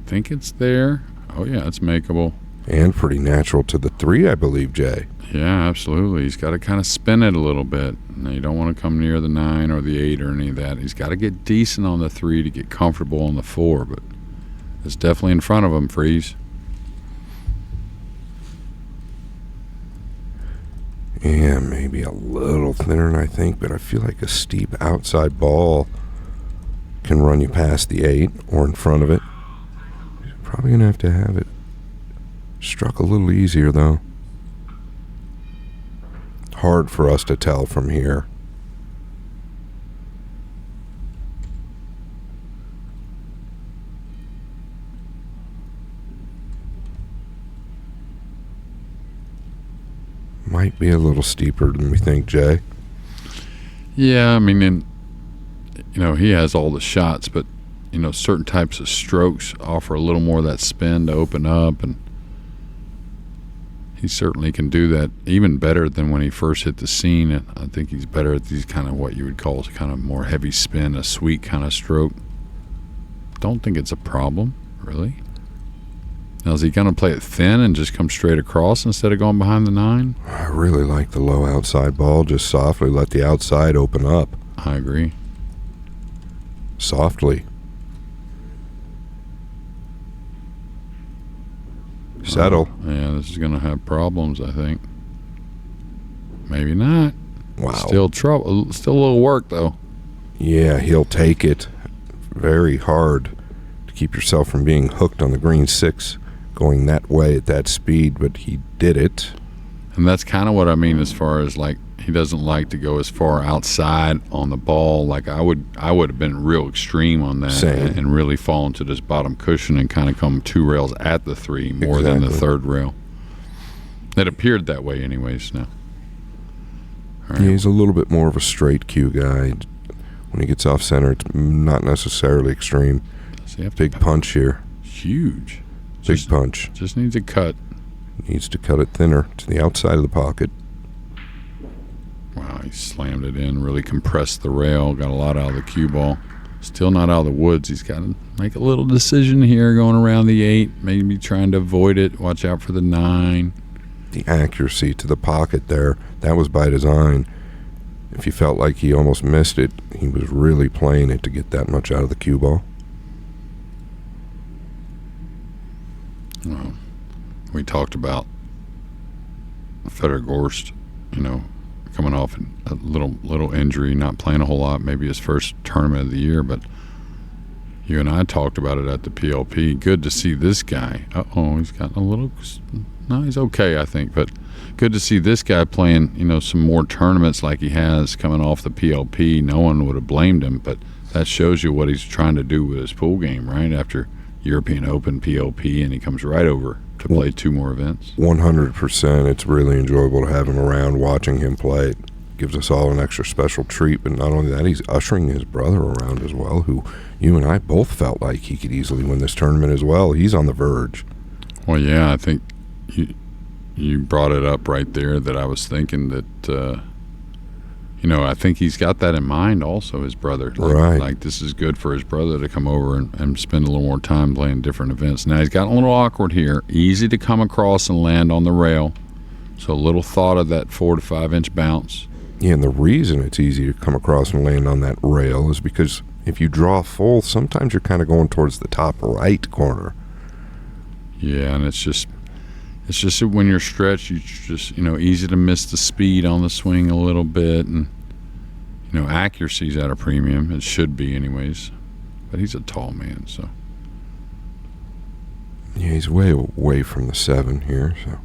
think it's there. Oh, yeah, it's makeable. And pretty natural to the 3, I believe, Jay. Yeah, absolutely. He's got to kind of spin it a little bit. Now, you don't want to come near the 9 or the 8 or any of that. He's got to get decent on the 3 to get comfortable on the 4, but it's definitely in front of him, Freeze. Yeah, maybe a little thinner than I think, but I feel like a steep outside ball can run you past the 8 or in front of it. You're probably going to have it struck a little easier, though. Hard for us to tell from here. Might be a little steeper than we think, Jay. Yeah, I mean, and, he has all the shots, but, certain types of strokes offer a little more of that spin to open up, and he certainly can do that even better than when he first hit the scene. And I think he's better at these kind of what you would call kind of more heavy spin, a sweet kind of stroke. Don't think it's a problem, really. Now, is he going to play it thin and just come straight across instead of going behind the 9? I really like the low outside ball. Just softly let the outside open up. I agree. Softly. Settle. Yeah, this is going to have problems, I think. Maybe not. Wow. Still trouble. Still a little work, though. Yeah, he'll take it. Very hard to keep yourself from being hooked on the green 6 going that way at that speed, but he did it. And that's kind of what I mean as far as, like, he doesn't like to go as far outside on the ball. Like, I would have been real extreme on that. Same. And really fall into this bottom cushion and kind of come 2 rails at the 3 more than the 3rd rail. It appeared that way anyways now. All right. Yeah, he's a little bit more of a straight cue guy. When he gets off center, it's not necessarily extreme. So you have to Big punch here. Huge. Big punch. Just needs a cut. Needs to cut it thinner to the outside of the pocket. Wow, he slammed it in, really compressed the rail, got a lot out of the cue ball. Still not out of the woods. He's got to make a little decision here going around the 8, maybe trying to avoid it. Watch out for the 9. The accuracy to the pocket there, that was by design. If you felt like he almost missed it, he was really playing it to get that much out of the cue ball. Well, we talked about FEDOR GORST, coming off a little injury, not playing a whole lot, maybe his first tournament of the year, but you and I talked about it at the PLP. Good to see this guy. He's got a little... No, he's okay, I think, but good to see this guy playing, some more tournaments like he has coming off the PLP. No one would have blamed him, but that shows you what he's trying to do with his pool game, right? After European Open, PLP, and he comes right over to play 2 more events. 100%. It's really enjoyable to have him around, watching him play. It gives us all an extra special treat, but not only that, he's ushering his brother around as well, who you and I both felt like he could easily win this tournament as well. He's on the verge. Well, yeah, I think you brought it up right there that I was thinking that, I think he's got that in mind also, his brother. Right. Like this is good for his brother to come over and spend a little more time playing different events. Now, he's gotten a little awkward here. Easy to come across and land on the rail. So a little thought of that 4 to 5 inch bounce. Yeah, and the reason it's easy to come across and land on that rail is because if you draw full, sometimes you're kind of going towards the top right corner. Yeah, and it's just when you're stretched, you just, easy to miss the speed on the swing a little bit. And, accuracy's at a premium. It should be anyways. But he's a tall man, so. Yeah, he's way away from the 7 here, so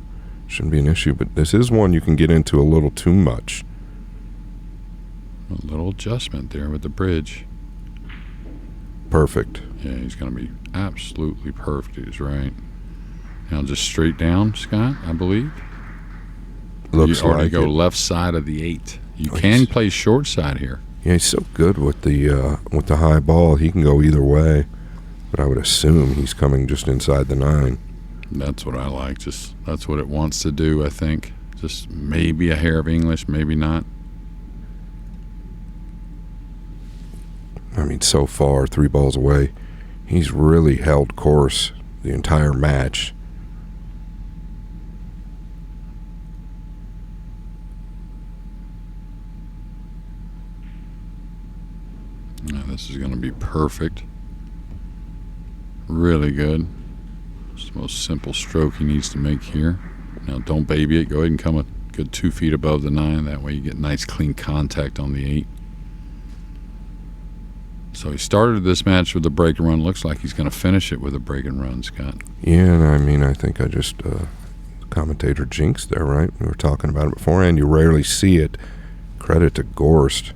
shouldn't be an issue. But this is one you can get into a little too much. A little adjustment there with the bridge. Perfect. Yeah, he's going to be absolutely perfect. He's right. Now just straight down, Scott, I believe. Looks you already like go it. left side of the 8. You can play short side here. Yeah, he's so good with the high ball. He can go either way, but I would assume he's coming just inside the 9. That's what I like. Just that's what it wants to do, I think. Just maybe a hair of English, maybe not. I mean, so far, 3 balls away, he's really held course the entire match. Now, this is going to be perfect. Really good. It's the most simple stroke he needs to make here. Now, don't baby it. Go ahead and come a good 2 feet above the 9. That way you get nice, clean contact on the 8. So he started this match with a break and run. Looks like he's going to finish it with a break and run, Scott. Yeah, and I mean, I think I just commentator jinxed there, right? We were talking about it beforehand. You rarely see it. Credit to Gorst.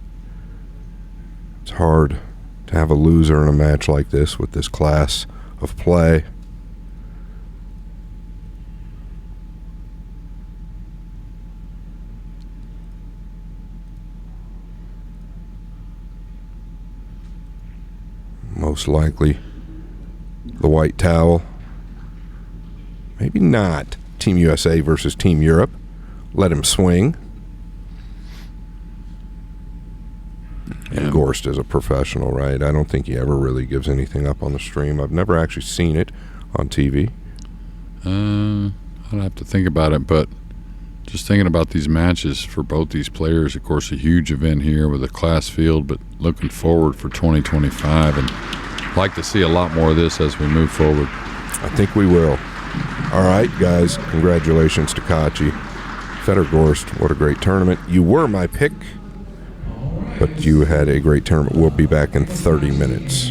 It's hard to have a loser in a match like this with this class of play. Most likely the white towel. Maybe not. Team USA versus Team Europe. Let him swing. And Gorst is a professional, right? I don't think he ever really gives anything up on the stream. I've never actually seen it on TV. I'd have to think about it, but just thinking about these matches for both these players, of course, a huge event here with a class field, but looking forward for 2025 and like to see a lot more of this as we move forward. I think we will. All right, guys. Congratulations to Kaci. FEDOR GORST, what a great tournament. You were my pick, but you had a great tournament. We'll be back in 30 minutes.